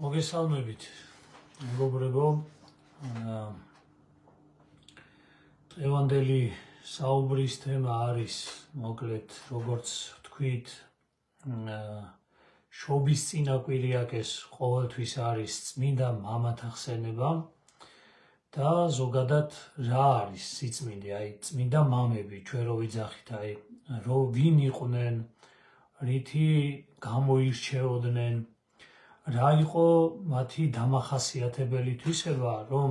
მოგესალმებით, მეგობრებო. დღევანდელი საუბრის თემა არის, მოკლედ, როგორც ვთქვით, შობის წინაკვირიაკეს ყოველთვის არის წმინდა მამათა ხსენება და ზოგადად რა არის სიწმინდე, წმინდა მამები, ჩვენ რო ვიძახით, ვინ იყვნენ, რითი გამოირჩეოდნენ, რა იყო მათი დამახასიათებელი თვისება, რომ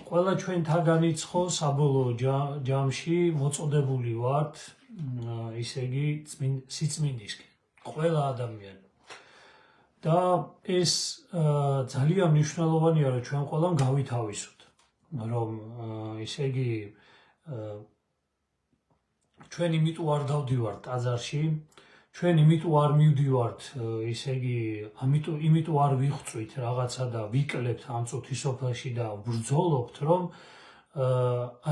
ყველა ჩვენთაგანი ცხო საბოლოო ჯამში მოწოდებული ვართ, ისე იგი სიწმინდისკენ, ყველა ადამიანი. და ეს ძალიან მნიშვნელოვანია, რომ ჩვენ ყველამ გავითავისოთ, რომ ისე იგი ჩვენ იმიტომ არ დავდივართ ტაძარში, ჩვენ იმიტომ არ მივდივართ, ისე იგი, იმიტომ არ ვიხვწვით რაღაცა და ვიკლებთ ამ წუთის სოფელში და ვბრძოლობთ, რომ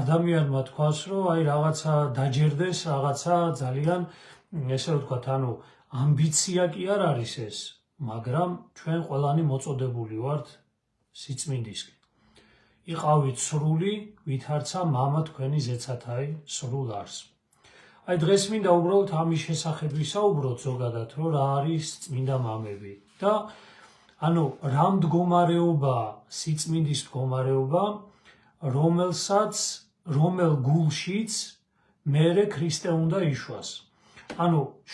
ადამიანმა თქვას, რომ რაღაცა დაჯერდეს, რაღაცა ძალიან, ესე ვთქვათ, ამბიცია კი არ არის ეს, მაგრამ ჩვენ ყველანი მოწოდებული ვართ სიწმინდისკენ. იყავით სრული, ვითარცა მამა თქვენი ზეცათაი სრულ არს. დღეს მინდა უბრალოდ ამის შესახებ ვისაუბროთ ზოგადად, რომ რა არის წმინდა მამები და რა მდგომარეობა, სიწმინდის მდგომარეობა, რომელ გულშიც მერე ქრისტე უნდა იშვას.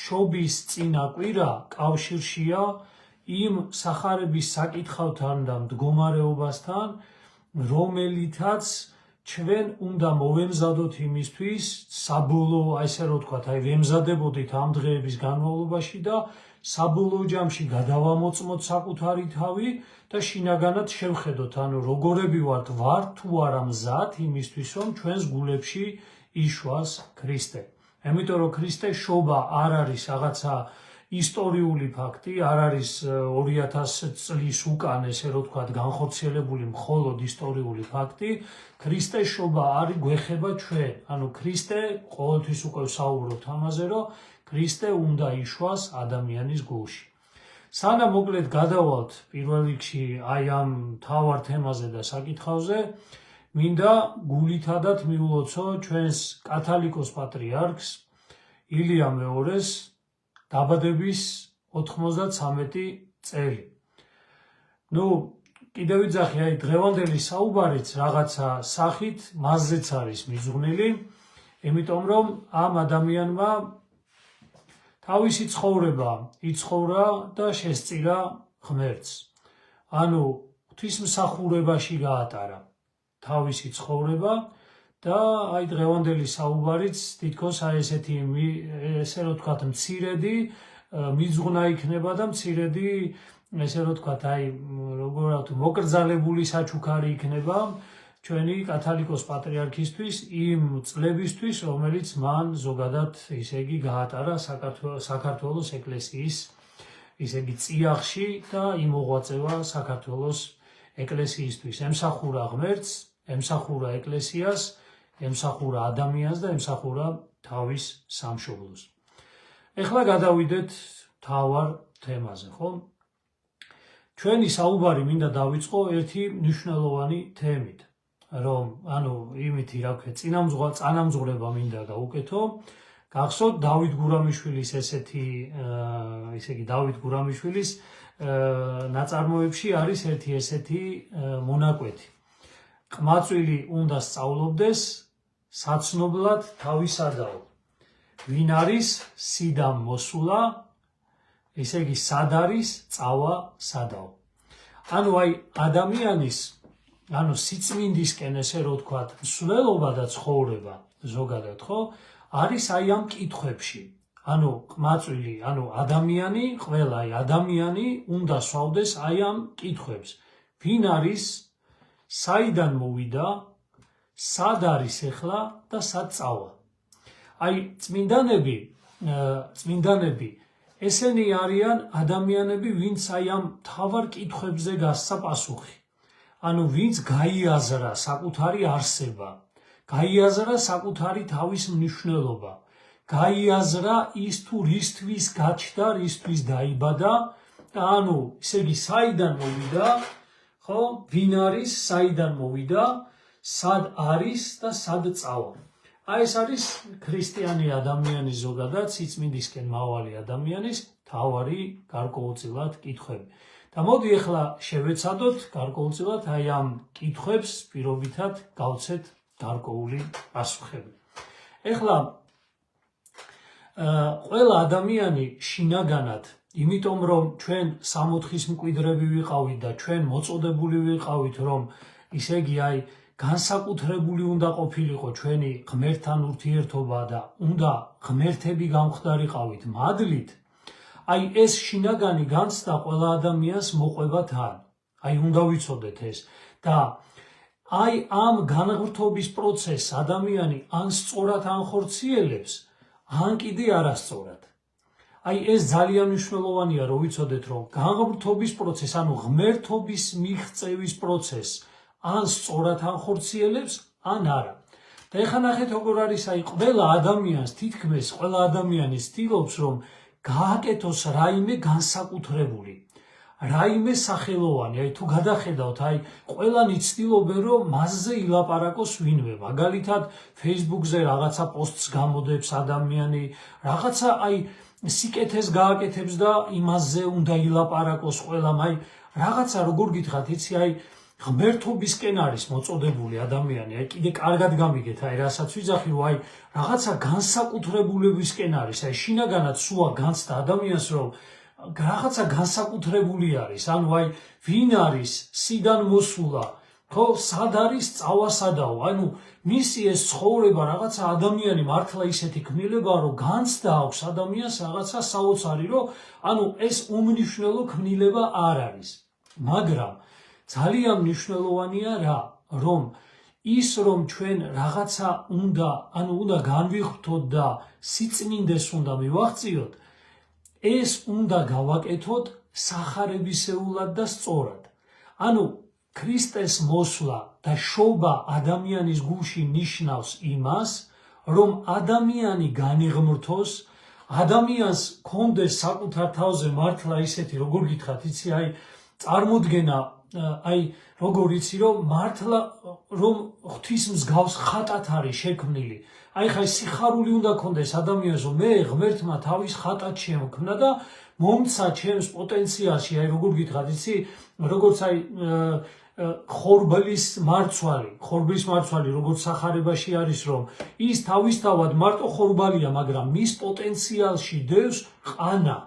შობის წინაკვირა კავშირშია იმ სახარების საკითხავთან და მდგომარეობასთან, რომელითაც ჩვენ უნდა მოვემზადოთ იმისთვის, საბოლოო, ესე რომ ვთქვათ, ვემზადებოდით ამ დღეების განმავლობაში და საბოლოო ჯამში გადავამოწმოთ საკუთარი თავი და შინაგანად შევხედოთ, როგორები ვართ თუ არა მზად იმისთვის, რომ ჩვენს გულებში იშვას ქრისტე. Იმიტომ რომ ქრისტეს შობა არ არის რაღაცა ისტორიული ფაქტი, არ არის 2000 წლის უკან, ესე რომ ვთქვათ, განხორციელებული მხოლოდ ისტორიული ფაქტი, ქრისტეს შობა არის გვეხება ჩვენ. ქრისტე, ყოველთვის უკვე ვსაუბრობთ ამაზე, რომ ქრისტე უნდა იშვას ადამიანის გულში. სანამ მოკლედ გადავალთ პირველ რიგში ამ მთავარ თემაზე და საკითხავზე, მინდა გულითადად მიულოცო ჩვენს კათალიკოს პატრიარქს ილია მეორეს დაბადების 93 წელი. კიდევ ვიძახი, დღევანდელი საუბარიც რაღაცა სახით მასზეც არის მიძღვნილი, იმიტომ რომ ამ ადამიანმა თავისი ცხოვრება იცხოვრა და შესწირა ღმერთს. ღვთისმსახურებაში გაატარა თავისი ცხოვრება და დღევანდელი საუბარიც თითქოს ესეთი, ესე რომ ვთქვათ, მცირედი მიძღვნა იქნება და მცირედი, ესე რომ ვთქვათ, მოკრძალებული საჩუქარი იქნება ჩვენი კათალიკოს პატრიარქისთვის იმ წლებისთვის, რომელიც მან ზოგადად, ისე იგი, გაატარა საქართველოს ეკლესიის, ისე იგი, წიაღში და იმოღვაწევა საქართველოს ეკლესიისთვის. ემსახურა ღმერთს, ემსახურა ეკლესიას, ემსახურა ადამიანს და ემსახურა თავის სამშობლოს. ეხლა გადავიდეთ მთავარ თემაზე, ხო? ჩვენი საუბარი მინდა დავიწყო ერთი მნიშვნელოვანი თემით, რომ იმითი, რა ვქეთ, წანამძღვრება მინდა გავუკეთო. გახსოვთ დავით გურამიშვილის ესეთი, ისე იგი, დავით გურამიშვილის ნაწარმოებში არის ერთი ესეთი მონაკვეთი. ყმაწვილი უნდა სწავლობდეს საცნობლად თავისადაო. ვინ არის სიდამ მოსულა, ესე იგი, სად არის წავა სადაო. ადამიანის, სიწმინდისკენ, ესე რომ ვთქვათ, მსვლელობა და ცხოვრება ზოგადად, ხო, არის ამ კითხვებში. ყმაწვილი, ადამიანი, ყველა ადამიანი უნდა სვავდეს ამ კითხვებს. ვინ არის, საიდან მოვიდა, სად არის ეხლა და სად წავა. წმინდანები ესენი არიან ადამიანები, ვინც ამ მთავარ კითხვებზე გასცა პასუხი. ვინც გაიაზრა საკუთარი არსება, გაიაზრა საკუთარი თავის მნიშვნელობა, გაიაზრა ის თუ რისთვის გაჩნდა, რისთვის დაიბადა და ანუ ისე იგი საიდან მოვიდა, ხო? ვინ არის, საიდან მოვიდა, სად არის და სად წავა. აი ეს არის ქრისტიანი ადამიანის ზოგადად სიწმინდისკენ მავალი ადამიანის თავარი გარკვეულწილად კითხვები. და მოდი ახლა შევეცადოთ გარკვეულწილად აი ამ კითხვებს პირობითად გავცეთ გარკვეული პასუხები. ეხლა ყველა ადამიანი შინაგანად, იმიტომ რომ ჩვენ სამოთხის მკვიდრები ვიყავით და ჩვენ მოწოდებული ვიყავით, რომ ისე იგი აი განსაკუთრებული უნდა ყოფილიყო ჩვენი ღმერთთან ურთიერთობა და უნდა ღმერთები გამხდარიყავით მადლით, აი ეს შინაგანი განცდა ყველა ადამიანს მოყვება თან. აი უნდა ვიცოდეთ ეს და აი ამ განღრთობის პროცესს ადამიანი ან სწორად ანხორციელებს, ან კიდე არასწორად. აი ეს ძალიან მნიშვნელოვანია, რომ ვიცოდეთ, რომ განღრთობის პროცესს, ანუ ღმერთობის მიღწევის პროცესს ან სწორად ანხორციელებს, ან არა. და ეხლა ნახეთ როგორ არის, აი ყველა ადამიანს თითქმის ყველა ადამიანი ცდილობს, რომ გააკეთოს რაიმე განსაკუთრებული, რაიმე სახელოვანი. აი თუ გადახედავთ, აი ყველანი ცდილობენ, რომ მასზე ილაპარაკოს ვინმე. მაგალითად, Facebook-ზე რაღაცა პოსტს გამოდებს ადამიანი, რაღაცა აი სიკეთეს გააკეთებს და იმაზე უნდა ილაპარაკოს ყველამ. აი რაღაცა როგორ გითხრათ, იცი, აი ღმერთობისკენ არის მოწოდებული ადამიანი. აი კიდე კარგად გამიგეთ, აი რასაც ვიძახი, რომ აი რაღაცა განსაკუთრებულებისკენ არის. აი შინაგანად სუა განცდა ადამიანს, რომ რაღაცა განსაკუთრებული არის. ანუ აი ვინ არის, სიდან მოსულა, ხო, სად არის, წავა სადაო. ანუ მისი ეს ცხოვრება რაღაცა ადამიანი მართლა ისეთი ქმნილებაა, რომ განცდა აქვს ადამიანს რაღაცა საოცარი, რომ ანუ ეს უმნიშვნელო ქმნილება არ არის. მაგრამ ძალიან მნიშვნელოვანია რა, რომ ის რომ ჩვენ რაღაცა უნდა განვიხვრთოთ და სიწმინდეს უნდა მივაღწიოთ, ეს უნდა გავაკეთოთ სახარებისეულად და სწორად. ანუ ქრისტეს მოსვლა და შობა ადამიანის გულში ნიშნავს იმას, რომ ადამიანი განიღმრთოს, ადამიანს კონდეს საკუთარ თავზე მართლა ისეთი, როგორ გითხრათ, იცი, აი წარმოდგენა, აი როგორ იცი, რომ მართლა რომ ღვთის მსგავს ხატად არის შექმნილი. აი ხა სიხარული უნდა კონდეს ადამიანს, რომ მე ღმერთმა თავის ხატად შემოქმნა და მომცა ჩემს პოტენციალში, აი როგორ გითხრათ, იცი, როგორც აი ხორბლის მარცვალი, როგორც სახარებაში არის, რომ ის თავისთავად მარტო ხორბალია, მაგრამ მის პოტენციალში დევს ყანა.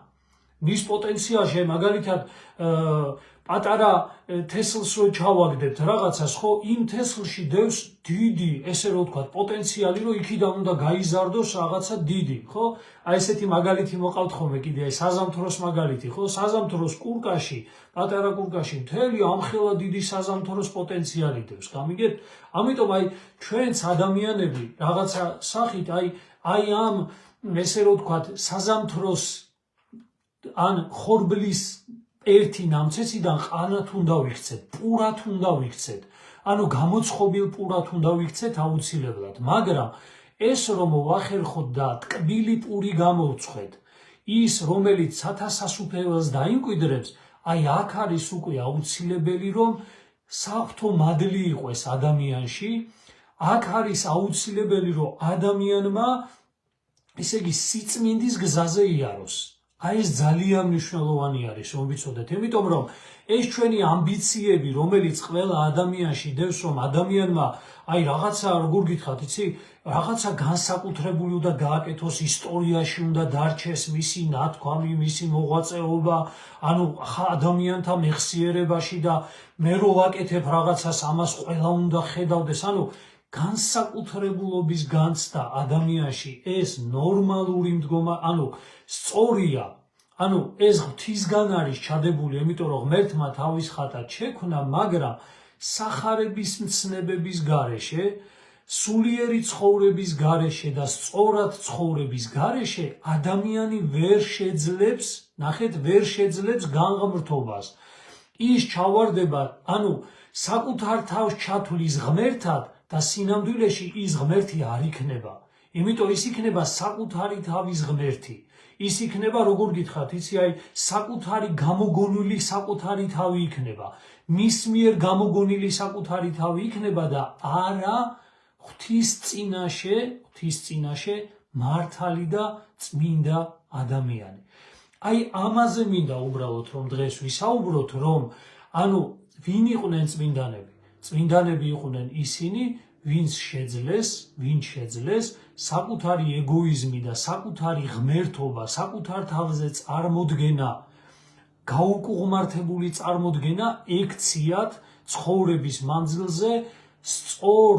მის პოტენციალში, მაგალითად, პატარა თესლს რო ჩავაგდებთ რაღაცას, ხო, იმ თესლში დევს დიდი, ესე რომ ვთქვათ, პოტენციალი, რომ იქიდან უნდა გაიზარდოს რაღაცა დიდი, ხო? აი ესეთი მაგალითი მოყავთ ხოლმე კიდე, აი საზამთროს მაგალითი, ხო? საზამთროს კურკაში, პატარა კურკაში მთელი ამხელა დიდი საზამთროს პოტენციალი დევს, გამიგეთ? ამიტომ აი ჩვენც ადამიანები რაღაცა სახით აი ამ ესე რომ ვთქვათ, საზამთროს ან ხორბლის ერთი ნამცეციდან ყანათ უნდა ვიქცეთ, პურად უნდა ვიქცეთ, ანუ გამოცხობილ პურად უნდა ვიქცეთ აუცილებლად, მაგრამ ეს რომ ვახერხოთ და ტკბილი პური გამოვწვეთ, ის რომელიც სათასასუფეველს დაიმკვიდრებს, აი აქ არის უკვე აუცილებელი, რომ საღვთო მადლი იყოს ადამიანში, აქ არის აუცილებელი, რომ ადამიანმა ისე იგი სიწმინდის გზაზე იაროს. აი ეს ძალიან მნიშვნელოვანი არის, რომ ვიცოდეთ, იმიტომ რომ ეს ჩვენი ამბიციები, რომელიც ყველა ადამიანში დევს, რომ ადამიანმა აი რაღაცა, როგორ გითხრათ, იცი, რაღაცა განსაკუთრებული უნდა გააკეთოს, ისტორიაში უნდა დარჩეს მისი ნათქვამი, მისი მოღვაწეობა, ანუ ადამიანთა მეხსიერებაში და მე რო ვაკეთებ რაღაცას, ამას ყველა უნდა ხედავდეს, ანუ განსაკუთრებულობის განცდა ადამიანში ეს ნორმალური მდგომა, ანუ სწორია, ანუ ეს ღვთისგან არის ჩადებული, იმიტომ რომ ღმერთმა თავის ხატად შექმნა, მაგრამ სახარების მცნებების გარეშე, სულიერი ცხოვრების გარეშე და სწორად ცხოვრების გარეშე ადამიანი ვერ შეძლებს, ნახეთ, ვერ შეძლებს განღმრთობას. ის ჩავარდება, ანუ საკუთარ თავს ჩათვლის ღმერთად და სინამდვილეში ის ღმერთი არ იქნება. იმიტომ ის იქნება საკუთარი თავის ღმერთი. ის იქნება, როგორ გითხრათ, იცი, აი, საკუთარი გამოგონილი საკუთარი თავი იქნება. მის მიერ გამოგონილი საკუთარი თავი იქნება და არა ღვთის წინაშე მართალი და წმინდა ადამიანი. აი, ამაზე მინდა უბრალოდ რომ დღეს ვისაუბროთ, რომ ანუ ვინ იყვნენ წმინდანები? წმინდანები იყვნენ ისინი, ვინც შეძლეს საკუთარი ეგოიზმი და საკუთარი ღმერთობა, საკუთარ თავზე წარმოდგენა, გაუკუღმართებული წარმოდგენა ექციათ ცხოვრების მანძილზე სწორ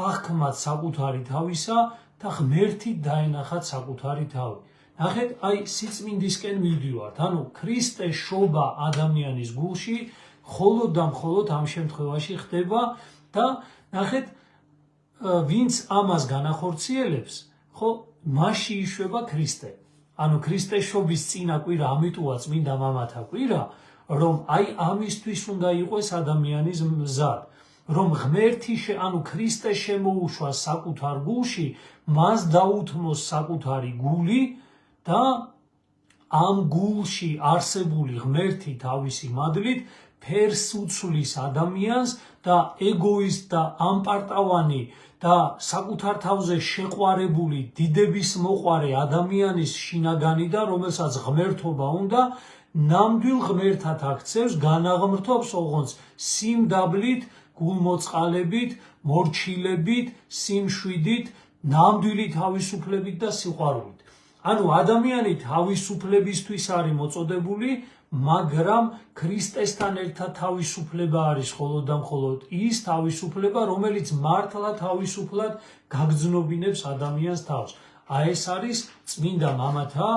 აღქმათ საკუთარი თავისა და ღმერთით დაენახათ საკუთარი თავი. ნახეთ, აი სიწმინდისკენ მივდივართ, ანუ ქრისტეს შობა ადამიანის გულში მხოლოდ და მხოლოდ ამ შემთხვევაში ხდება და ნახეთ, ვინც ამას განახორციელებს, ხო, მასში იშვება ქრისტე. ანუ ქრისტეს შობის წინა კვირა ამიტოა წმინდა მამათა კვირა, რომ აი ამისთვის უნდა იყოს ადამიანის მზად, რომ ღმერთი ანუ ქრისტე შემოუშვას საკუთარ გულში, მას დაუთმოს საკუთარი გული და ამ გულში არსებული ღმერთი თავისი მადლით ფერს უცვლის ადამიანს და ეგოისტ და ამპარტავანი და საკუთარ თავზე შეყვარებული დიდების მოყვარე ადამიანის შინაგანიდან, რომელსაც ღმერთობა უნდა, ნამდვილ ღმერთად აქცევს, განაღმრთობს ოღონდ სიმდაბლით, გულმოწყალებით, მორჩილებით, სიმშვიდით, ნამდვილი თავისუფლებით და სიყვარულით. ანუ ადამიანი თავისუფლებისთვის არის მოწოდებული, მაგრამ ქრისტესთან ერთად თავისუფლება არის მხოლოდ და მხოლოდ ის თავისუფლება, რომელიც მართლა თავისუფლად გაგრძნობინებს ადამიანს თავს. აი ეს არის წმინდა მამათა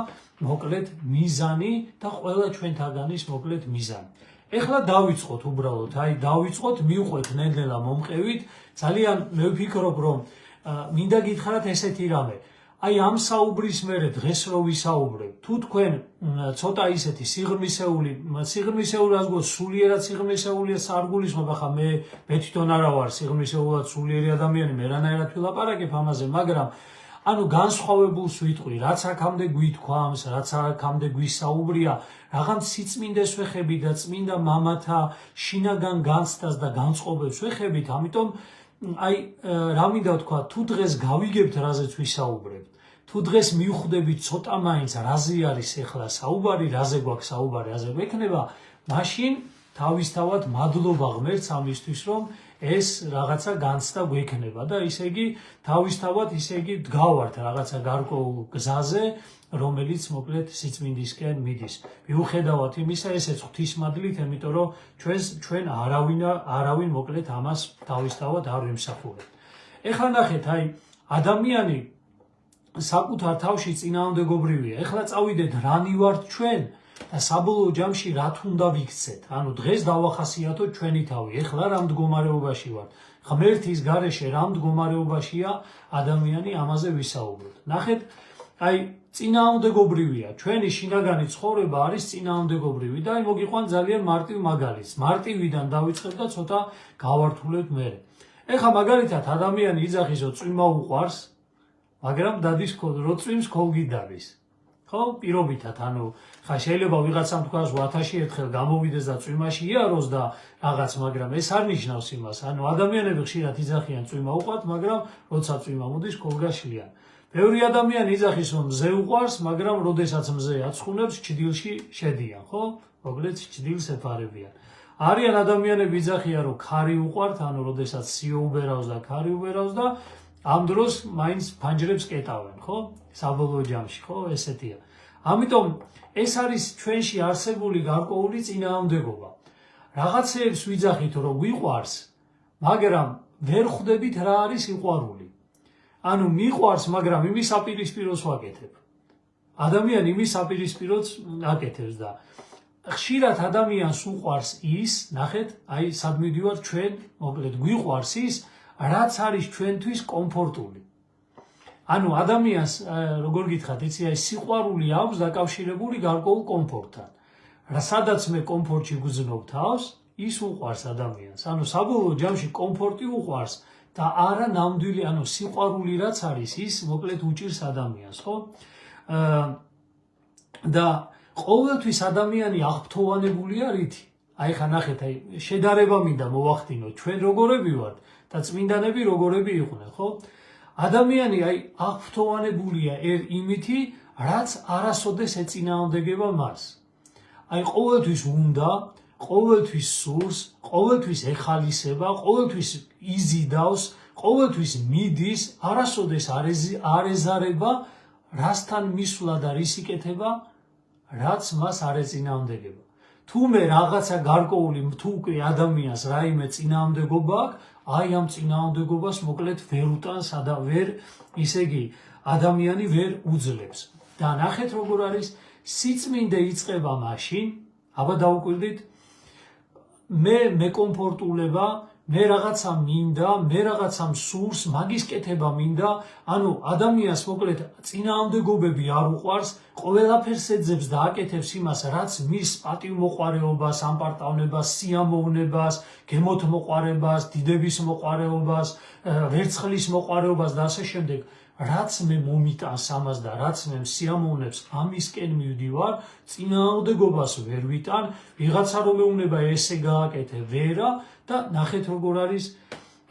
მოკლედ მიზანი და ყველა ჩვენთაგანის მოკლედ მიზანი. ეხლა დავიწყოთ უბრალოდ, დავიწყოთ, მივყვეთ ნელ-ნელა მომყევით. ძალიან მე ვფიქრობ, რომ მინდა გითხრათ ესეთი რამე. აი ამ საუბრის მერე დღეს რო ვისაუბრებ, თუ თქვენ ცოტა ისეთი სიღრმისეული რას გქონს, სულიერად სიღრმისეულია სარგულისმობ, ახლა მე თვითონ არა ვარ სიღრმისეულად სულიერი ადამიანი, მე რანაირად ვილაპარაკებ ამაზე, მაგრამ ანუ განსხვავებულს ვიტყვი, რაც აქამდე გვითქვამს, რაც აქამდე გვისაუბრია, რაღაც სიწმინდეს ვეხები და წმინდა მამათა შინაგან განცდას და განწყობებს ვეხებით, ამიტომ აი რა მინდა ვთქვა, თუ დღეს გავიგებთ რაზეც ვისაუბრებთ, თუ დღეს მივხვდებით ცოტა მაინც რაზე არის ახლა საუბარი, რაზე გვაქვს საუბარი, რაზე გვექნება, მაშინ თავისთავად მადლობა ღმერთს ამისთვის, რომ ეს რაღაცა განცდა გვექნება და ისე იგი თავისთავად დგავართ რაღაცა გარკვეულ გზაზე, რომელიც მოკლედ სიწმინდისკენ მიდის. მიუხედავად იმისა, ესეც ღვთის მადლით, იმიტომ რომ ჩვენ არავინ მოკლედ ამას თავისთავად არ ვიმსახურებთ. ეხლა ნახეთ, აი ადამიანი საკუთარ თავში წინააღმდეგობრივია. ეხლა წავიდეთ რანი ვართ ჩვენ და საბოლოო ჯამში რათ უნდა ვიქცეთ. ანუ დღეს დავახასიათოთ ჩვენი თავი. ეხლა რა მდგომარეობაში ვართ? ღმერთის გარეშე რა მდგომარეობაშია ადამიანი, ამაზე ვისაუბროთ. ნახეთ, აი წინააღმდეგობრივია. ჩვენი შინაგანი ცხოვრება არის წინააღმდეგობრივი და აი მოგიყვან ძალიან მარტივ მაგალითს. მარტივიდან დავიწყებ და ცოტა გავართულებ მერე. ეხლა მაგალითად ადამიანი იძახის, რომ წვიმა უყვარს, მაგრამ დადის რო წვიმს ქოლგიდარის. ხო, პირობითად, ანუ ხა შეიძლება ვიღაცამ თქვას 1000 ერთხელ გამოვიდეს და წვიმაში იაროს და რაღაც, მაგრამ ეს არ ნიშნავს იმას. ანუ ადამიანები ხშირად იძახიან წვიმა უყვართ, მაგრამ როცა წვიმა მოდის ქოლგაშლიან. ბევრი ადამიანი იძახის, რომ მზე უყვარს, მაგრამ როდესაც მზე აცხუნებს, ჭდილში შედიან, ხო? მოკლედ ჭდილს ეფარებიან. არიან ადამიანები იძახიან, რომ ქარი უყვართ, ანუ როდესაც სიო უბერავს და ქარი უბერავს და ამ დროს მაინც ფანჯრებს კეტავენ, ხო? საბოლოო ჯამში, ხო? ესეთია. ამიტომ ეს არის ჩვენში არსებული გარკვეული წინააღმდეგობა. რაღაცეებს ვიძახით, რომ გვიყვარს, მაგრამ ვერ ხვდებით რა არის სიყვარული. ანუ მიყვარს, მაგრამ იმის აპირისპიროს ვაკეთებ. ადამიანი იმის აპირისპიროს აკეთებს და ხშირად ადამიანს უყვარს ის, ნახეთ, აი სად მივდივართ ჩვენ, მოკლედ გვიყვარს ის, რაც არის ჩვენთვის კომფორტული. ანუ ადამიანს, როგორ გითხრათ, იცი, აი სიყვარული აქვს დაკავშირებული გარკვეულ კომფორტთან. სადაც მე კომფორტში გვგზნობ თავს, ის უყვარს ადამიანს. ანუ საბოლოო ჯამში კომფორტი უყვარს და არა ნამდვილი, ანუ სიყვარული რაც არის, ის მოკლედ უჭირს ადამიანს, ხო? და ყოველთვის ადამიანი აღფრთოვანებული არის. აი ხა ნახეთ, აი შედარება მინდა მოვახდინოთ, ჩვენ როგორები ვართ და წმინდანები როგორები იყვნენ, ხო? ადამიანი აი აღფრთოვანებულია იმითი, რაც არასოდეს ეწინააღმდეგება მას. აი ყოველთვის უნდა, ყოველთვის სურს, ყოველთვის ეხალისება, ყოველთვის იზიდავს, ყოველთვის მიდის, არასოდეს არ ეზარება რასთან მისვლა და რის იკეთება, რაც მას არ ეწინააღმდეგება. თუმე რაღაცა გარკვეული თუ უკვე ადამიანს რაიმე წინააღმდეგობა აქვს, აი ამ წინააღმდეგობას მოკლედ ვერ უტანს და ვერ, ისე იგი, ადამიანი ვერ უძლებს. და ნახეთ როგორ არის, სიწმინდე იწყება მაშინ, აბა დაუკვირდით, მე მეკომფორტულება, მე რაღაცა მინდა, მე რაღაცა მსურს, მაგის კეთება მინდა, ანუ ადამიანს მოკლედ წინააღმდეგობები არ უყვარს, ყველაფერს ეძებს და აკეთებს იმას, რაც მის პატივმოყვარეობას, ამპარტავნებას, სიამოვნებას, გემოთმოყვარებას, დიდების მოყვარეობას, ვერცხლის მოყვარეობას და ასე შემდეგ. რაც მე მომიტანს ამას და რაც მე სიამოვნებს, ამისკენ მივდივარ, წინააღმდეგობას ვერ ვიტან, ვიღაცა რომ მეუნება ესე გააკეთე, ვერა და ნახეთ როგორ არის,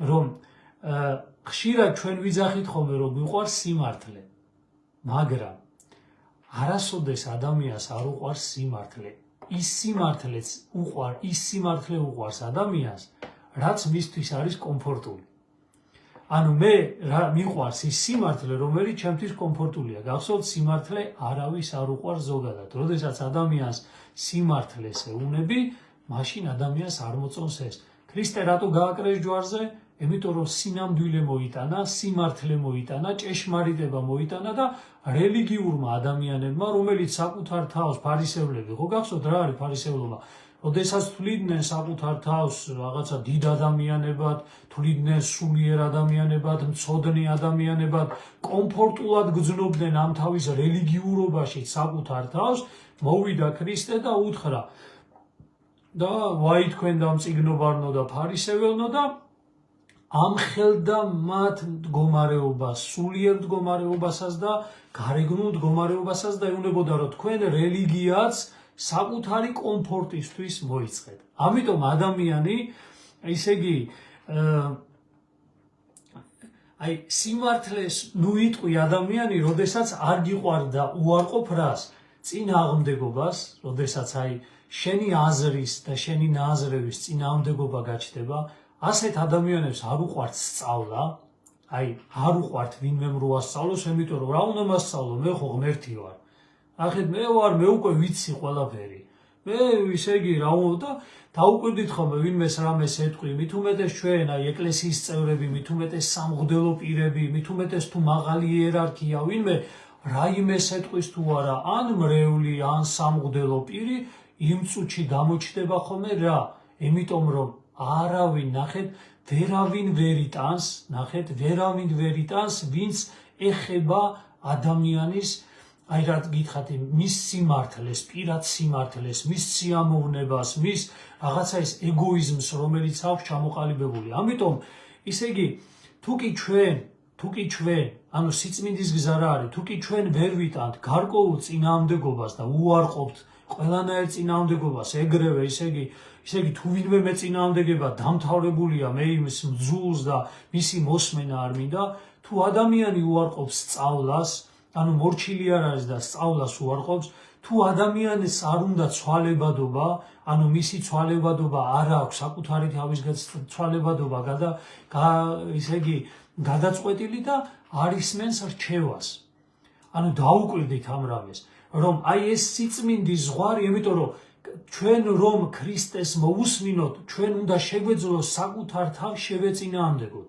რომ ხშირად ჩვენ ვიძახით ხოლმე, რომ გვიყვარს სიმართლე, მაგრამ არასოდეს ადამიანს არ უყვარს სიმართლე. ის სიმართლე უყვარს ადამიანს, რაც მისთვის არის კომფორტული. ანუ მე მიყვარს ის სიმართლე, რომელიც ჩემთვის კომფორტულია. გახსოვთ, სიმართლე არავის არ უყვარს ზოგადად. როდესაც ადამიანს სიმართლეს ეუნები, მაშინ ადამიანს არ მოწონს ეს. ქრისტე რატო გააკრეს ჯვარზე? იმიტომ რომ სინამდვილე მოიტანა, სიმართლე მოიტანა, ჭეშმარიტება მოიტანა და რელიგიურმა ადამიანებმა, რომელიც საკუთარ თავს ფარისევლები, ხო გახსოვთ რა არის ფარისევლობა? როდესაც თვლიდნენ საკუთარ თავს რაღაცა დიდ ადამიანებად, თვლიდნენ სულიერ ადამიანებად, მცოდნე ადამიანებად, კომფორტულად გრძნობდნენ ამ თავის რელიგიურობაში საკუთარ თავს, მოვიდა ქრისტე და უთხრა და ვაი თქვენ დამწიგნობარნო და ფარისეველნო და ამხელდა მათ მდგომარეობას, სულიერ მდგომარეობასაც და გარეგნულ მდგომარეობასაც და ეუბნებოდა რომ თქვენ რელიგიაც საკუთარი კომფორტისთვის მოიწყეთ. ამიტომ ადამიანი, ისე იგი, აი სიმართლეს ნუ იტყვი ადამიანი, როდესაც არ გიყვარდა უარყოფ რას? წინააღმდეგობას, როდესაც აი შენი აზრის და შენი ნაზრების წინააღმდეგობა გაჩნდება, ასეთ ადამიანებს არ უყვართ სწავლა, აი არ უყვართ ვინმე როასწავლოს, იმიტომ რომ რა უნდა მასწავლო, მე ხო ღმერთი ვარ. ახეთ მე უკვე ვიცი ყველაფერი. მე ისე იგი რა უნდა და დაუკვირდით ხოლმე ვინმეს რამეს ეტყვი, მით უმეტეს ჩვენ აი ეკლესიის წევრები, მით უმეტეს სამღვდელო პირები, მით უმეტეს თუ მაღალი იერარქია, ვინმე რაიმეს ეტყვის თუ არა, ან მრევლი, ან სამღვდელო პირი, იმ წუთში გამოჩნდება ხოლმე რა? იმიტომ რომ არავინ, ნახეთ, ვერავინ ვერ იტანს, ნახეთ, ვერავინ ვერ იტანს, ვინც ეხება ადამიანის აი რა გითხათ, მის სიმართლეს, პირად სიმართლეს, მის სიამოვნებას, მის რაღაცა ის ეგოიზმს, რომელიც აქვს ჩამოყალიბებული. ამიტომ, ისე იგი, თუ კი ჩვენ, ანუ სიწმინდის გზა რა არის, თუ კი ჩვენ ვერ ვიტანთ გარკვეულ წინააღმდეგობას და უარყოფთ ყველანაირ წინააღმდეგობას, ეგრევე, ისე იგი, თუ ვინმე მეწინააღმდეგება დამთავრებულია მე იმის მძულს და მისი მოსმენა არ მინდა, თუ ადამიანი უარყოფს სწავლას, ანუ მორჩილი არ არის და სწავლას უარყოფს, თუ ადამიანს არ უნდა ცვალებადობა, ანუ მისი ცვალებადობა არ აქვს, საკუთარი თავის ცვალებადობა ისე იგი გადაწყვეტილი და არ ისმენს რჩევას. ანუ დაუკვირდით ამ რამეს, რომ აი ეს სიწმინდის ზღვარი, იმიტომ რომ ჩვენ რომ ქრისტეს მოусმინოთ, ჩვენ უნდა შეგვეძლოს საკუთარ თავს შევეწინააღმდეგოთ.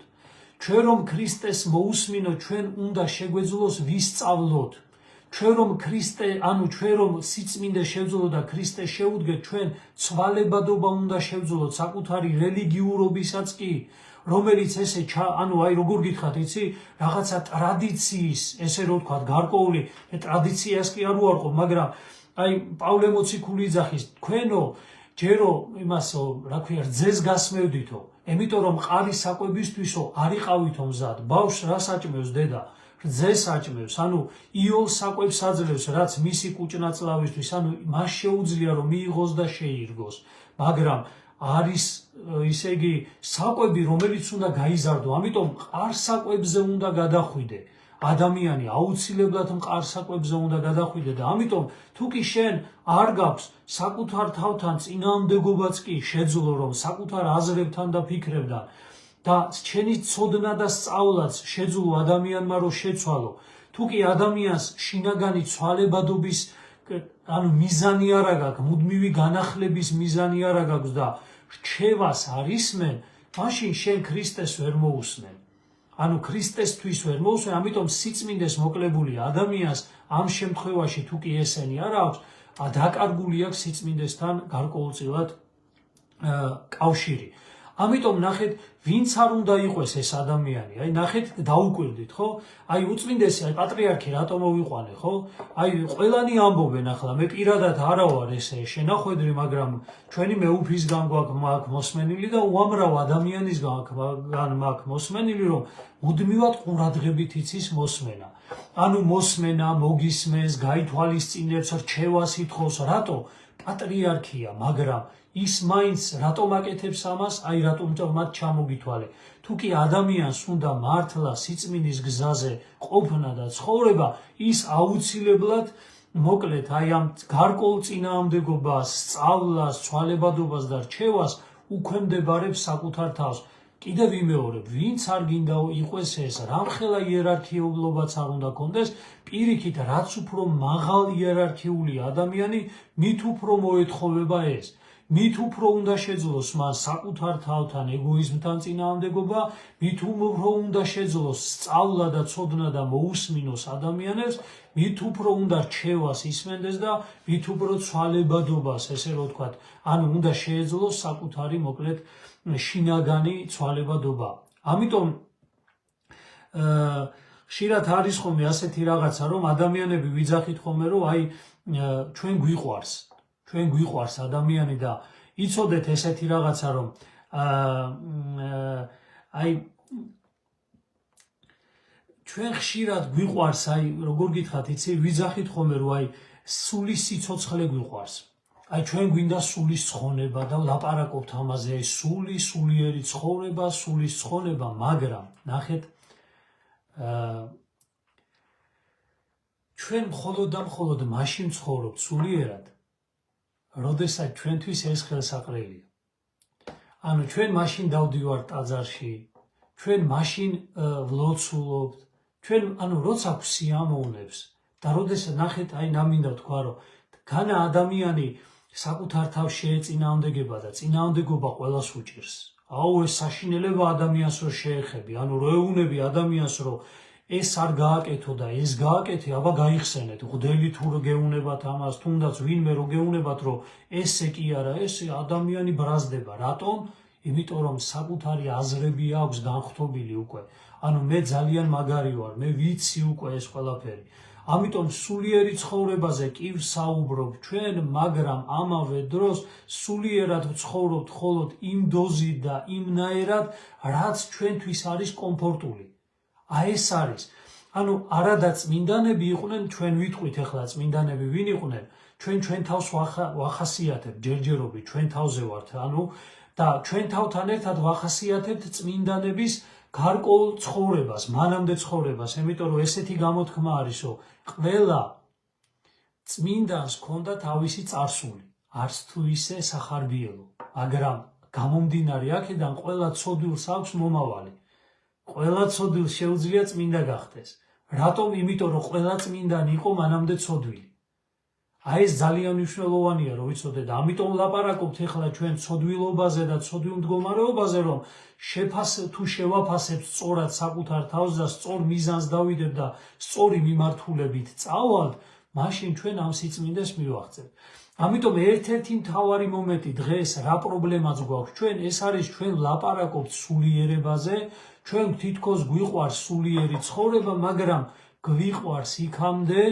ჩვენ რომ ქრისტეს მოусმინოთ, ჩვენ უნდა შეგვეძლოს ვისწავლოთ. ჩვენ რომ ჩვენ რომ სიწმინდე შევძლოთ და ქრისტეს შევუდგეთ, ჩვენ ცვალებადობა უნდა შევძლოთ საკუთარი რელიგიურობისაც კი, რომელიც ესე ანუ აი როგორ გითხრათ, იცი, რაღაცა ტრადიციის, ესე რომ ვთქვათ, გარკვეული ტრადიციას კი არ უარყოფ, მაგრამ აი პავლე მოციქული იძახის, თქვენო ჯერო იმასო, რა ქვია, რძეს გასმევდითო, იმიტომ რომ მყარი საკვებისთვისო არ იყავითო მზად. ბავშვს რა საჭმევს დედა? რძეს აჭმევს, ანუ იოლ საკვებს აძლევს, რაც მისი კუჭნაწლავისთვის, ანუ მას შეუძლია რომ მიიღოს და შეირგოს. მაგრამ არის ისე იგი საკვები, რომელიც უნდა გაიზარდო, ამიტომ მყარ საკვებზე უნდა გადახვიდე. ადამიანი აუცილებლად მყარ საკვებზე უნდა გადახვიდე და ამიტომ თუ კი შენ არ გაქვს საკუთარ თავთან წინააღმდეგობაც კი შეძლო რომ საკუთარ აზრებთან და ფიქრებთან და შენი ცოდნა და სწავლაც შეძლო ადამიანმა რომ შეცვალო, თუ კი ადამიანს შინაგანი ცვალებადობის ანუ მიზანი არ აქვს, მუდმივი განახლების მიზანი არ აქვს და რჩევას არ ისმენ, მაშინ შენ ქრისტეს ვერ მოусმენ. ანუ ქრისტესთვის ვერ მოусმენ, ამიტომ სიწმინდეს მოკლებული ადამიანს ამ შემთხვევაში თუ კი ესენი არ აქვს, დაკარგული აქვს სიწმინდესთან გარკვეულწილად კავშირი. ამიტომ ნახეთ, ვინც არ უნდა იყოს ეს ადამიანი, აი ნახეთ, დაუკვირდით, ხო? აი უწმინდესი, აი პატრიარქი რატომ მოვიყვანე, ხო? აი ყველანი ამბობენ ახლა, მე პირადად არა ვარ ესე შენახვედრი, მაგრამ ჩვენი მეუფისგან გვაქვს მოსმენილი და უამრავ ადამიანისგან მაქვს მოსმენილი, რომ მუდმივად ყურადღებით იცის მოსმენა. ანუ მოსმენა, მოგისმენს, გაითვალისწინებს, რჩევას ითხოვს, რატო? პატრიარქია, მაგრამ ის მაინც რატომ აკეთებს ამას? აი რატომ მათ ჩამოგითვალე. თუ კი ადამიანს უნდა მართლა სიწმინდის გზაზე ყოფნა და ცხოვრება, ის აუცილებლად მოკლედ აი ამ გარკვეულ წინააღმდეგობას, სწავლას, ცვალებადობას და რჩევას უქვემდებარებს საკუთარ თავს. კიდევ ვიმეორებ, ვინც არ გინდა იყოს ეს, რამხელა იერარქიულობაც არ უნდა კონდეს, პირიქით, რაც უფრო მაღალ იერარქიული ადამიანი, მით უფრო მოეთხოვება ეს. მით უფრო უნდა შეძლოს მას საკუთარ თავთან ეგოიზმთან წინააღმდეგობა, მით უფრო უნდა შეძლოს სწავლა და ცოდნა და მოусმინოს ადამიანებს, მით უფრო უნდა რჩევას ისმენდეს და მით უფრო ცვალებადობას, ესე რომ ვთქვათ, ანუ უნდა შეეძლოს საკუთარი მოკლედ შინაგანი ცვალებადობა. ამიტომ ხშირად არის ხოლმე ასეთი რაღაცა, რომ ადამიანები ვიძახით ხოლმე, რომ აი ჩვენ გვიყვარს. ჩვენ გვიყვარს ადამიანი და იცოდეთ ესეთი რაღაცა, რომ აი ჩვენ ხშირად გვიყვარს, აი როგორ გითხრათ, იცი, ვიძახით ხოლმე, რომ აი სული სიცოცხლე გვიყვარს. აი ჩვენ გვინდა სულის ცხონება და ლაპარაკობთ ამაზე, აი სული, სულიერი ცხოვრება, სულის ცხონება, მაგრამ ნახეთ, ჩვენ მხოლოდ და მხოლოდ მაშინ ცხოვრობთ სულიერად, როდესაც ჩვენთვის ეს ხელსაყრელია. ანუ ჩვენ მაშინ დავდივართ ტაძარში, ჩვენ მაშინ ვლოცულობთ, ჩვენ ანუ როცა გვსიამოვნებს და როდესაც ნახეთ, აი ნამინდა თქვა, რომ განა ადამიანი საკუთარ თავს შეეწინააღმდეგება და წინააღმდეგობა ყველას უჭირს. აუ ეს საშინელება ადამიანს რო შეეხები, ანუ რო ეუნები ადამიანს, რომ ეს არ გააკეთო და ეს გააკეთე, აბა გაიხსენეთ, ღდელი თუ რო გეუნებათ ამას, თუნდაც ვინმე რო გეუნებათ, რომ ესე კი არა, ესე ადამიანი ბრაზდება. რატომ? იმიტომ რომ საკუთარი აზრები აქვს განხთობილი უკვე. ანუ მე ძალიან მაგარი ვარ, მე ვიცი უკვე ეს ყველაფერი. ამიტომ სულიერი ცხოვრებაზე კი ვსაუბრობ ჩვენ, მაგრამ ამავე დროს სულიერად ვცხოვრობთ მხოლოდ იმ დოზით და იმნაირად, რაც ჩვენთვის არის კომფორტული. აი ეს არის. ანუ არადა წმინდანები იყვნენ, ჩვენ ვიტყვით ახლა წმინდანები ვინ იყვნენ, ჩვენ თავს ვახასიათებთ ჯერჯერობით, ჩვენ თავზე ვართ, ანუ და ჩვენ თავთან ერთად ვახასიათებთ წმინდანების გარკვეულ ცხოვრებას, მანამდე ცხოვრებას, იმიტომ რომ ესეთი გამოთქმა არის, რომ ყველა წმინდანს ჰქონდა თავისი წარსული, არც თუ ისე სახარბიელო, მაგრამ გამომდინარე აქედან ყველა ცოდვილს აქვს მომავალი. ყველა ცოდვილს შეუძლია წმინდა გახდეს. რატომ? იმიტომ რომ ყველა წმინდანი იყო მანამდე ცოდვილი. აი ეს ძალიან მნიშვნელოვანია, რომ ვიცოდეთ. ამიტომ ლაპარაკობთ ახლა ჩვენ ცოდვილობაზე და ცოდვილ მდგომარეობაზე, რომ თუ შევაფასებთ სწორად საკუთარ თავს და სწორ მიზანს დავიდებ და სწორი მიმართულებით წავალთ, მაშინ ჩვენ ამ სიწმინდეს მივაღწევთ. ამიტომ ერთ-ერთი მთავარი მომენტი დღეს რა პრობლემაც გვაქვს ჩვენ, ეს არის ჩვენ ლაპარაკობთ სულიერებაზე, ჩვენ თითქოს გვიყვარს სულიერი ცხოვრება, მაგრამ გვიყვარს იქამდე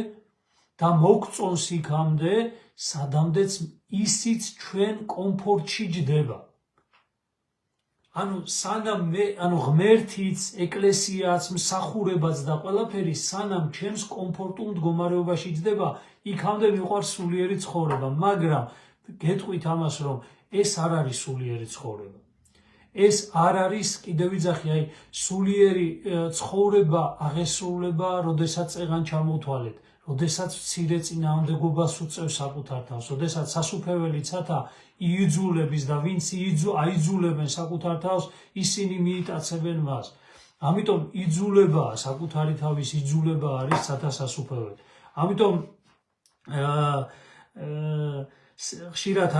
და მოგწონს იქამდე, სადამდეც ისიც ჩვენ კომფორტში ჯდება. სანამ ღმერთიც, ეკლესიაც, მსახურებაც და ყველაფერი სანამ ჩემს კომფორტულ მდგომარეობაში ჯდება, იქამდე მიყვარს სულიერი ცხოვრება, მაგრამ გეტყვით ამას, რომ ეს არ არის სულიერი ცხოვრება. ეს არ არის, კიდევ ვიძახი, სულიერი ცხოვრება აღესრულება, როდესაც წეღან ჩამოვთვალეთ, როდესაც მცირე წინააღმდეგობას უწევს საკუთარ თავს, როდესაც სასუფეველი ცათა იძულების და ვინც აიძულებენ საკუთარ თავს, ისინი მიიტაცებენ მას. ამიტომ იძულებაა, საკუთარი თავის იძულება არის ცათა სასუფეველი. ამიტომ ხშირად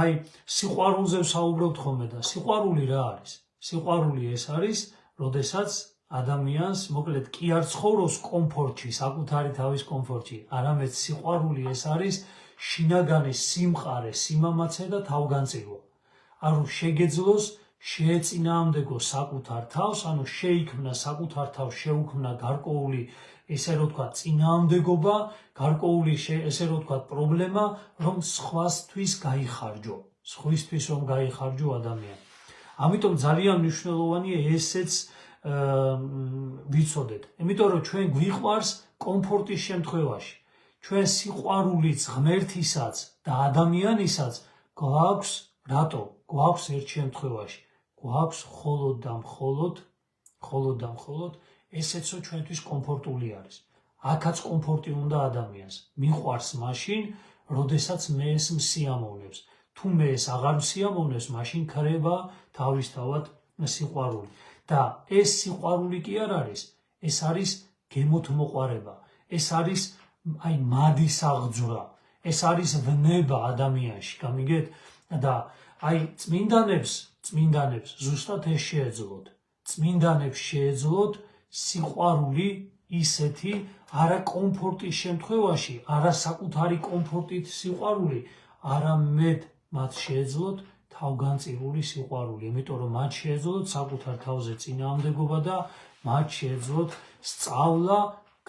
სიყვარულზე ვსაუბრობთ ხოლმე და სიყვარული რა არის? სიყვარული ეს არის, როდესაც ადამიანს, მოკლედ, კი არ ცხოვრობს კომფორტში, საკუთარი თავის კომფორტში, არამედ სიყვარული ეს არის შინაგანი სიმყარე, სიმამაცე და თავგანწირვა. შეგეძლოს შეეწინააღმდეგო საკუთარ თავს, შეიქმნა საკუთარ თავს შეუქმნა გარკვეული, ესე რომ ვთქვათ, წინააღმდეგობა, გარკვეული, ესე რომ ვთქვათ, პრობლემა, რომ სხვასთვის გაიხარჯო, სხვისთვის რომ გაიხარჯო ადამიანი. ამიტომ ძალიან მნიშვნელოვანია ესეც ვიცოდეთ. იმიტომ რომ ჩვენ გვიყვარს კომფორტის შემთხვევაში. ჩვენ სიყვარულიც ღმერთისაც და ადამიანისაც გვაქვს, რატო? გვაქვს ერთ შემთხვევაში. გვაქვს მხოლოდ და მხოლოდ ესეც რომ ჩვენთვის კომფორტული არის. აქაც კომფორტი უნდა ადამიანს. მიყვარს მაშინ, როდესაც მე ეს მსიამოვნებს. თუ მე ეს აღარ მსიამოვნებს, მაშინ ქრება თავისთავად სიყვარული. და ეს სიყვარული კი არ არის, ეს არის გემოთმოყვარება, ეს არის მადის აღძვრა, ეს არის ვნება ადამიანში, გამიგეთ? და წმინდანებს ზუსტად ეს შეეძლოთ. წმინდანებს შეეძლოთ სიყვარული ისეთი, არა კომფორტის შემთხვევაში, არა საკუთარი კომფორტით სიყვარული, არამედ მათ შეეძლოთ თავგანწირული სიყვარული, იმიტომ რომ მათ შეეძლოთ საკუთარ თავზე წინააღმდეგობა და მათ შეეძლოთ სწავლა,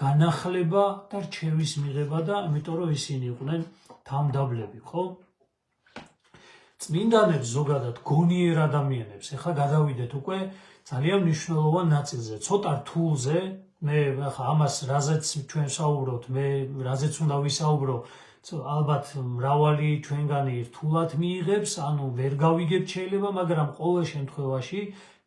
განახლება და რჩევის მიღება და იმიტომ რომ ისინი იყვნენ თამდაბლები, ხო? წმინდანებს ზოგადად გონიერ ადამიანებს, ეხლა გადავიდეთ უკვე ძალიან მნიშვნელოვან ნაწილზე, ცოტა რთულზე, მე ამას რაზეც ჩვენ ვსაუბრობთ, მე რაზეც უნდა ვისაუბრო, ალბათ მრავალი ჩვენგანი რთულად მიიღებს, ვერ გავიგებთ შეიძლება, მაგრამ ყოველ შემთხვევაში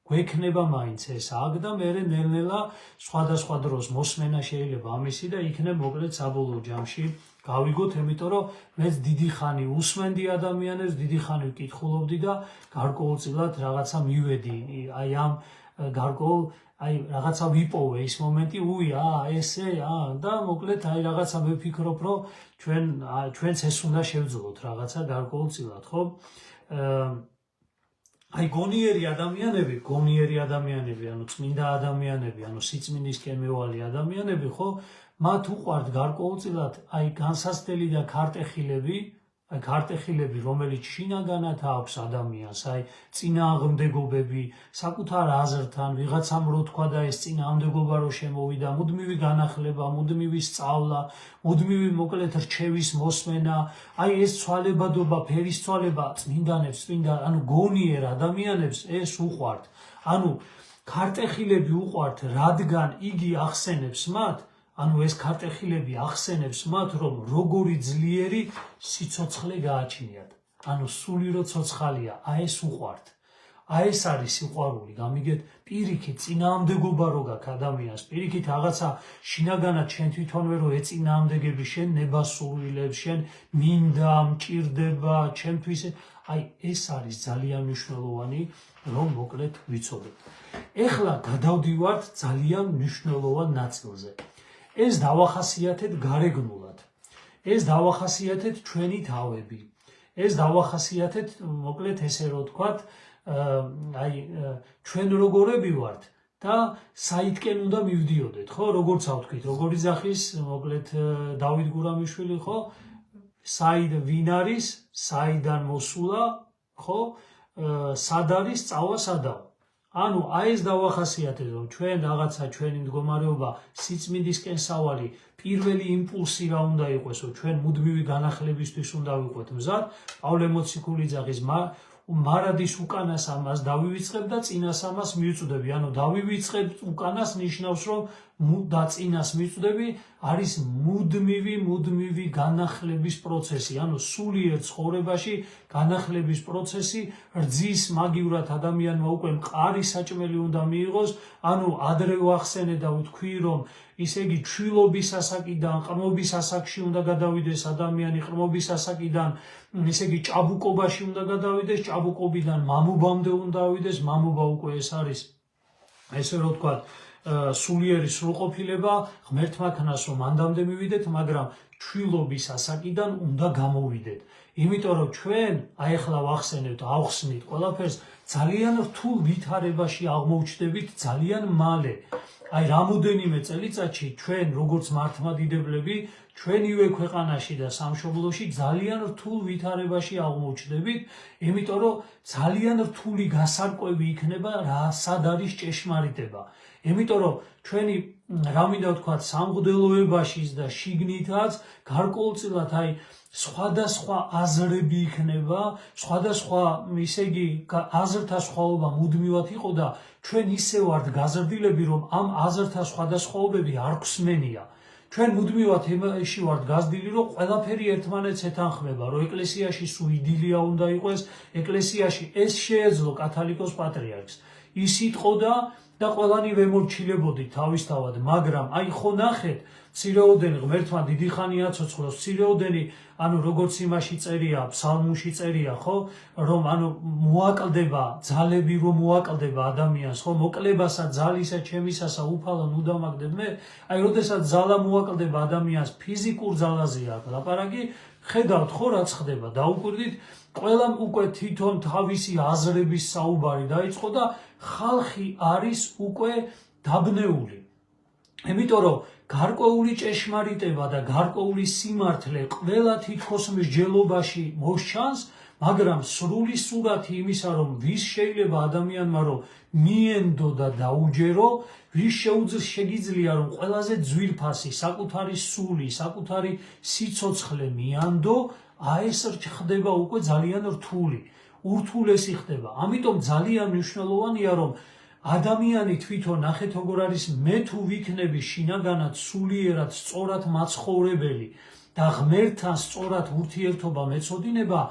გვექნება მაინც ეს აქ და მე ნელ-ნელა სხვადასხვა დროს მოსმენა შეიძლება ამისი და იქნებ მოკლედ საბოლოო ჯამში გავიგოთ, იმიტომ რომ მეც დიდი ხანი უსმენდი ადამიანებს, დიდი ხანი ვკითხულობდი და გარკვეულწილად რაღაცა მივედი, ამ გარკვეულ რაღაცა ვიპოვე ის მომენტი, ესე, და მოკლედ რაღაცა ვიფიქრობ, რომ ჩვენც ეს უნდა შევძლოთ რაღაცა გარკვეულწილად, ხო? გონიერი ადამიანები, წმინდა ადამიანები, სიწმინდისკენ მევალი ადამიანები, ხო? მათ უყვართ გარკვეულწილად განსაცდელი და ქარტეხილები, რომელიც შინაგანად აქვს ადამიანს, წინააღმდეგობები, საკუთარ აზრთან, ვიღაცამ რო თქვა და ეს წინააღმდეგობა რო შემოვიდა, მუდმივი განახლება, მუდმივი სწავლა, მუდმივი მოკლედ რჩევის მოსმენა, ეს ცვალებადობა, ფერისცვალება წმინდანებს, გონიერ ადამიანებს ეს უყვართ. ქარტეხილები უყვართ, რადგან იგი ახსენებს მათ, ეს ქარტეხილები ახსენებს მათ, რომ როგორი ძლიერი სიცოცხლე გააჩნიათ. სული რო ცოცხალია, ეს უყვართ. ეს არის სიყვარული, გამიგეთ? პირიქით წინააღმდეგობა რო გაქვს ადამიანს, პირიქით რაღაცა შინაგანად შენ თვითონვე რო ეწინააღმდეგები შენ ნებასურვილებს, შენ მინდა, მჭირდება, ჩემთვის ეს არის ძალიან მნიშვნელოვანი, რომ მოკლედ ვიცოდეთ. ეხლა გადავდივართ ძალიან მნიშვნელოვან ნაწილზე. ეს დავახასიათეთ გარეგნულად, ეს დავახასიათეთ ჩვენი თავები, ეს დავახასიათეთ მოკლედ ესე რომ ვთქვათ, ჩვენ როგორები ვართ და საითკენ უნდა მივდიოდეთ, ხო? როგორც ავთქვით, როგორი ძახის მოკლედ დავით გურამიშვილი, ხო? ვინ არის, საიდან მოსულა, ხო? სად არის სწავლა სადავო. ანუ აი ეს დავახასიათეთ, რომ ჩვენ რაღაცა ჩვენი მდგომარეობა სიწმინდისკენ სავალი პირველი იმპულსი რა უნდა იყოს, რომ ჩვენ მუდმივი განახლებისთვის უნდა ვიყოთ მზად, პავლე მოციქულიძაღის მარადის უკანას ამას დავივიწყებ და წინას ამას მივწვდები. ანუ დავივიწყებ უკანას ნიშნავს, რომ და წინას მივწვდები არის მუდმივი განახლების პროცესი. ანუ სულიერ ცხოვრებაში განახლების პროცესი რძის მაგივრად ადამიანმა უკვე მყარი საჭმელი უნდა მიიღოს. ანუ ადრე ვახსენე და ვთქვი, რომ ისე იგი ჩვილობის ასაკიდან ყრმობის ასაკში უნდა გადავიდეს ადამიანი, ყრმობის ასაკიდან ისე იგი ჭაბუკობაში უნდა გადავიდეს, ჭაბუკობიდან მამობამდე უნდა ავიდეს, მამობა უკვე ეს არის, ესე რომ ვთქვათ, სულიერი სრულყოფილება, ღმერთმა ქნას რომ მანდამდე მივიდეთ, მაგრამ ჩვილობის ასაკიდან უნდა გამოვიდეთ. იმიტომ რომ ჩვენ აი ახლა ვახსენებთ, ავხსნით ყველაფერს ძალიან რთულ ვითარებაში აღმოჩნდებით ძალიან მალე. აი რამოდენიმე წელიწადში ჩვენ როგორც მართლმადიდებლები ჩვენივე ქვეყანაში და სამშობლოში ძალიან რთულ ვითარებაში აღმოჩნდებით, იმიტომ რომ ძალიან რთული გასარკვევი იქნება რა სად არის ჭეშმარიტება. იმიტომ რომ ჩვენი რა მინდა ვთქვათ სამღვდელოებაშიც და შიგნითაც გარკვეულწილად აი სხვადასხვა აზრები იქნება, სხვადასხვა ისე იგი აზრთა სხვაობა მუდმივად იყო და ჩვენ ისე ვართ გაზრდილები, რომ ამ აზრთა სხვადასხვაობები არ გვსმენია. ჩვენ მუდმივად იმაში ვართ გაზრდილი, რომ ყველაფერი ერთმანეთს ეთანხმება, რომ ეკლესიაში სულ იდილია უნდა იყოს, ეკლესიაში ეს შეეძლო კათალიკოს პატრიარქს. ის იტყოდა და ყველანი ვემორჩილებოდით თავისთავად, მაგრამ აი ხო ნახეთ, მცირეოდენი ღმერთმა დიდი ხანი აცოცხლოს, მცირეოდენი, ანუ როგორც იმაში წერია, ფსალმუნში წერია, ხო, რომ ანუ მოაკლდება ძალები, რომ მოაკლდება ადამიანს, ხო, მოკლებასა ძალისა ჩემისასა უფალო უდამაგდებ მე, აი როდესაც ძალა მოაკლდება ადამიანს, ფიზიკურ ძალაზეა ლაპარაკი, ხედავთ ხო რაც ხდება, დაუკვირდით, ყველამ უკვე თვითონ თავისი აზრების საუბარი დაიწყო და ხალხი არის უკვე დაბნეული. იმიტომ რომ გარკვეული ჭეშმარიტება და გარკვეული სიმართლე ყველა თითქოს მსჯელობაში მოსჩანს, მაგრამ სრული სურათი იმისა, რომ ვის შეიძლება ადამიანმა რომ მიენდო და დაუჯერო, ვის შეგიძლია რომ ყველაზე ძვირფასი საკუთარი სული, საკუთარი სიცოცხლე მიანდო, აი ეს ხდება უკვე ძალიან რთული, ურთულესი ხდება. ამიტომ ძალიან მნიშვნელოვანია რომ ადამიანი თვითონ ნახეთ როგორ არის მე თუ ვიქნები შინაგანად სულიერად სწორად მაცხოვრებელი და ღმერთთან სწორად ურთიერთობა მეწოდინება,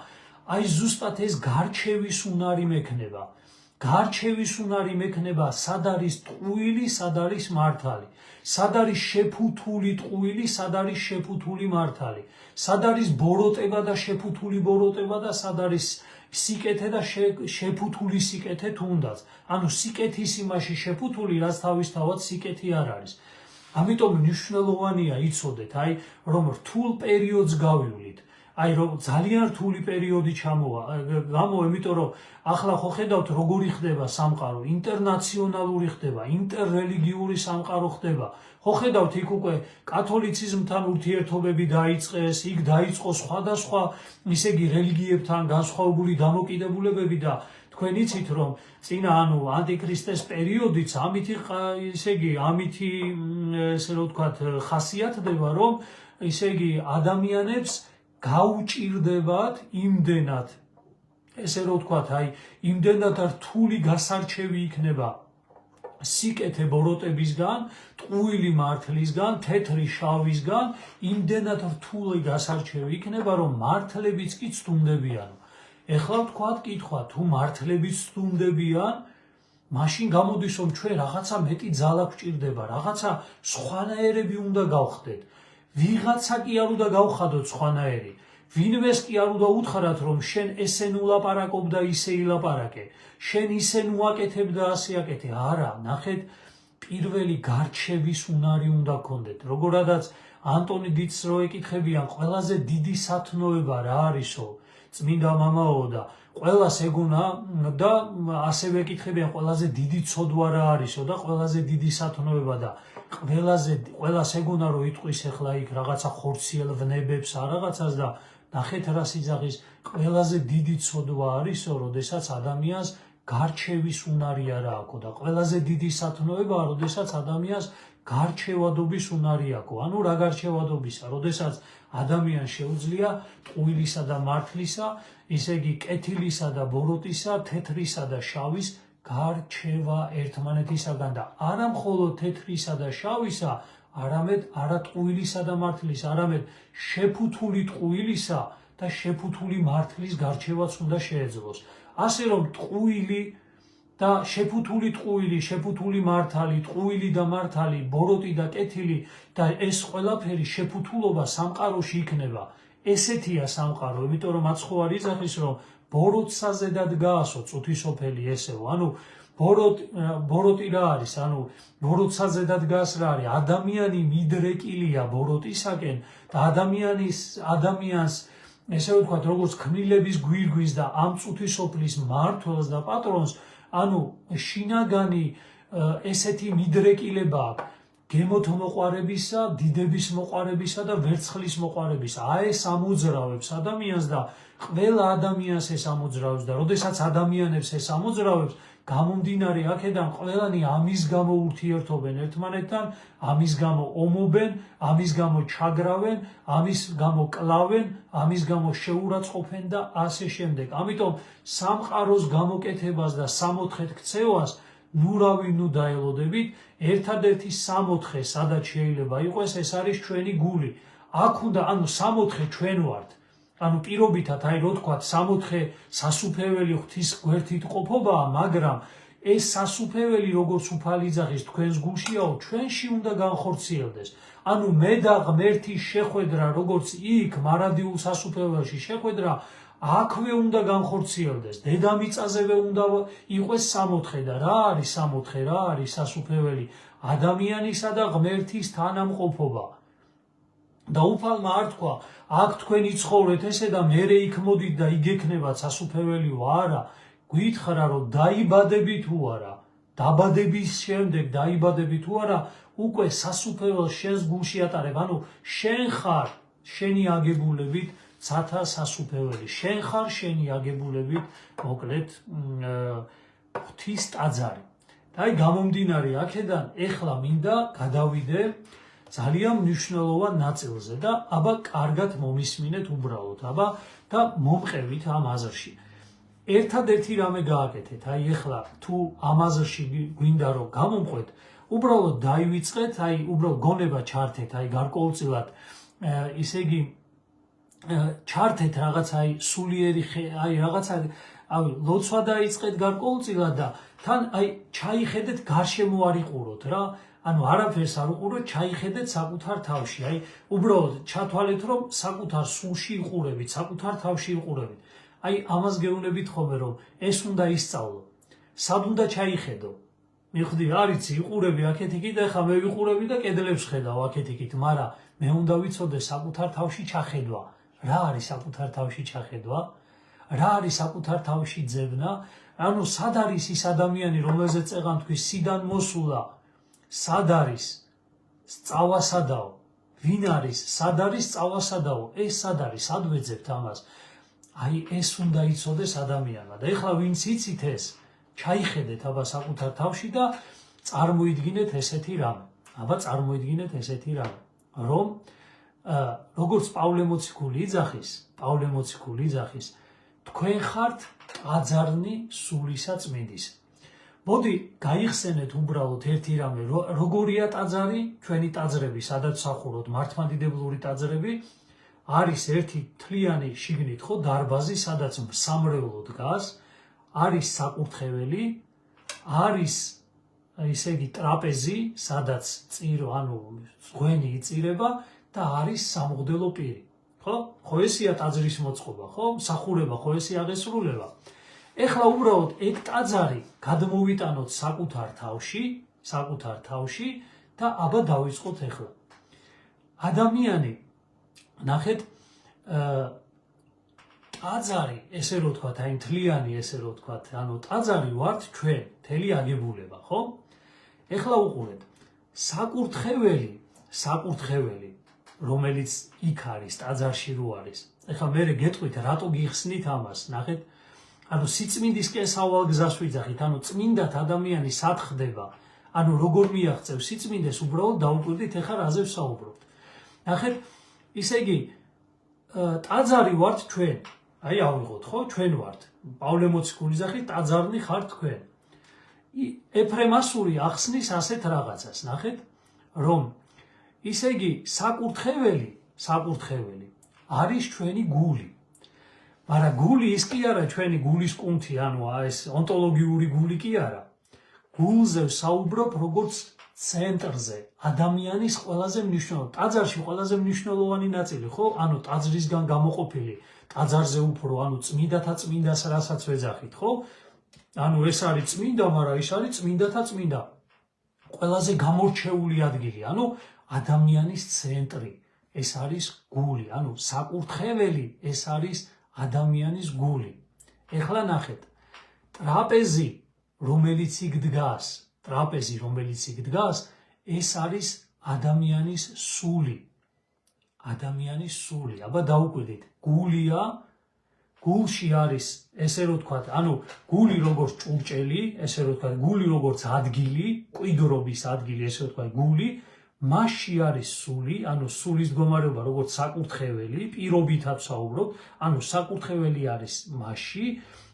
აი ზუსტად ეს გარჩევის უნარი მექნება. გარჩევის უნარი მექნება, სად არის ტყუილი, სად არის მართალი, სად არის შეფუთული ტყუილი, სად არის შეფუთული მართალი, სად არის ბოროტება და შეფუთული ბოროტება და სად არის სიკეთე და შეფუთული სიკეთე თუნდაც. ანუ სიკეთის იმაში შეფუთული, რაც თავისთავად სიკეთი არ არის. ამიტომ მნიშვნელოვანია იცოდეთ, აი რომ რთულ პერიოდს გავივლით. აი რომ ძალიან რთული პერიოდი გამოვა, იმიტომ რომ ახლა ხო ხედავთ როგორი ხდება სამყარო, ინტერნაციონალური ხდება, ინტერრელიგიური სამყარო ხდება. ხო ხედავთ იქ უკვე კათოლიციზმთან ურთიერთობები დაიწყეს, იქ დაიწყო სხვადასხვა ისე იგი რელიგიებთან განსხვავებული დამოკიდებულებები და თქვენ იცით რომ წინა ანუ ანტიქრისტეს პერიოდიც ამითი ისე იგი ამითი ესე რომ ვთქვათ ხასიათდება, რომ ისე იგი ადამიანებს გაუჭირდებათ იმდენად, ესე რომ ვთქვათ, აი იმდენად რთული გასარჩევი იქნება სიკეთე ბოროტებისგან, ტყუილი მართლისგან, თეთრი შავისგან, იმდენად რთული გასარჩევი იქნება, რომ მართლებიც კი ცდუნდებიან. ეხლა ვთქვათ კითხვა, თუ მართლებიც ცდუნდებიან, მაშინ გამოდის რომ ჩვენ რაღაცა მეტი ძალა გვჭირდება, რაღაცა სხვანაირები უნდა გავხდეთ. ვიღაცა კი არ უნდა გავხადოთ სხვანაირი. ვინმეს კი არ უნდა უთხრათ რომ შენ ესე ნულაპარაკობ და ისე ილაპარაკე, შენ ისე ნუაკეთებ და ასე აკეთე. არა, ნახეთ, პირველი გარჩევის უნარი უნდა გქონდეთ. როგორადაც ანტონი დიდს რო ეკითხებიან, ყველაზე დიდი სათნოება რა არისო, წმინდა მამაო და ყველას ეგონა და ასევე ეკითხებიან, ყველაზე დიდი ცოდვა რა არისო და ყველაზე დიდი სათნოება და ყველას ეგონა რომ იტყვის ახლა იქ რაღაცა ხორციელ ვნებებს არ რაღაცას და ნახეთ რა სიძაღის ყველაზე დიდი ცოდვა არისო, როდესაც ადამიანს გარჩევის უნარი არა აქვს და ყველაზე დიდი სათნოებაა, როდესაც ადამიანს გარჩევადობის უნარი აქვს. ანუ რა გარჩევადობისა, როდესაც ადამიანს შეუძლია ტყუილისა და მართლისა, ისე იგი კეთილისა და ბოროტისა, თეთრისა და შავის გარჩევა ერთმანეთისაგან და არა მხოლოდ თეთრისა და შავისა, არამედ არა ტყუილისა და მართლისა, არამედ შეფუთული ტყუილისა და შეფუთული მართლის გარჩევაც უნდა შეეძლოს. ასე რომ ტყუილი და შეფუთული ტყუილი, შეფუთული მართალი, ტყუილი და მართალი, ბოროტი და კეთილი და ეს ყველაფერი შეფუთულობა სამყაროში იქნება. ესეთია სამყარო, იმიტომ რომ აცხოვარი იძახის, რომ ბოროტსა ზედად გაასო წუთისოფელი ესეო. ანუ ბოროტი რა არის? ანუ ბოროტსა ზედად გას რა არის? ადამიანი მიდრეკილია ბოროტისაკენ და ადამიანს ესე ვთქვათ, როგორც ქმნილების გვირგვის და ამ წუთისოფლის მმართველს და პატრონს, ანუ შინაგანი ესეთი მიდრეკილება აქვს გემოთ მოყარებისა, დიდების მოყარებისა და ვერცხლის მოყარებისა. ეს ამოძრავებს ადამიანს და ყველა ადამიანს ეს ამოძრავებს და როდესაც ადამიანებს ეს ამოძრავებს, გამომდინარე აქედან ყველანი ამის გამო ურთიერთობენ ერთმანეთთან, ამის გამო ომობენ, ამის გამო ჩაგრავენ, ამის გამო კლავენ, ამის გამო შეურაცხყოფენ და ასე შემდეგ. ამიტომ სამყაროს გამოკეთებას და სამოთხედ ქცევას ნუ დაელოდებით. ერთადერთი სამოთხე, სადაც შეიძლება იყოს, ეს არის ჩვენი გული. აქ უნდა, ანუ სამოთხე ჩვენ ვართ. ანუ პირობითად, რო თქვათ, სამოთხე სასუფეველი ღვთის გვერდით ყოფობაა, მაგრამ ეს სასუფეველი როგორც უფალი ძაღის თქვენს გულშიაო, ჩვენში უნდა განხორციელდეს. ანუ მე და ღმერთის შეხვედრა, როგორც იქ მარადიულ სასუფეველში შეხვედრა, აქვე უნდა განხორციელდეს. დედამიწაზევე უნდა იყოს სამოთხე და რა არის სამოთხე, რა არის სასუფეველი? ადამიანისა და ღმერთის თანამყოფობა. და უფალმა არ თქვა, აქ თქვენი ცხოვრეთ ესე და მერე იქ მოდით და იქ ექნებათ სასუფეველიო, არა. გითხრა რომ დაიბადები თუ არა, დაბადების შემდეგ დაიბადები თუ არა, უკვე სასუფეველს შენს გულში ატარებ. ანუ შენ ხარ შენი აგებულებით ცათა სასუფეველი, შენ ხარ შენი აგებულებით, მოკლედ ღვთის ტაძარი. და გამომდინარე აქედან ეხლა მინდა გადავიდე ძალიან მნიშვნელოვან ნაწილზე და აბა კარგად მომისმინეთ უბრალოდ, აბა და მომყევით ამ აზრში. ერთადერთი რამე გააკეთეთ, ეხლა თუ ამ აზრში გვინდა რომ გამომყვეთ, უბრალოდ დაივიწყეთ, უბრალოდ გონება ჩართეთ, გარკვეულწილად, ისე იგი ჩართეთ რაღაცა სულიერი რაღაცა ლოცვა დაიწყეთ გარკვეულწილად და თან ჩაიხედეთ გარშემო არ იყუროთ რა. ანუ არაფერს არ უყუროთ, ჩაიხედეთ საკუთარ თავში. უბრალოდ ჩათვალეთ, რომ საკუთარ სულში იყურებით, საკუთარ თავში იყურებით. ამას გეუბნებით ხოლმე, რომ ეს უნდა ისწავლო. სად უნდა ჩაიხედო? მიხვდი, არიცი, იყურები აქეთ-იქით და ხა მე ვიყურები და კედლებს ხედავ აქეთ-იქით, მაგრამ მე უნდა ვიცოდე საკუთარ თავში ჩახედვა. რა არის საკუთარ თავში ჩახედვა? რა არის საკუთარ თავში ძებნა? ანუ სად არის ის ადამიანი, რომელზეც წეღან თქვის სიდან მოსულა? სად არის სწავასადაო? ვინ არის? სად არის სწავასადაო? ეს სად არის? სად ვეძებთ ამას? ეს უნდა იცოდეს ადამიანმა. და ეხლა ვინც იცით ეს, ჩაიხედეთ აბა საკუთარ თავში და წარმოიდგინეთ ესეთი რამე. აბა წარმოიდგინეთ ესეთი რამე, რომ როგორც პავლე მოციქული იძახის, თქვენ ხართ ტაძარნი სულისა წმინდის. მოდი გაიხსენეთ უბრალოდ ერთი რამე, როგორია ტაძარი, ჩვენი ტაძრები, სადაც ვსახურობთ, მართლმადიდებლური ტაძრები, არის ერთი თლიანი შიგნით ხო დარბაზი, სადაც სამრევლო დგას, არის საკურთხეველი, არის ისე იგი ტრაპეზი, სადაც ზღვენი იწირება და არის სამღვდელო პირი. ხო ესია ტაძრის მოწყობა, ხო? მსახურება, ხო ესე აღესრულება. ეხლა უბრალოდ ეგ ტაძარი გადმოვიტანოთ საკუთარ თავში და აბა დავიწყოთ ეხლა. ადამიანი, ნახეთ, ტაძარი, ესე რო ვთქვათ, მთლიანი ესე რო ვთქვათ, ტაძარი ვართ ჩვენ, მთელი აგებულება, ხო? ეხლა უყურეთ, საკურთხეველი, რომელიც იქ არის, ტაძარში რო არის. ეხლა მე გეტყვით, რატო გიხსნით ამას, ნახეთ, ანუ სიწმინდისკენ სავალ გზას ვიძახით, ანუ წმინდათ ადამიანი სად ხდება, ანუ როგორ მიაღწევს სიწმინდეს, უბრალოდ დაუკვირდით, ეხლა რაზე ვსაუბრობთ. ნახეთ, ისე იგი ტაძარი ვართ ჩვენ, აი ავიღოთ, ხო, ჩვენ ვართ. პავლე მოციქული ძახით, ტაძარნი ხართ თქვენ. ეფრემ ასური ახსნის ასეთ რაღაცას, ნახეთ, რომ ისე იგი საკურთხეველი არის ჩვენი გული. მაგრამ გული ის კი არა ჩვენი გულის კუნთი, ანუ ეს ონტოლოგიური გული კი არა. გულზე ვსაუბრობ როგორც ცენტრზე, ადამიანის ყველაზე მნიშვნელოვანი, ტაძარში ყველაზე მნიშვნელოვანი ნაწილი, ხო? ანუ ტაძრისგან გამოყოფილი, ტაძარზე უფრო, ანუ წმინდათა წმინდას რასაც ვეძახით, ხო? ანუ ეს არის წმინდა, მაგრამ ის არის წმინდათა წმინდა. ყველაზე გამორჩეული ადგილი, ანუ ადამიანის ცენტრი, ეს არის გული, ანუ საკურთხეველი, ეს არის ადამიანის გული. ეხლა ნახეთ, ტრაპეზი, რომელიც იქ დგას, ეს არის ადამიანის სული. ადამიანის სული. აბა დაუკვირდით, გულია, გულში არის, ესე რომ ვთქვათ, ანუ გული როგორც ჭურჭელი, ესე რომ ვთქვათ, გული როგორც ადგილი, კვიდრობის ადგილი, ესე რომ ვთქვათ, გული, მასში არის სული, ანუ სულის მდგომარეობა როგორც საკურთხეველი, პირობითაც ვსაუბრობ, ანუ საკურთხეველი არის მასში,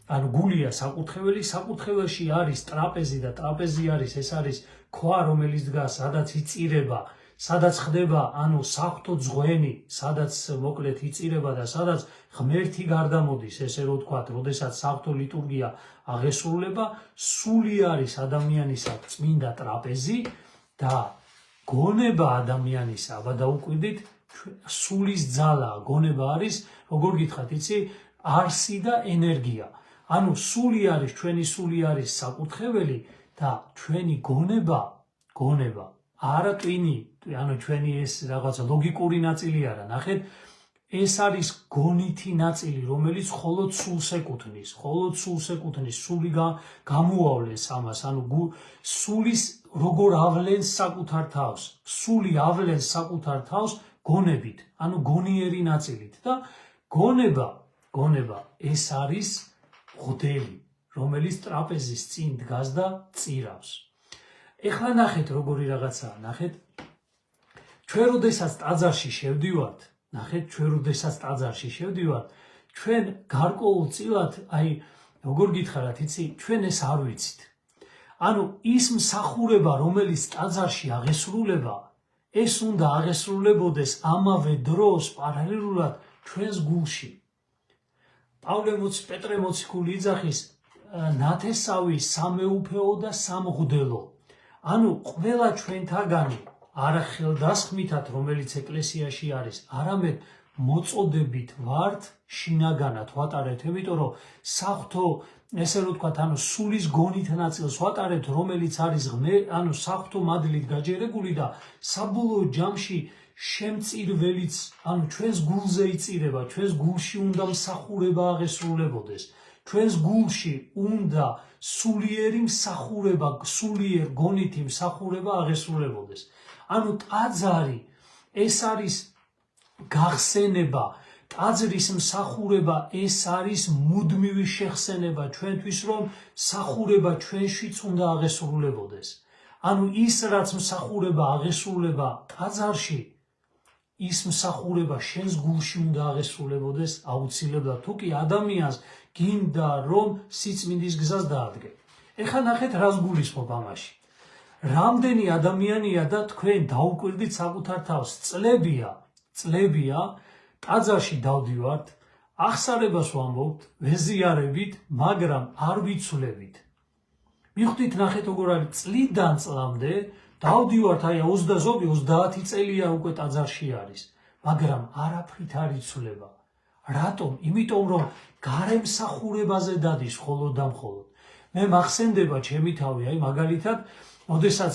ანუ გულია საკურთხეველი, საკურთხეველში არის ტრაპეზი და ტრაპეზი არის, ეს არის ქვა, რომელიც დგას, სადაც იწირება, სადაც ხდება, ანუ საღვთო ძღვენი, სადაც მოკლედ იწირება და სადაც ღმერთი გარდამოდის, ესე რომ ვთქვათ, როდესაც საღვთო ლიტურგია აღესრულება, სული არის ადამიანისა წმინდა ტრაპეზი და გონება ადამიანისა, აბა დაუკვირდით, სულის ძალა, გონება არის, როგორ გითხრათ, იცი, არსი და ენერგია. ანუ სული არის, ჩვენი სული არის საკურთხეველი და ჩვენი გონება, არა ტვინი, ანუ ჩვენი ეს რაღაცა ლოგიკური ნაწილი არა, ნახეთ, ეს არის გონითი ნაწილი, რომელიც მხოლოდ სულს ეკუთვნის, სული გამოავლენს ამას, ანუ სულის როგორ ავლენს საკუთარ თავს, სული ავლენს საკუთარ თავს გონებით, ანუ გონიერი ნაწილით და გონება ეს არის ღდელი, რომელიც ტრაპეზის წინ დგას და წირავს. ეხლა ნახეთ როგორი რაღაცაა, ნახეთ, ჩვენ როდესაც ტაძარში შევდივართ, ჩვენ გარკვეულწილად, აი, როგორ გითხრათ, იცი, ჩვენ ეს არ ვიცით. ანუ ის მსახურება, რომელიც ტაძარში აღესრულება, ეს უნდა აღესრულებოდეს ამავე დროს პარალელურად ჩვენს გულში. პეტრე მოციქული იძახის ნათესავი სამეუფეო და სამღვდელო. ანუ ყველა ჩვენთაგანი არა ხელდასხმითად, რომელიც ეკლესიაში არის, არამედ მოწოდებით ვართ შინაგანად ვატარებთ, იმიტომ რომ საღვთო, ესე რომ ვთქვათ, ანუ სულის გონით ნაწილს ვატარებთ, რომელიც არის ანუ საღვთო მადლით გაჯერებული და საბოლოო ჯამში შემწირველიც, ანუ ჩვენს გულზე იწირება, ჩვენს გულში უნდა მსახურება აღესრულებოდეს, ჩვენს გულში უნდა სულიერი მსახურება, სულიერ გონითი მსახურება აღესრულებოდეს. ანუ ტაძარი ეს არის გახსენება, ტაძრის მსახურება ეს არის მუდმივი შეხსენება ჩვენთვის, რომ მსახურება ჩვენშიც უნდა აღესრულებოდეს. ანუ ის რაც მსახურება აღესრულება ტაძარში, ის მსახურება შენს გულში უნდა აღესრულებოდეს აუცილებლად, თუ კი ადამიანს გინდა რომ სიწმინდის გზას დაადგე. ეხლა ნახეთ რას გულისხმობ ამაში. რამდენი ადამიანია და თქვენ დაუკვირდით საკუთარ თავს, წლებია ტაძარში დავდივართ, აღსარებას ვამბობთ, ვეზიარებით, მაგრამ არ ვიცვლებით. მიხვდით, ნახეთ როგორ არის, წლიდან წლამდე დავდივართ, აი 30 წელია უკვე ტაძარში არის, მაგრამ არაფრით არ იცვლება. რატომ? იმიტომ რომ გარემსახურებაზე დადის მხოლოდ და მხოლოდ. მე მახსენდება ჩემი თავი, აი მაგალითად, ოდესაც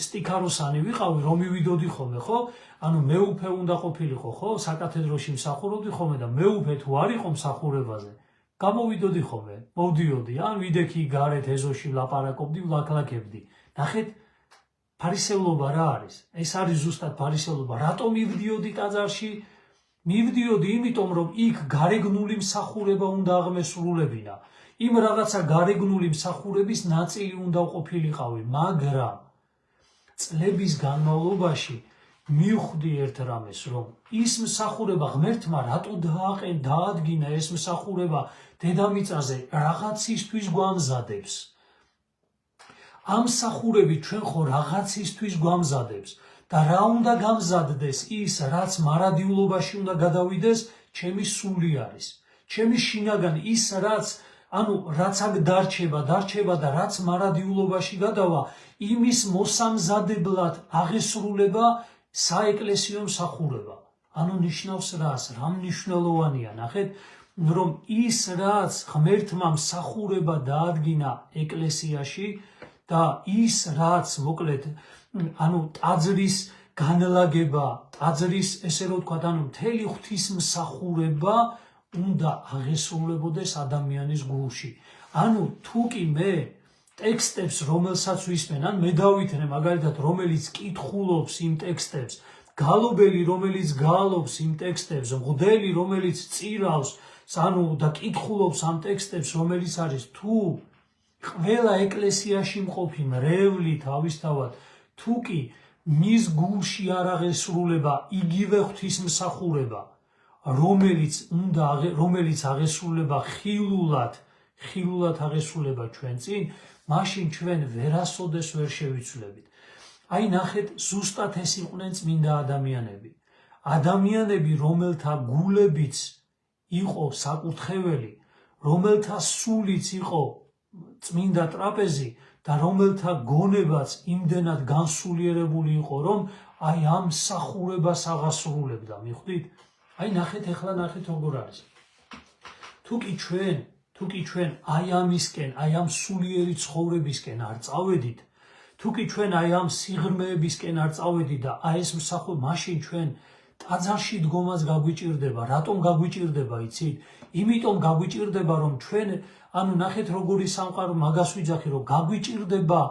სტიქაროსანი ვიყავი, რომ მივიდოდი ხოლმე, ხო? ანუ მეუფე უნდა ყოფილიყო, ხო? საკათედროში მსახურობდი ხოლმე და მეუფე თუ არ იყო მსახურებაზე, გამოვიდოდი ხოლმე, მოვდიოდი, ან ვიდექი გარეთ ეზოში ვლაპარაკობდი, ვლაქლაქებდი. ნახეთ, ფარისევლობა რა არის? ეს არის ზუსტად ფარისევლობა. რატომ მივდიოდი ტაძარში? მივდიოდი იმიტომ, რომ იქ გარეგნული მსახურება უნდა აღმესრულებინა. იმ რაღაცა გარეგნული მსახურების ნაწილი უნდა ყოფილიყავი, მაგრამ წლების განმავლობაში მივხვდი ერთ რამეს, რომ ის მსახურება ღმერთმა რატო დაადგინა ეს მსახურება დედამიწაზე რაღაცისთვის გვამზადებს. ამ მსახურებით ჩვენ ხო რაღაცისთვის გვამზადებს და რა უნდა გამზადდეს ის, რაც მარადილობაში უნდა გადავიდეს, ჩემი სული არის, ჩემი შინაგანი, ის რაც აქ დარჩება და რაც მარადილობაში გადავა, იმის მოსამზადებლად აღესრულება საეკლესიო მსახურება. ნიშნავს რას? რა მნიშვნელოვანია, ნახეთ, რომ ის რაც ღმერთმა მსახურება დაადგინა ეკლესიაში და ის რაც მოკლედ ტაძრის განლაგება, ტაძრის ესე რომ ვთქვათ, მთელი ღვთისმსახურება უნდა აღესრულებოდეს ადამიანის გულში. თუ კი მე ტექსტებს, რომელსაც ვისმენ, მე დავითნე მაგალითად, რომელიც კითხულობს იმ ტექსტებს, გალობელი, რომელიც გალობს იმ ტექსტებს, მღვდელი, რომელიც წირავს, და კითხულობს ამ ტექსტებს, რომელიც არის თუ ყველა ეკლესიაში მყოფი მრევლი თავისთავად, თუ კი მის გულში არ აღესრულება იგივე ღვთისმსახურება, რომელიც აღესრულება ხილულად აღესრულება ჩვენ წინ, მაშინ ჩვენ ვერასოდეს ვერ შევიცვლებით. ნახეთ, ზუსტად ეს იყვნენ წმინდა ადამიანები. ადამიანები, რომელთა გულებიც იყო საკურთხეველი, რომელთა სულიც იყო წმინდა ტრაპეზი და რომელთა გონებაც იმდენად განსულიერებული იყო, რომ ამ მსახურებას აღასრულებდა, მიხვდით? ნახეთ, ეხლა ნახეთ როგორ არის. თუ კი ჩვენ ამისკენ, ამ სულიერი ცხოვრებისკენ არ წავედით, თუ კი ჩვენ ამ სიღრმეებისკენ არ წავედით და ეს მსახურება, მაშინ ჩვენ ტაძარში დგომაც გაგვიჭირდება. რატომ გაგვიჭირდება, იცით? იმიტომ გაგვიჭირდება, რომ ჩვენ, ნახეთ როგორი სამყარო, მაგას ვიძახი, რომ გაგვიჭირდება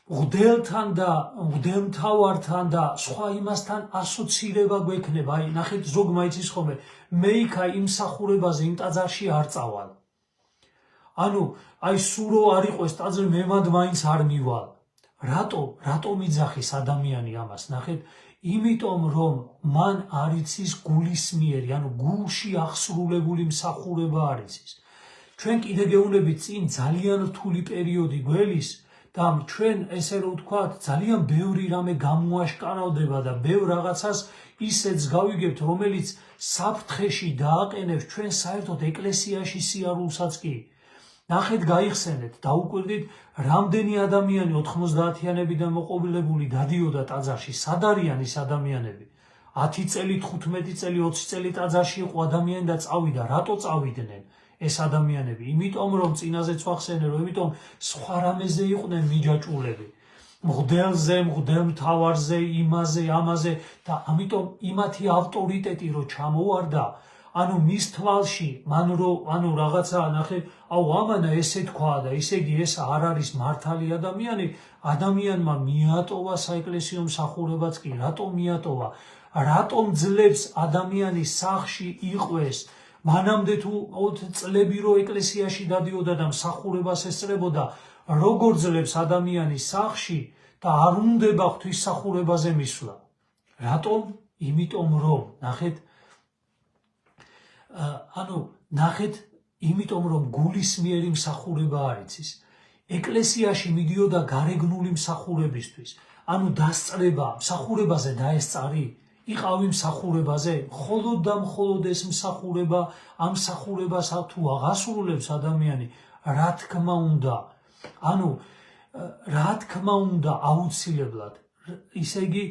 მღვდელთან და მღვდელმთავართან და სხვა იმასთან ასოცირება გვექნება. ნახეთ, ზოგ მაიცის ხოლმე, მე იქა იმ მსახურებაზე, იმ ტაძარში არ წავალ. სურო არ იყოს ტაძრი, მე მაინც არ მივალ. რატომ იძახის ადამიანი ამას? ნახეთ, იმიტომ რომ მან არ იცის გულისმიერი, გულში აღსრულებული მსახურება არ იცის. ჩვენ კიდე გეუბნებით წინ ძალიან რთული პერიოდი გველის და ჩვენ ესე რომ ვთქვათ, ძალიან ბევრი რამე გამოაშკარავდება და ბევრ რაღაცას ისეც გავიგებთ, რომელიც საფრთხეში დააყენებს ჩვენ საერთოდ ეკლესიაში სიარულსაც კი. ნახეთ, გაიხსენეთ, დაუკვირდით, რამდენი ადამიანი 90-იანებიდან მოყოლებული დადიოდა ტაძარში. სად არიან ის ადამიანები? 10 წელი, 15 წელი, 20 წელი ტაძარში იყო ადამიანი და წავიდა. რატო წავიდნენ ეს ადამიანები? იმიტომ რომ წინაზეც ვახსენე, რომ იმიტომ სხვა რამეზე იყვნენ მიჯაჭულები. მღვდელზე, მღვდელმთავარზე, იმაზე, ამაზე და ამიტომ იმათი ავტორიტეტი რო ჩამოვარდა, მის თვალში, რაღაცა, ნახე, ამანა ესე თქვა და ისე იგი ეს არ არის მართალი ადამიანი, ადამიანმა მიატოვა საეკლესიო მსახურებაც კი. რატომ მიატოვა? რატომ ძლებს ადამიანის სახლში იყვეს, მანამდე თუ წლები რო ეკლესიაში დადიოდა და მსახურებას ესწრებოდა, როგორ ძლებს ადამიანის სახლში და არ უნდება ღვთისმსახურებაზე მისვლა? რატომ? იმიტომ რომ, ნახეთ, იმიტომ რომ გულისმიერი მსახურება არ იცის. ეკლესიაში მიდიოდა გარეგნული მსახურებისთვის, დასწრება, მსახურებაზე დაესწარი, იყავი მსახურებაზე, მხოლოდ და მხოლოდ ეს მსახურება, ამ მსახურებას თუ აღასრულებს ადამიანი, რა თქმა უნდა, აუცილებლად, ისე იგი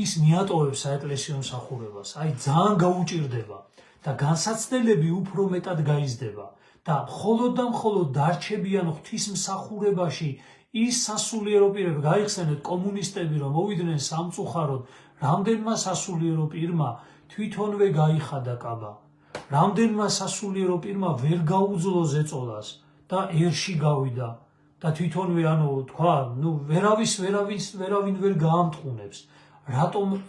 ის მიატოვებს საეკლესიო მსახურებას, ძალიან გაუჭირდება. და განსაცდელები უფრო მეტად გაიზრდება და მხოლოდ დარჩებიან ღვთისმსახურებაში ის სასულიერო პირები. გაიხსენეთ, კომუნისტები რომ მოვიდნენ სამწუხაროდ, რამდენმა სასულიერო პირმა თვითონვე გაიხადა კაბა, რამდენმა სასულიერო პირმა ვერ გაუძლო ზეწოლას და ერში გავიდა და თვითონვე ვერავინ ვერ გაამტყუნებს.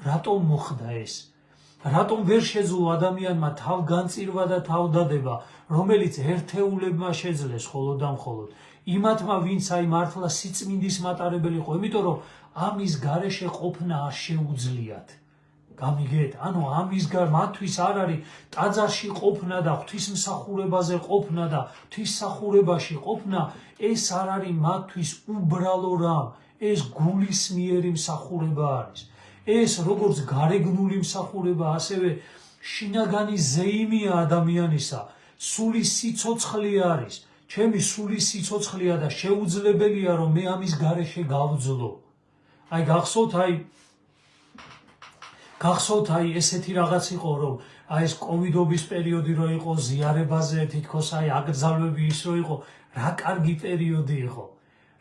რატომ მოხდა ეს? რატომ ვერ შეძლო ადამიანმა თავგანწირვა და თავდადება, რომელიც ერთეულებმა შეძლეს მხოლოდ და მხოლოდ იმათმა, ვინც აი მართლა სიწმინდის მატარებელი იყო, იმიტომ რომ ამის გარეშე ყოფნა არ შეუძლიათ. გამიგეთ? ანუ ამის მათთვის არ არის ტაძარში ყოფნა და ღვთისმსახურებაზე ყოფნა და ღვთისმსახურებაში ყოფნა, ეს არ არის მათთვის უბრალო რამ, ეს გულისმიერი მსახურება არის. ეს როგორც გარეგნული მსახურება, ასევე შინაგანი ზეიმია ადამიანისა, სული სიცოცხლე არის. ჩემი სული სიცოცხლეა და შეუძლებელია რომ მე ამის გარეშე გავძლო. აი გახსოვთ აი ესეთი რაღაც იყო, რომ აი ეს კოვიდობის პერიოდი რო იყო, ზიარებაზე თითქოს აი აკრძალვები ის რო იყო, რა კარგი პერიოდი იყო.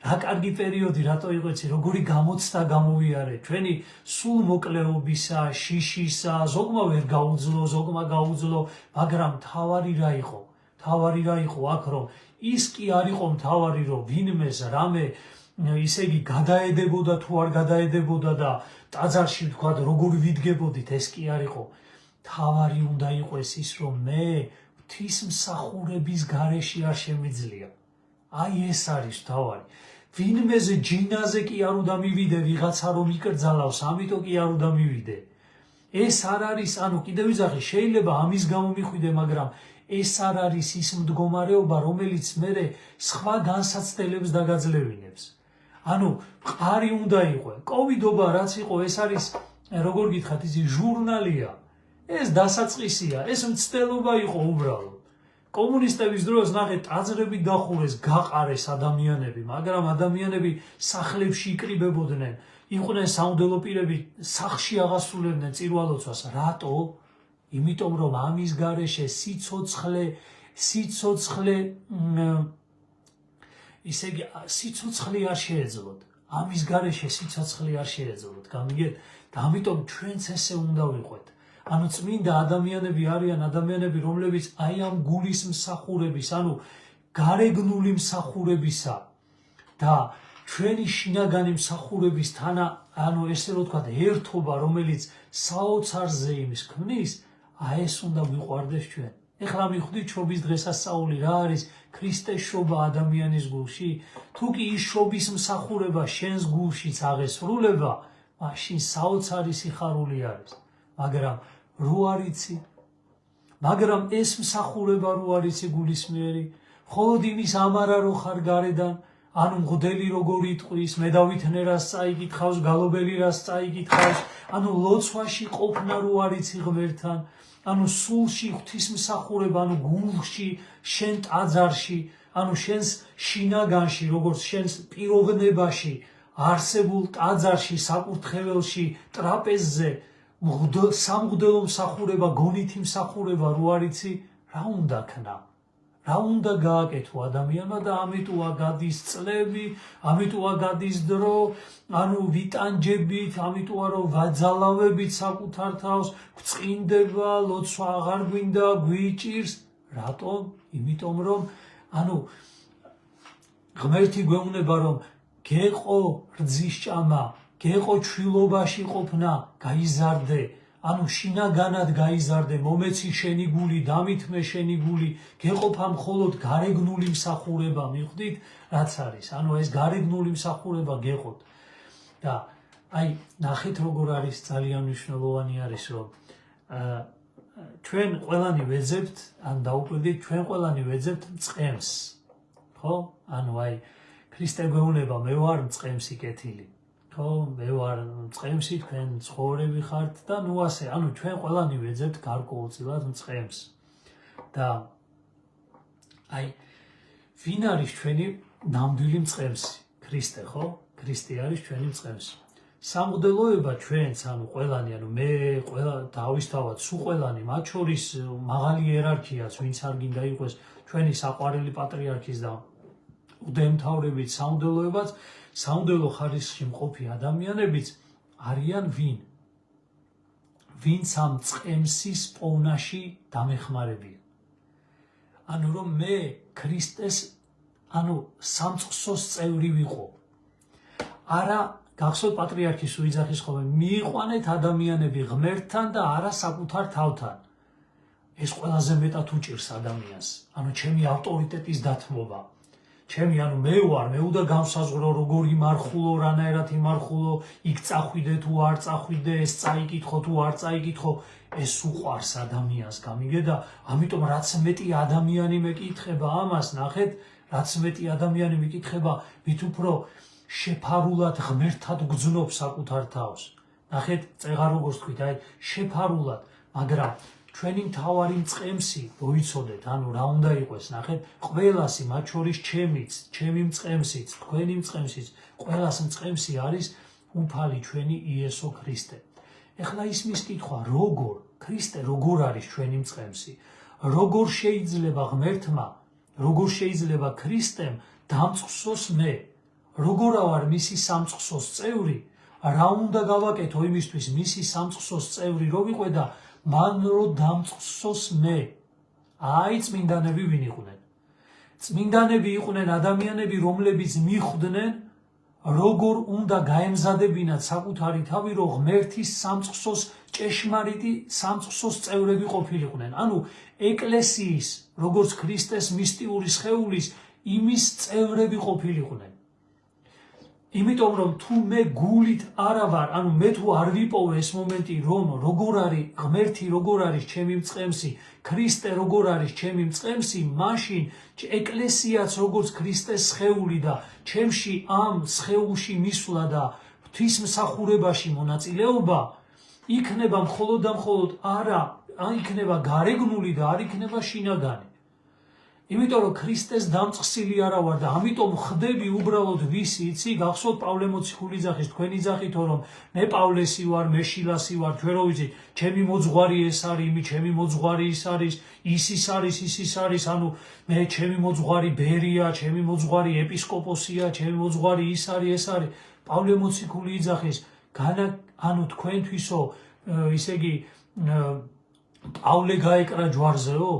რა კარგი პერიოდი, რატო იყო იცი, როგორი გამოცდა გამოვიარე, ჩვენი სულ მოკლეობისა, შიშისა, ზოგმა ვერ გაუძლო, ზოგმა გაუძლო, მაგრამ თავარი რა იყო? თავარი რა იყო აქ, რომ ის კი არ იყო მთავარი, რომ ვინმეს რამე ისე იგი გადაედებოდა თუ არ გადაედებოდა და ტაძარში თქვა როგორ ვიდგებოდით, ეს კი არ იყო. თავარი უნდა იყოს ის, რომ მე ღვთისმსახურების გარეშე არ შემიძლია. აი ეს არის თავარი. ვინმეზე ჯინაზე კი არ უნდა მივიდე, ვიღაცა რომ იკრძალავს, ამიტომ კი არ უნდა მივიდე. ეს არ არის, ანუ კიდევ ვიზახი, შეიძლება ამის გამო მიხვიდე, მაგრამ ეს არ არის ის მდგომარეობა, რომელიც მერე სხვა განსაცდელებს დაგაძლევინებს. ანუ მყარი უნდა იყო. კოვიდობა რაც იყო, ეს არის, როგორ გითხრათ, ის ჟურნალია. ეს დასაწყისია, ეს მცდელობა იყო უბრალოდ. კომუნისტების დროს ნახეთ, ტაძრები დახურეს, გაყარეს ადამიანები, მაგრამ ადამიანები სახლებში იკრიბებოდნენ, იყვნენ სამღვდელო პირები, სახლში აღასრულებდნენ წირვალოცვას. რატო? იმიტომ რომ ამის გარეშე სიცოცხლე ისე იგი სიცოცხლე არ შეეძლოთ. ამის გარეშე სიცოცხლე არ შეეძლოთ. გამიგეთ? და ამიტომ ჩვენც ესე უნდა ვიყვეთ. ანუ წმინდა ადამიანები არიან ადამიანები, რომლებიც აი ამ გულის მსახურების, ანუ გარეგნული მსახურებისა და ჩვენი შინაგანი მსახურების ანუ ესე რომ ვთქვათ, ერთობა, რომელიც საოცარზე იმის ქმნის, აი ეს უნდა გვიყვარდეს ჩვენ. ეხლა მივხვდით შობის დღესასწაული რა არის? ქრისტეს შობა ადამიანის გულში. თუ კი ის შობის მსახურება შენს გულშიც აღესრულება, მაშინ საოცარი სიხარული არის. მაგრამ რო არიცი, მაგრამ ეს მსახურება რო არიცი გულისმიერი, მხოლოდ იმის ამარა რო ხარ გარედან, ანუ მღვდელი როგორ იტყვის, მედავითნე რას წაიკითხავს, გალობელი რას წაიკითხავს, ანუ ლოცვაში ყოფნა რო არიცი ღმერთთან, ანუ სულში ღვთისმსახურება, ანუ გულში, შენ ტაძარში, ანუ შენს შინაგანში, როგორც შენს პიროვნებაში, არსებულ ტაძარში, საკურთხეველში, ტრაპეზზე, სამღვდელო მსახურება, გონითი მსახურება რო არიცი, რა უნდა ქნა? რა უნდა გააკეთო ადამიანმა და ამიტოა გადის წლები, ამიტოა გადის დრო, ანუ ვიტანჯებით, ამიტოა რომ ვაძალავებით საკუთარ თავს, გვწყინდება, ლოცვა აღარ გვინდა, გვიჭირს. რატომ? იმიტომ რომ ანუ ღმერთი გვეუბნება რომ გეყო რძის ჭამა, გეყო ჩვილობაში ყოფნა, გაიზარდე, ანუ შინაგანად გაიზარდე, მომეცი შენი გული, დამithme შენი გული, გეყოფა მხოლოდ გარეგნული მსახურება, მივხვდით, რაც არის. ანუ ეს გარეგნული მსახურება გეყოთ. და აი, ნახეთ როგორ არის, ძალიან მნიშვნელოვანი არის, რომ ჩვენ ყველანი ვეძებთ, ან დაუკვირდით, ჩვენ ყველანი ვეძებთ მწყემს. ხო? ანუ აი, ქრისტე გვეუბნება, მე ვარ მწყემსი კეთილი. ხო, მე ვარ მწყემსი, თქვენ ცხოვრები ხართ და ნუ ასე, ანუ ჩვენ ყველანი ვეძებთ გარკვეულწილად მწყემს. და აი, ვინ არის ჩვენი ნამდვილი მწყემსი? ქრისტე, ხო? ქრისტე არის ჩვენი მწყემსი. სამღვდელოება ჩვენც, ანუ ყველანი, ანუ მე, თავისთავად, სულ ყველანი, მათ შორის მაღალი იერარქიაც, ვინც არ გინდა იყოს ჩვენი საყვარელი პატრიარქის და უდემთავრებით სამღვდელოებაც, სამღვდელო ხარისხში მყოფი ადამიანებიც არიან ვინ? ვინც ამ მწყემსის პოვნაში დამეხმარებიან. ანუ რომ მე ქრისტეს, ანუ სამწყსოს წევრი ვიყო. არა გახსოვთ პატრიარქი სუიძახის ხოლმე მიიყვანეთ ადამიანები ღმერთთან და არა საკუთარ თავთან. ეს ყველაზე მეტად უჭირს ადამიანს. ანუ ჩემი ავტორიტეტის დათმობა. ჩემი მე უნდა განსაზღვრო როგორ იმარხულო, რანაირად იმარხულო, იქ წახვიდე თუ არ წახვიდე, ეს წაიკითხო თუ არ წაიკითხო, ეს უყვარს ადამიანს, გამიგე და ამიტომ რაც მეტი ადამიანი მეკითხება ამას, ნახეთ, რაც მეტი ადამიანი მეკითხება, მით უფრო შეფარულად ღმერთად გძნობს საკუთარ თავს. ნახეთ, წეღარ როგორც თქვით, შეფარულად, მაგრამ ჩვენი მთავარი მწყემსი, მოიცოდეთ, რა უნდა იყოს, ნახეთ, ყველასი, მათ შორის ჩემი მწყემსიც, თქვენი მწყემსიც, ყველას მწყემსი არის უფალი ჩვენი იესო ქრისტე. ეხლა ისმის კითხვა, ქრისტე როგორ არის ჩვენი მწყემსი? როგორ შეიძლება ღმერთმა, როგორ შეიძლება ქრისტემ დამწყსოს მე? როგორ ვარ მისი სამწყსოს წევრი? რა უნდა გავაკეთო იმისთვის მისი სამწყსოს წევრი რო ვიყო და მან რო დამწყსოს მე? წმინდანები ვინ იყვნენ? წმინდანები იყვნენ ადამიანები, რომლებიც მიხვდნენ, როგორ უნდა გაემზადებინათ საკუთარი თავი, რომ ღმერთის სამწყსოს ჭეშმარიტი სამწყსოს წევრები ყოფილიყვნენ. ანუ ეკლესიის, როგორც ქრისტეს მისტიური სხეულის, იმის წევრები ყოფილიყვნენ. იმიტომ რომ თუ მე გულით არა ვარ, მე თუ არ ვიპოვე ეს მომენტი, რომ როგორ არის ღმერთი, როგორ არის ჩემი მწყემსი, ქრისტე როგორ არის ჩემი მწყემსი, მაშინ ეკლესიაც როგორც ქრისტეს სხეული და ჩემში ამ სხეულში მისვლა და ღვთისმსახურებაში მონაწილეობა იქნება მხოლოდ და მხოლოდ არა იქნება გარეგნული და არ იქნება შინაგანი. იმიტომ რომ ქრისტეს დამწყსილი არა ვარ და ამიტომ ხდები უბრალოდ ვისი, იცი, გახსოვთ პავლე მოციქული ძახის, თქვენი ძახითო რომ მე პავლესი ვარ, მე შილასი ვარ, ჩვენ რო ვიცით, ჩემი მოძღვარი ეს არის, იმი ჩემი მოძღვარი ის არის, ის არის, მე ჩემი მოძღვარი ბერია, ჩემი მოძღვარი ეპისკოპოსია, ჩემი მოძღვარი ის არის, ეს არის. პავლე მოციქული იძახის, თქვენთვისო, ისე იგი პავლე გაეკრა ჯვარზეო?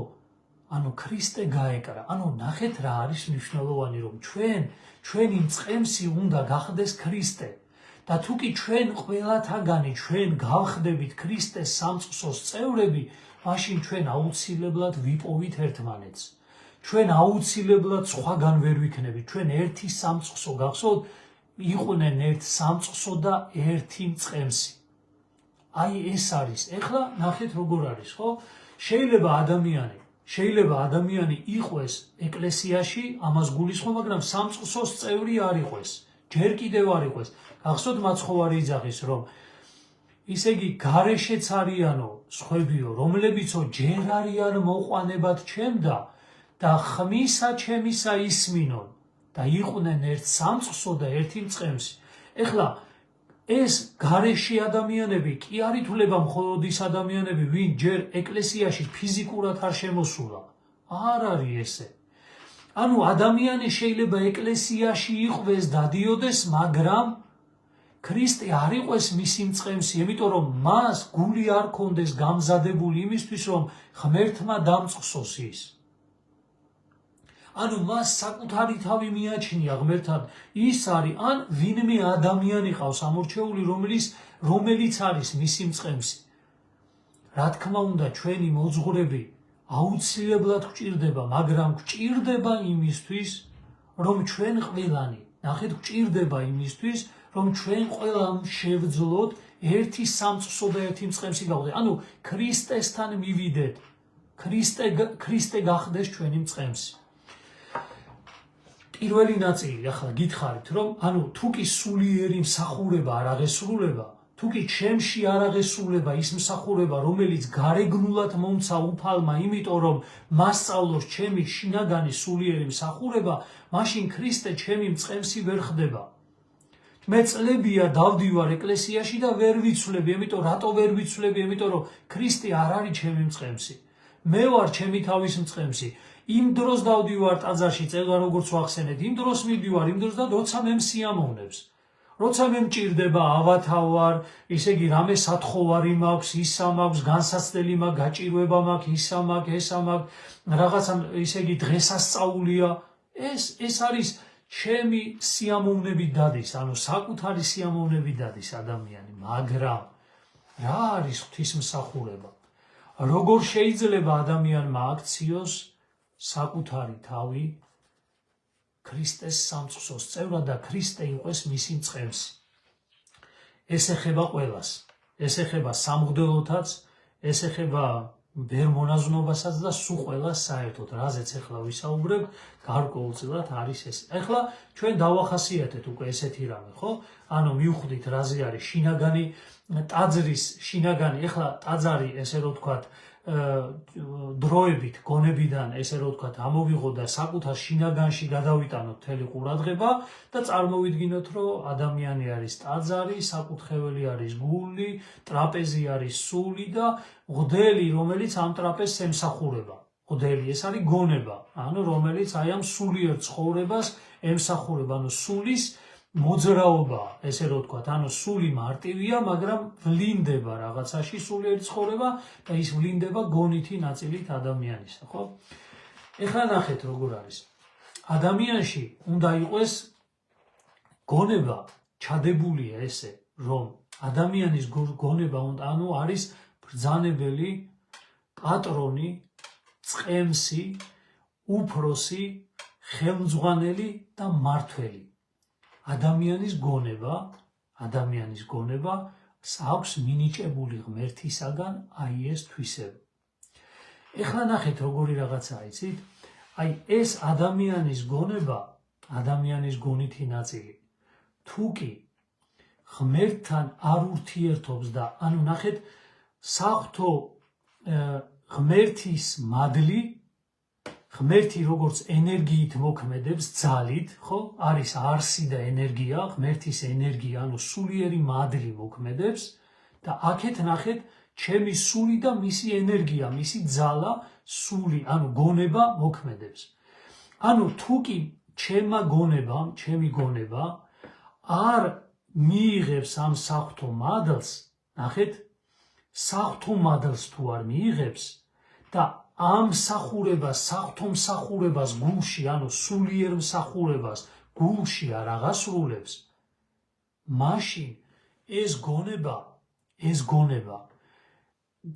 ქრისტე გაეკრა. ნახეთ რა არის მნიშვნელოვანი, რომ ჩვენი მწყემსი უნდა გახდეს ქრისტე. და თუ კი ჩვენ ყველათაგანი ჩვენ გავხდებით ქრისტეს სამწყსოს წევრები, მაშინ ჩვენ აუცილებლად ვიპოვით ერთმანეთს. ჩვენ აუცილებლად სხვაგან ვერ ვიქნებით. ჩვენ ერთი სამწყსო გახსოვთ, იყვნენ ერთ სამწყსო და ერთი მწყემსი. ეს არის. ეხლა ნახეთ როგორ არის, ხო? შეიძლება ადამიანი იყვეს ეკლესიაში, ამას გულისხმობ, მაგრამ სამწყსოს წევრი არ იყვეს, ჯერ კიდევ არ იყვეს. გახსოვთ მაცხოვარი იძახის, რომ ისე იგი გარეშეც არიანო სხვებიო, რომლებიცო ჯერ არიან მოყვანებად ჩემდა და ხმისა ჩემისა ისმინონ და იყვნენ ერთ სამწყსო და ერთი მწყემსი. ეხლა ეს გარეშე ადამიანები კი არ ითვლება მხოლოდ ის ადამიანები, ვინ ჯერ ეკლესიაში ფიზიკურად არ შემოსულა. არ არის ესე. ადამიანი შეიძლება ეკლესიაში იყვეს, დადიოდეს, მაგრამ ქრისტე არ იყოს მისი მწყემსი, იმიტომ რომ მას გული არ ქონდეს გამზადებული იმისთვის, რომ ღმერთმა დამწყსოს ის. მას საკუთარი თავი მიაჩნია ღმერთთან, ის არის, ვინმე ადამიანი ყავს ამორჩეული, რომელიც არის მისი მწყემსი. რა თქმა უნდა, ჩვენი მოძღვრები აუცილებლად გვჭირდება, მაგრამ გვჭირდება იმისთვის, რომ ჩვენ ყველანი, ნახეთ, გვჭირდება იმისთვის, რომ ჩვენ ყველამ შევძლოთ ერთი სამწყსო და ერთი მწყემსი გავხდეთ. ქრისტესთან მივიდეთ, ქრისტე გახდეს ჩვენი მწყემსი. პირველი ნაწილი, ახლა გითხარით, რომ თუ კი სულიერი მსახურება არ აღესრულება, თუ კი ჩემში არ აღესრულება ის მსახურება, რომელიც გარეგნულად მომცა უფალმა, იმიტომ რომ მასწავლოს ჩემი შინაგანი სულიერი მსახურება, მაშინ ქრისტე ჩემი მწყემსი ვერ ხდება. მე წლებია დავდივარ ეკლესიაში და ვერ ვიცვლები, რატო ვერ ვიცვლები, იმიტომ რომ ქრისტე არ არის ჩემი მწყემსი. მე ვარ ჩემი თავის მწყემსი. იმ დროს დავდივარ ტაძარში, წელვა როგორც ვახსენეთ, იმ დროს მივდივარ, იმ დროს და როცა მე მსიამოვნებს, როცა მე მჭირდება ავათავარ, ისე იგი რამე სათხოვარი მაქვს, ისა მაქვს, განსაცდელი მაქვს, გაჭირვება მაქვს, ისა მაქვს, ესა მაქვს, რაღაცა ისე იგი დღესასწაულია, ეს არის ჩემი სიამოვნებით დადის, ანუ საკუთარი სიამოვნებით დადის ადამიანი, მაგრამ რა არის ღვთისმსახურება? როგორ შეიძლება ადამიანმა აქციოს საკუთარი თავი ქრისტეს სამწყსოს წევრად და ქრისტე იყოს მისი მწყემსი? ეს ეხება ყველას, ეს ეხება სამღვდელოთაც, ეს ეხება ვერ მონაზვნობასაც და სულ ყველას საერთოდ, რაზეც ახლა ვისაუბრებ, გარკვეულწილად არის ეს. ახლა ჩვენ დავახასიათეთ უკვე ესეთი რამე, ხო? ანუ მივხვდით რაზე არის შინაგანი ტაძრის შინაგანი, ახლა ტაძარი ესე რომ ვთქვათ, დროებით გონებიდან ესე რომ ვთქვათ, ამოვიღო და საკუთარ შინაგანში გადავიტანოთ მთელი ყურადღება და წარმოვიდგინოთ, რომ ადამიანი არის ტაძარი, საკურთხეველი არის გული, ტრაპეზი არის სული და მღვდელი, რომელიც ამ ტრაპეზს ემსახურება. მღვდელი ეს არის გონება, ანუ რომელიც აი ამ სულიერ ცხოვრებას ემსახურება, ანუ სულის მოძრაობა, ესე რომ ვთქვათ, ანუ სული მარტივია, მაგრამ ვლინდება რაღაცაში სულიერი ცხოვრება და ის ვლინდება გონითი ნაწილით ადამიანისა, ხო? ეხლა ნახეთ როგორ არის. ადამიანში უნდა იყოს გონება ჩადებულია ესე, რომ ადამიანის გონება უნდა, ანუ არის ბრძანებელი, პატრონი, წყემსი, უფროსი, ხელმძღვანელი და მმართველი. ადამიანის გონება აქვს მინიჭებული ღმერთისაგან აი ეს თვისება. ეხლა ნახეთ როგორი რაღაცაა, იცით? აი ეს ადამიანის გონება, ადამიანის გონითი ნაწილი, თუ კი ღმერთთან არ ურთიერთობს და ანუ ნახეთ, საღვთო ღმერთის მადლი, ღმერთი როგორც ენერგიით მოქმედებს, ძალით, ხო? არის არსი და ენერგია, ღმერთის ენერგია, ანუ სულიერი მადლი მოქმედებს და აქეთ ნახეთ, ჩემი სული და მისი ენერგია, მისი ძალა, სული, ანუ გონება მოქმედებს. ანუ თუ კი ჩემი გონება არ მიიღებს ამ საღვთო მადლს, ნახეთ, საღვთო მადლს თუ არ მიიღებს და ამ საღვთო მსახურებას გულში, ანუ სულიერ მსახურებას გულში არ აღასრულებს, მაშინ ეს გონება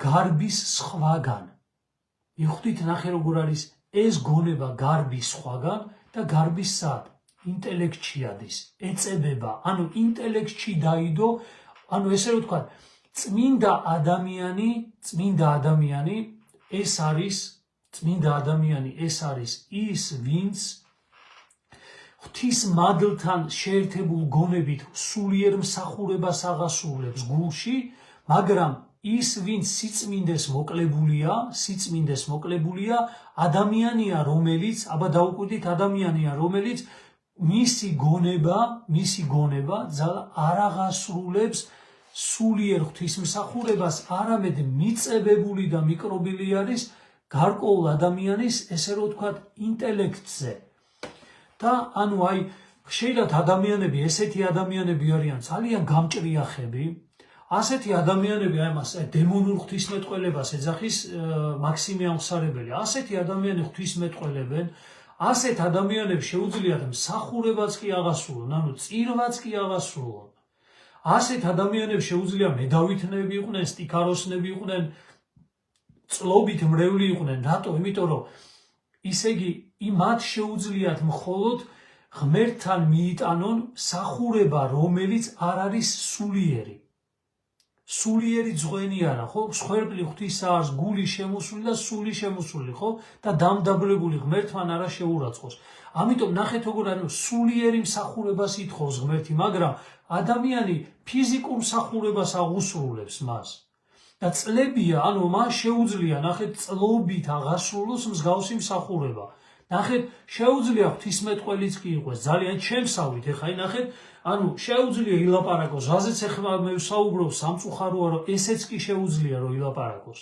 გარბის სხვაგან. მივხვდით, ნახე როგორ არის ეს გონება გარბის სხვაგან და გარბის სად? ინტელექტში ადის, ეწებება, ანუ ინტელექტში დაიდო, ანუ ესე რომ ვთქვათ, წმინდა ადამიანი ეს არის ის, ვინც ღვთის მადლთან შეერთებულ გონებით სულიერ მსახურებას აღასრულებს გულში, მაგრამ ის, ვინც სიწმინდეს მოკლებულია, ადამიანია, რომელიც, აბა დაუკვირდით, ადამიანია, რომელიც მისი გონება ძალა არ აღასრულებს სულიერ ღვთისმსახურებას, არამედ მიწებებული და მიკრობილი არის გარკვეულ ადამიანის, ესე რომ ვთქვათ, ინტელექტზე. და ანუ აი შეიძლება ადამიანები, ესეთი ადამიანები არიან ძალიან გამჭრიახები, ასეთი ადამიანები აი მას დემონურ ღვთისმეტყველებას ეძახის მაქსიმე ამხსარებელი. ასეთი ადამიანები ღვთისმეტყველებენ, ასეთ ადამიანებს შეუძლიათ მსახურებაც კი აღასრულონ, ანუ წირვაც კი აღასრულონ. ასეთ ადამიანებს შეუძლია მედავითნები იყვნენ, სტიქაროსნები იყვნენ, წლობით მრევლი იყვნენ. რატო? იმიტომ რომ ისე იგი მათ შეუძლიათ მხოლოდ ღმერთთან მიიტანონ მსახურება, რომელიც არ არის სულიერი. სულიერი ძღვენი არა, ხო? მსხვერპლი ღვთისაა, გული შემოსული და სული შემოსული, ხო? და დამდაბლებული ღმერთთან არა შეურაცხყოს. ამიტომ ნახეთ როგორ არის სულიერი მსახურებას ითხოვს ღმერთი, მაგრამ ადამიანი ფიზიკურ მსახურებას აღუსრულებს მას. და წლებია, ანუ მას შეუძლია, ნახეთ, წლობით აღასრულოს მსგავსი მსახურება. ნახეთ, შეუძლია ღვთისმეტყველიც კი იყოს, ძალიან ჩემსავით, ეხლა ნახეთ, ანუ შეუძლია ილაპარაკოს, რაზეც ეხლა მე ვსაუბრობ, სამწუხაროა, რომ ესეც კი შეუძლია რომ ილაპარაკოს.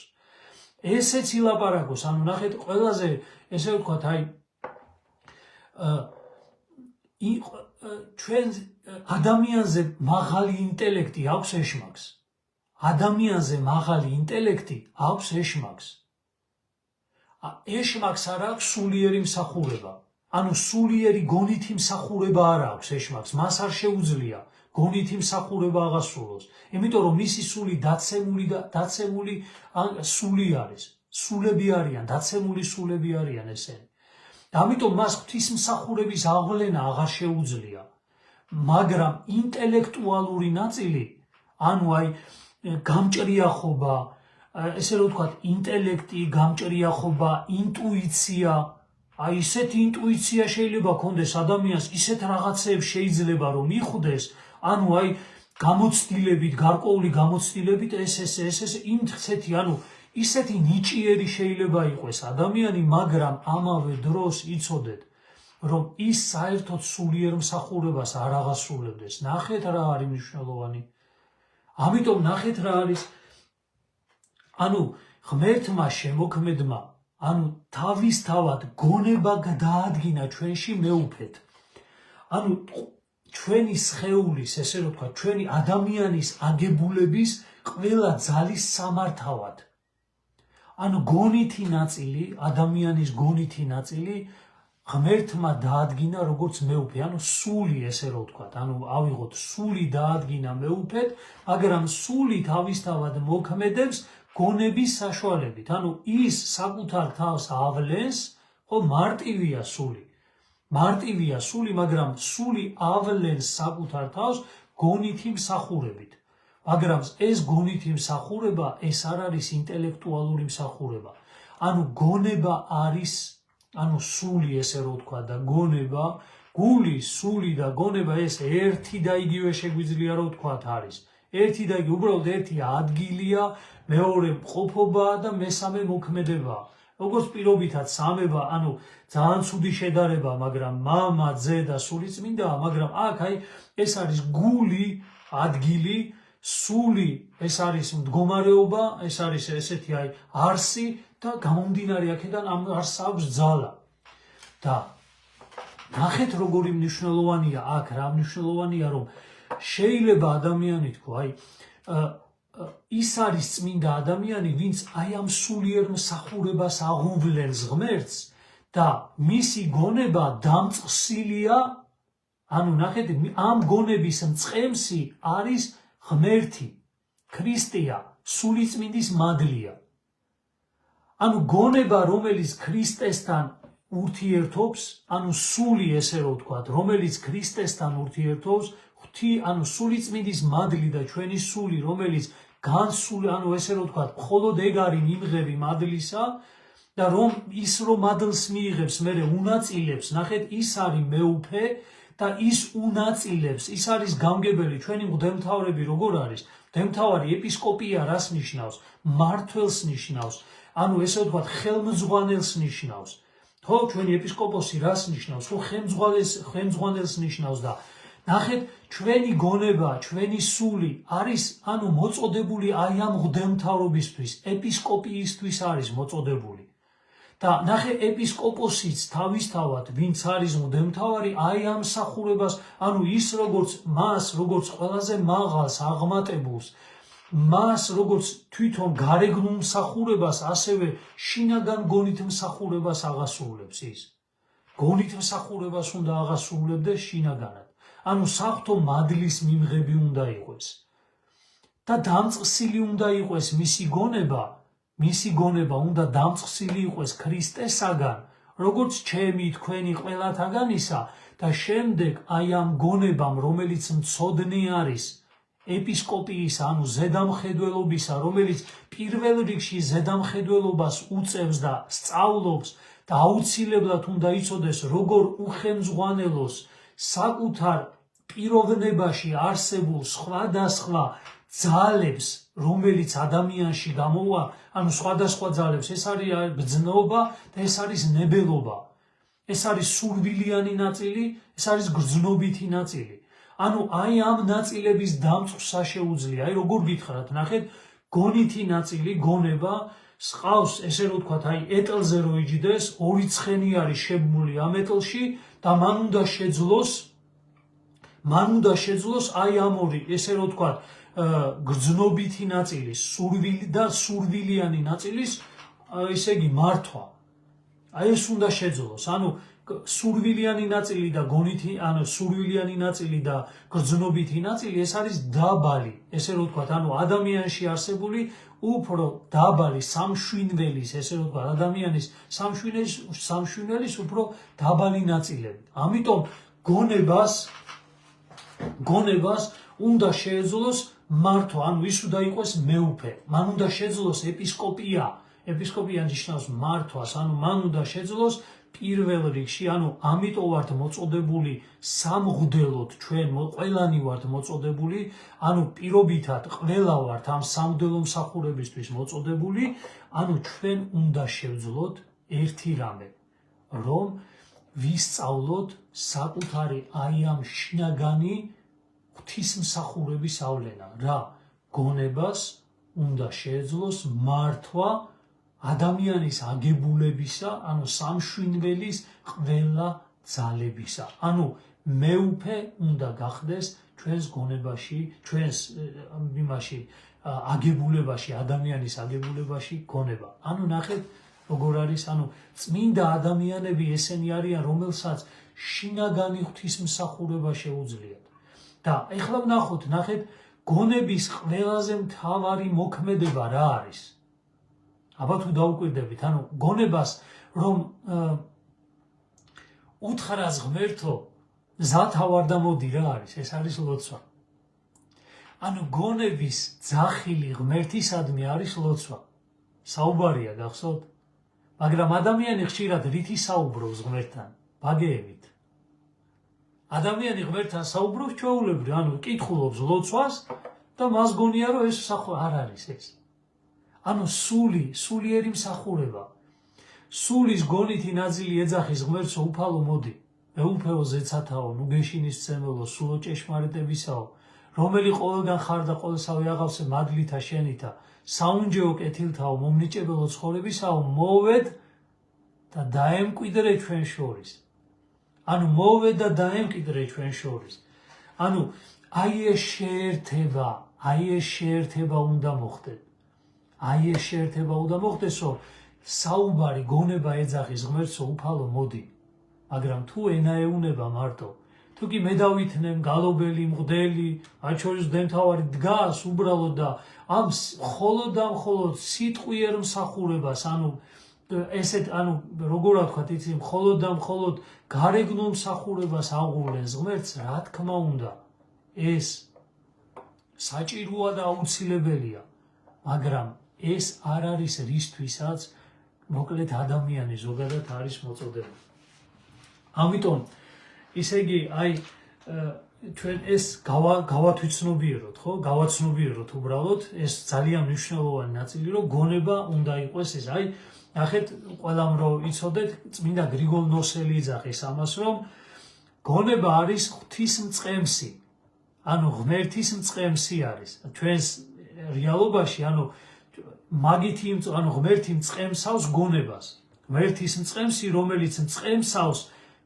ესეც ილაპარაკოს, ანუ ნახეთ, ყველაზე ესე ვთქვათ, აი ჩვენ ადამიანზე მაღალი ინტელექტი აქვს ეშმაკს. ადამიანზე მაღალი ინტელექტი აქვს ეშმაკს. ეშმაკს არ აქვს სულიერი მსახურება. ანუ სულიერი გონითი მსახურება არ აქვს ეშმაკს, მას არ შეუძლია გონითი მსახურება აღასრულოს, იმიტომ რომ მისი სული დაცემული სული არის, სულები არიან, დაცემული სულები არიან ესენი. ამიტომ მას ღვთისმსახურების აღვლენა აღარ შეუძლია, მაგრამ ინტელექტუალური ნაწილი, ანუ აი გამჭრიახობა, ესე რომ ვთქვათ, ინტელექტი, გამჭრიახობა, ინტუიცია, აი ისეთი ინტუიცია შეიძლება ქონდეს ადამიანს, ისეთ რაღაცეებს შეიძლება რომ მიხვდეს, ანუ აი გამოცდილებით, გარკვეული გამოცდილებით ეს იმცეთი, ანუ ისეთი ნიჭიერი შეიძლება იყოს ადამიანი, მაგრამ ამავე დროს იცოდეთ, რომ ის საერთოდ სულიერ მსახურებას არ აღასრულებდეს. ნახეთ რა არის მნიშვნელოვანი. ამიტომ ნახეთ რა არის, ანუ ღმერთმა შემოქმედმა, ანუ თავისთავად გონება გადაადგინა ჩვენში მეუფედ. ანუ ჩვენი სხეულის, ესე რომ ვთქვათ, ჩვენი ადამიანის აგებულების ყველა ძალის სამართავად. ანუ გონითი ნაწილი, ადამიანის გონითი ნაწილი ღმერთმა დაადგინა როგორც მეუფე, ანუ სული, ესე რომ ვთქვათ, ანუ ავიღოთ სული დაადგინა მეუფედ, მაგრამ სული თავისთავად მოქმედებს გონების საშუალებით, ანუ ის საკუთარ თავს ავლენს, ხო, მარტივია სული, მაგრამ სული ავლენს საკუთარ თავს გონითი მსახურებით. მაგრამ ეს გონითი მსახურება, ეს არ არის ინტელექტუალური მსახურება. ანუ გონება არის, ანუ სული, ესე რომ ვთქვა და გონება, გული, სული და გონება ეს ერთი და იგივე შეგვიძლია რომ ვთქვათ არის. ერთი და იგივე, უბრალოდ ერთი ადგილია, მეორე მყოფობაა და მესამე მოქმედებაა. როგორც პირობითად სამება, ანუ ძალიან ცუდი შედარება, მაგრამ მამა, ძე და სულიწმინდაა, მაგრამ აქ აი ეს არის გული, ადგილი, სული, ეს არის მდგომარეობა, ეს არის ესეთი აი არსი და გამომდინარე აქედან ამ არსს აქვს ძალა. და ნახეთ როგორი მნიშვნელოვანია აქ, რა მნიშვნელოვანია, რომ შეიძლება ადამიანი თქვა, აი ის არის წმინდა ადამიანი, ვინც აი ამ სულიერ მსახურებას აღუვლენს ღმერთს და მისი გონება დამწყსილია, ანუ ნახეთ, ამ გონების მწყემსი არის ღმერთი, ქრისტეა, სულიწმინდის მადლია. ანუ გონება, რომელიც ქრისტესთან ურთიერთობს, ანუ სული, ესე რომ ვთქვათ, რომელიც ქრისტესთან ურთიერთობს, ანუ სულიწმინდის მადლი და ჩვენი სული, რომელიც განსული, ანუ ესე რომ ვთქვათ, მხოლოდ ეგ არის მიმღები მადლისა და რომ ის რომ მადლს მიიღებს, მერე უნაწილებს, ნახეთ, ის არის მეუფე და ის უნაწილებს, ის არის გამგებელი. ჩვენი მღვდელმთავრები როგორ არის? მღვდელმთავარი ეპისკოპია რას ნიშნავს? მმართველს ნიშნავს, ანუ ესე ვთქვათ, ხელმძღვანელს ნიშნავს. ხო, ჩვენი ეპისკოპოსი რას ნიშნავს? ხო, ხელმძღვანელს ნიშნავს და ნახეთ, ჩვენი გონება, ჩვენი სული არის, ანუ მოწოდებული აი ამ მღვდელმთავრობისთვის, ეპისკოპიისთვის არის მოწოდებული. და ნახე, ეპისკოპოსიც თავისთავად, ვინც არის მღვდელმთავარი, აი ამ მსახურებას, ანუ ის როგორც ყველაზე მაღალს აღმატებულს, მას როგორც თვითონ გარეგნულ მსახურებას, ასევე შინაგან გონით მსახურებას აღასრულებს ის. გონით მსახურებას უნდა აღასრულებდეს შინაგანად. ანუ საღვთო მადლის მიმღები უნდა იყოს და დამწყსილი უნდა იყოს მისი გონება უნდა დამწყსილი იყოს ქრისტესაგან, როგორც ჩემი თქვენი ყველათაგანისა და შემდეგ აი ამ გონებამ, რომელიც მცოდნე არის ეპისკოპიის, ანუ ზედამხედველობისა, რომელიც პირველ რიგში ზედამხედველობას უწევს და სწავლობს და აუცილებლად უნდა იცოდეს, როგორ უხელმძღვანელოს საკუთარ პიროვნებაში არსებულ სხვადასხვა ძალებს, რომელიც ადამიანში გამოვა, ანუ სხვადასხვა ძალებს, ეს არის ბრძნობა და ეს არის ნებელობა, ეს არის სურვილიანი ნაწილი, ეს არის გრძნობითი ნაწილი. ანუ აი ამ ნაწილების დამწყსა შეუძლია, აი როგორ გითხრათ, ნახეთ, გონითი ნაწილი, გონება, სყავს, ესე რომ ვთქვათ, აი ეტლზე რო იჯდეს, ორი ცხენი არის შებმული ამ ეტლში და მან უნდა შეძლოს აი ამ ორი, ესე რომ ვთქვათ, გრძნობითი ნაწილის, სურვილიანი ნაწილის, ესე იგი მართვა. აი ეს უნდა შეძლოს, ანუ სურვილიანი ნაწილი და გონითი, ანუ სურვილიანი ნაწილი და გრძნობითი ნაწილი, ეს არის დაბალი, ესე რომ ვთქვათ, ანუ ადამიანში არსებული უფრო დაბალი სამშვინველის, ესე რომ ვთქვათ, ადამიანის სამშვინველის უფრო დაბალი ნაწილები. ამიტომ გონებას უნდა შეეძლოს მართვა, ანუ ის უნდა იყოს მეუფე, მან უნდა შეძლოს ეპისკოპია. ეპისკოპია ნიშნავს მართვას, ანუ მან უნდა შეძლოს პირველ რიგში, ანუ ამიტომ ვართ მოწოდებული სამღვდელოდ, ჩვენ ყველანი ვართ მოწოდებული, ანუ პირობითად ყველა ვართ ამ სამღვდელო მსახურებისთვის მოწოდებული, ანუ ჩვენ უნდა შევძლოთ ერთი რამე, რომ ვისწავლოთ საკუთარი აი ამ შინაგანი ღვთისმსახურების ავლენა, რა გონებას უნდა შეეძლოს მართვა ადამიანის აგებულებისა, ანუ სამშვინველის ყველა ძალებისა. ანუ მეუფე უნდა გახდეს ჩვენს გონებაში, ჩვენს იმაში აგებულებაში, ადამიანის აგებულებაში გონება. ანუ ნახეთ, როგორ არის, ანუ წმინდა ადამიანები ესენი არიან, რომელსაც შინაგანი ღვთისმსახურება შეუძლიათ. და ეხლა ნახეთ, გონების ყველაზე მთავარი მოქმედება რა არის? აბა თუ დაუკვირდებით, ანუ გონებას რომ უთხრას ღმერთო, ზათავარ და მოდი რა არის, ეს არის ლოცვა. ანუ გონების ძახილი ღმერთისადმი არის ლოცვა. საუბარია გახსოვთ? მაგრამ ადამიანი ხშირად რით ისაუბრობს ღმერთთან? ბაგეებით. ადამიანი ღმერთთან საუბრობს ჩვეულებრივ, ანუ კითხულობს ლოცვას და მას გონია რომ ეს არ არის ეს. ანუ სულიერი მსახურება. სულის გონითი ნაწილი ეძახის ღმერთს, უფალო მოდი, მეუფეო ზეცათაო, ნუ გეშინის ცემელო, სულო ჭეშმარიტებისაო, რომელი ყველგან ხარ და ყველსავე აღავსე მადლითა შენითა, საუნჯეო კეთილთაო, მომნიჭებელო ცხოვრებისაო, მოვედ და დაემკვიდრე ჩვენ შორის. ანუ მოვედ და დაემკვიდრე ჩვენ შორის. ანუ აი ეს შეერთება უნდა მოხდეს. აი ეს შეერთება უნდა მოხდეს, რომ საუბარი გონება ეძახის ღმერთსო, უფალო მოდი. მაგრამ თუ ენა ეუნება მარტო, თუ კი მე დავითნემ გალობელი, მღვდელი, მათ შორის დემთავარი დგას უბრალოდ და ამ მხოლოდ სიტყვიერ მსახურებას, ანუ ესეთ, ანუ როგორ ვთქვათ, იცი, მხოლოდ გარეგნულ მსახურებას აღუვლენს ღმერთს, რა თქმა უნდა, ეს საჭიროა და აუცილებელია, მაგრამ ეს არ არის რისთვისაც მოკლედ ადამიანი ზოგადად არის მოწოდებული. ამიტომ ისე იგი აი ჩვენ ეს გავათვიცნობიეროთ, ხო? გავაცნობიეროთ უბრალოდ, ეს ძალიან მნიშვნელოვანი ნაწილი, რომ გონება უნდა იყოს ეს. აი ნახეთ, ყველამ რომ იცოდეთ, წმინდა გრიგოლ ნოსელი იძახის ამას, რომ გონება არის ღვთისმწყემსი, ანუ ღმერთის მწყემსი არის. ჩვენს რეალობაში, ანუ მაგითი, ანუ ღმერთი მწყემსავს გონებას. ღმერთის მწყემსი, რომელიც მწყემსავს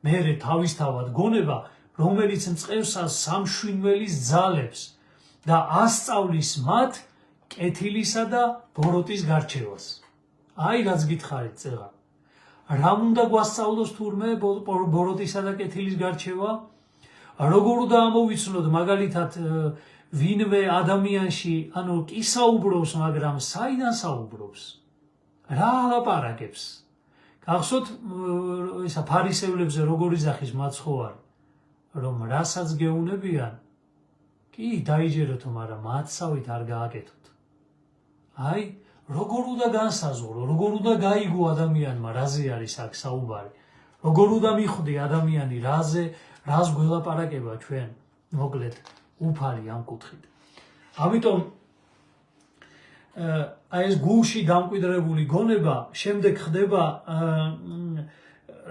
მერე თავისთავად გონება, რომელიც მწყემსავს სამშვინველის ძალებს და ასწავლის მათ კეთილისა და ბოროტის გარჩევას. აი რაც გითხარით წეღა. რამ უნდა გვასწავლოს თურმე ბოროტისა და კეთილის გარჩევა? როგორ უნდა ამოვიცნოთ მაგალითად ვინმე ადამიანში, ანუ კი საუბრობს, მაგრამ საიდან საუბრობს? რა ლაპარაკებს? გახსოვთ ისა ფარისევლებზე როგორ იძახის მაცხოვარი, რომ რასაც გეუნებიან, კი დაიჯეროთ, მაგრამ მათსავით არ გააკეთოთ. აი, როგორ უნდა განსაზღვრო, როგორ უნდა გაიგო ადამიანმა, რაზე არის აქ საუბარი, როგორ უნდა მიხვდი ადამიანი, რას გველაპარაკება ჩვენ, მოკლედ უფალი ამ კუთხით. ამიტომ აი ეს გულში დამკვიდრებული გონება შემდეგ ხდება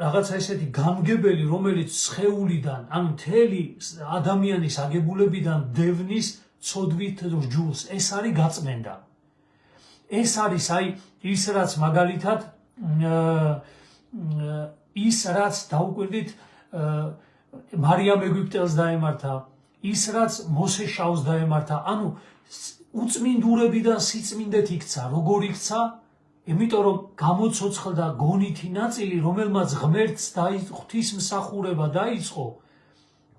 რაღაცა ესეთი გამგებელი, რომელიც სხეულიდან, ანუ მთელი ადამიანის აგებულებიდან დევნის ცოდვით რჯულს. ეს არის გაწმენდა. ეს არის აი ის რაც მაგალითად ის რაც დაუკვირდით მარიამ ეგვიპტელს დაემართა, ის რაც მოსე შავს დაემართა, ანუ უწმინდურებიდან სიწმინდეთ იქცა. როგორ იქცა? იმიტომ რომ გამოცოცხლდა გონითი ნაწილი, რომელმაც ღმერთს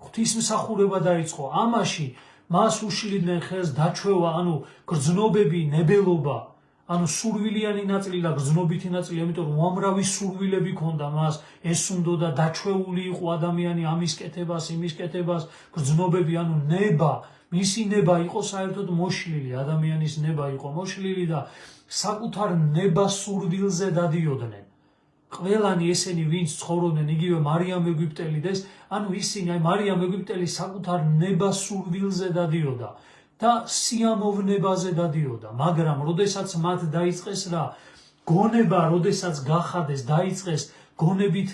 ღვთისმსახურება დაიწყო, ამაში მას უშლიდნენ ხელს დაჩვევა, ანუ გრძნობები, ნებელობა, ანუ სურვილიანი ნაწილი და გრძნობითი ნაწილი, იმიტომ რომ უამრავი სურვილები ქონდა მას, ეს უნდოდა დაჩვეული იყო ადამიანი ამის კეთებას, იმის კეთებას, გრძნობები, ანუ ნება, მისი ნება იყო საერთოდ მოშლილი, ადამიანის ნება იყო მოშლილი და საკუთარ ნებას სურვილზე დადიოდნენ. ყველანი ესენი ვინც ცხოვრობდნენ, იგივე მარიამ ეგვიპტელიდეს, ანუ ისინი მარიამ ეგვიპტელი საკუთარ ნებას სურვილზე დადიოდა და სიამოვნებაზე დადიოდა, მაგრამ როდესაც მათ დაიწყეს რა გონება, როდესაც გახადეს, დაიწყეს გონებით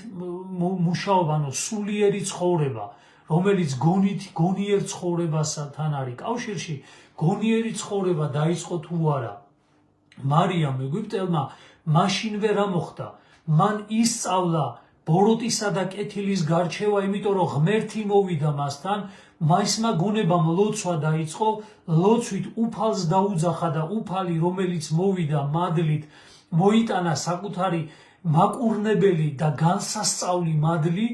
მუშაობა, ანუ სულიერი ცხოვრება, რომელიც გონიერ ცხოვრებასთან არის კავშირში, გონიერი ცხოვრება დაიწყო თუ არა მარიამ ეგვიპტელმა, მაშინვე რა მოხდა? მან ისწავლა ბოროტისა და კეთილის გარჩევა, იმიტომ რომ ღმერთი მოვიდა მასთან, მასმა გონებამ ლოცვა დაიწყო, ლოცვით უფალს დაუძახა და უფალი, რომელიც მოვიდა მადლით, მოიტანა საკუთარი მაკურნებელი და განსასწავლი მადლი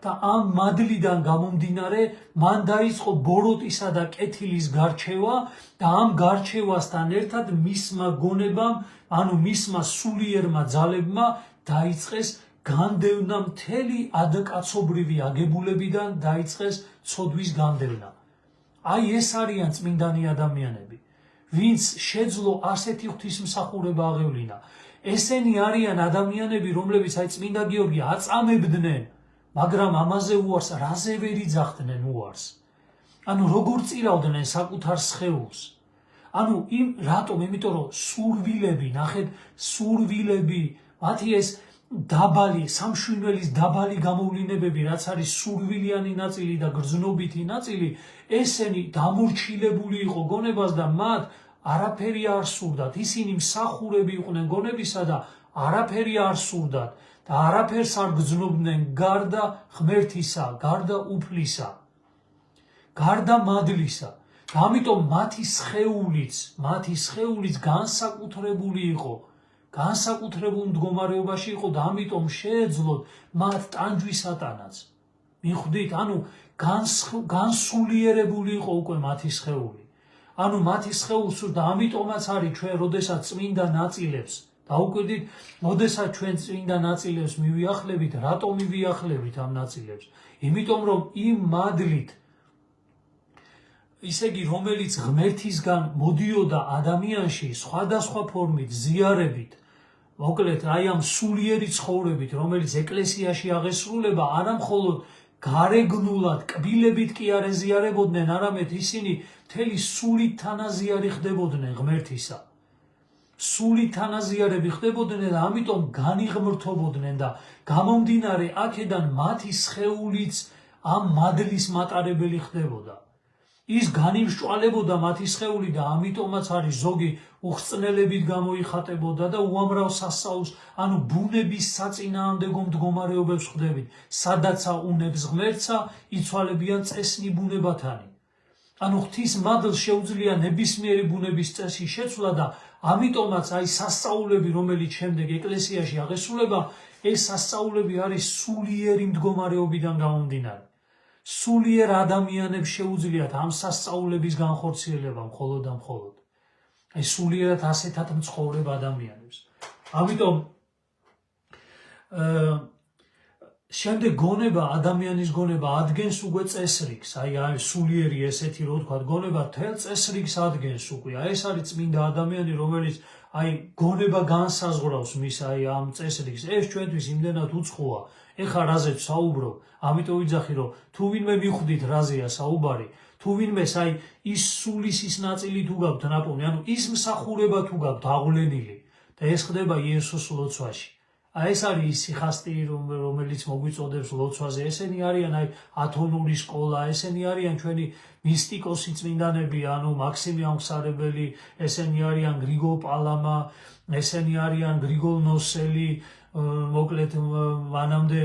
და ამ მადლიდან გამომდინარე მან დაიწყო ბოროტისა და კეთილის გარჩევა და ამ გარჩევასთან ერთად მისმა გონებამ, ანუ მისმა სულიერმა ძალებმა დაიწყეს განდევნა მთელი ადკაცობრივი აგებულებიდან დაიწყეს ცოდვის განდევნა. აი ეს არიან წმინდანი ადამიანები, ვინც შეძლო ასეთი ღვთისმსახურება აღევლინა. ესენი არიან ადამიანები, რომლებიც აი წმინდა გიორგი აწამებდნენ, მაგრამ ამაზე უარს რაზე ვერ იძახდნენ უარს. ანუ როგორ წირავდნენ საკუთარ სხეულს. ანუ რატომ? იმიტომ რომ სურვილები, ნახეთ, სურვილები, მათი ეს დაბალი, სამშვიდველის დაბალი გამოვლინებები, რაც არის სურვილიანი ნაწილი და გრძნობითი ნაწილი, ესენი დამორჩილებული იყო გონებას და მათ არაფერი არ სურდათ. ისინი მსახურები იყვნენ გონებისა და არაფერი არ სურდათ და არაფერს არ გრძნობდნენ გარდა ღმერთისა, გარდა უფლისა, გარდა მადლისა. და ამიტომ მათი სხეულიც განსაკუთრებული იყო, განსაკუთრებულ მდგომარეობაში იყო და ამიტომ შეეძლოთ მათ ტანჯვის ატანაც. მიხვდით? ანუ განსულიერებული იყო უკვე მათი სხეული. ანუ მათი სხეულს და ამიტომაც არის ჩვენ, როდესაც წმინდა ნაწილებს დაუკვირდით, როდესაც ჩვენ წმინდა ნაწილებს მივიახლებით, რატომ მივიახლებით ამ ნაწილებს? იმიტომ რომ იმ მადლით, ისე იგი, რომელიც ღმერთისგან მოდიოდა ადამიანში სხვადასხვა ფორმით, ზიარებით, მოკლედ აი ამ სულიერი ცხოვრებით, რომელიც ეკლესიაში აღესრულება, არა მხოლოდ გარეგნულად კბილებით კი არ ეზიარებოდნენ, არამედ ისინი მთელი სულით თანაზიარი ხდებოდნენ ღმერთისა. სულით თანაზიარები ხდებოდნენ და ამიტომ განიღმრთობოდნენ და გამომდინარე აქედან მათი სხეულიც ამ მადლის მატარებელი ხდებოდა. ის განიმსჭვალებოდა მათი სხეული და ამიტომაც არის ზოგი უხრწნელებით გამოიხატებოდა და უამრავ სასწაულს, ანუ ბუნების საწინააღმდეგო მდგომარეობებს ხვდებით, სადაცა უნებს ღმერთსა, იცვალებიან წესნი ბუნებათანი. ანუ ღვთის მადლს შეუძლია ნებისმიერი ბუნების წესი შეცვლა და ამიტომაც აი სასწაულები, რომელიც შემდეგ ეკლესიაში აღესრულება, ეს სასწაულები არის სულიერი მდგომარეობიდან გამომდინარე. სულიერ ადამიანებს შეუძლიათ ამ სასწაულების განხორციელება მხოლოდ და მხოლოდ. აი სულიერად ასეთად მცხოვრებ ადამიანებს. ამიტომ შემდეგ გონება, ადამიანის გონება ადგენს უკვე წესრიგს, აი სულიერი ესეთი რო ვთქვათ, გონება თელ წესრიგს ადგენს უკვე. აი ეს არის წმინდა ადამიანი, რომელიც აი გონება განსაზღვრავს მის აი ამ წესრიგს. ეს ჩვენთვის იმდენად უცხოა. ეხლა რაზეც საუბრობ, ამიტომ ვიძახი, რომ თუ ვინმე მიხვდით რაზეა საუბარი, თუ ვინმეს აი ის სულის ის ნაწილი თუ გაქვთ ნაპოვნი, ანუ ის მსახურება თუ გაქვთ აღვლენილი და ეს ხდება იესოს ლოცვაში. აი ეს არის ის სიხასტი, რომელიც მოგვიწოდებს ლოცვაზე. ესენი არიან აი ათონური სკოლა, ესენი არიან ჩვენი მისტიკოსი წმინდანები, ანუ მაქსიმე ამხსარებელი, ესენი არიან გრიგოლ პალამა, ესენი არიან გრიგოლ ნოსელი, მოკლედ მანამდე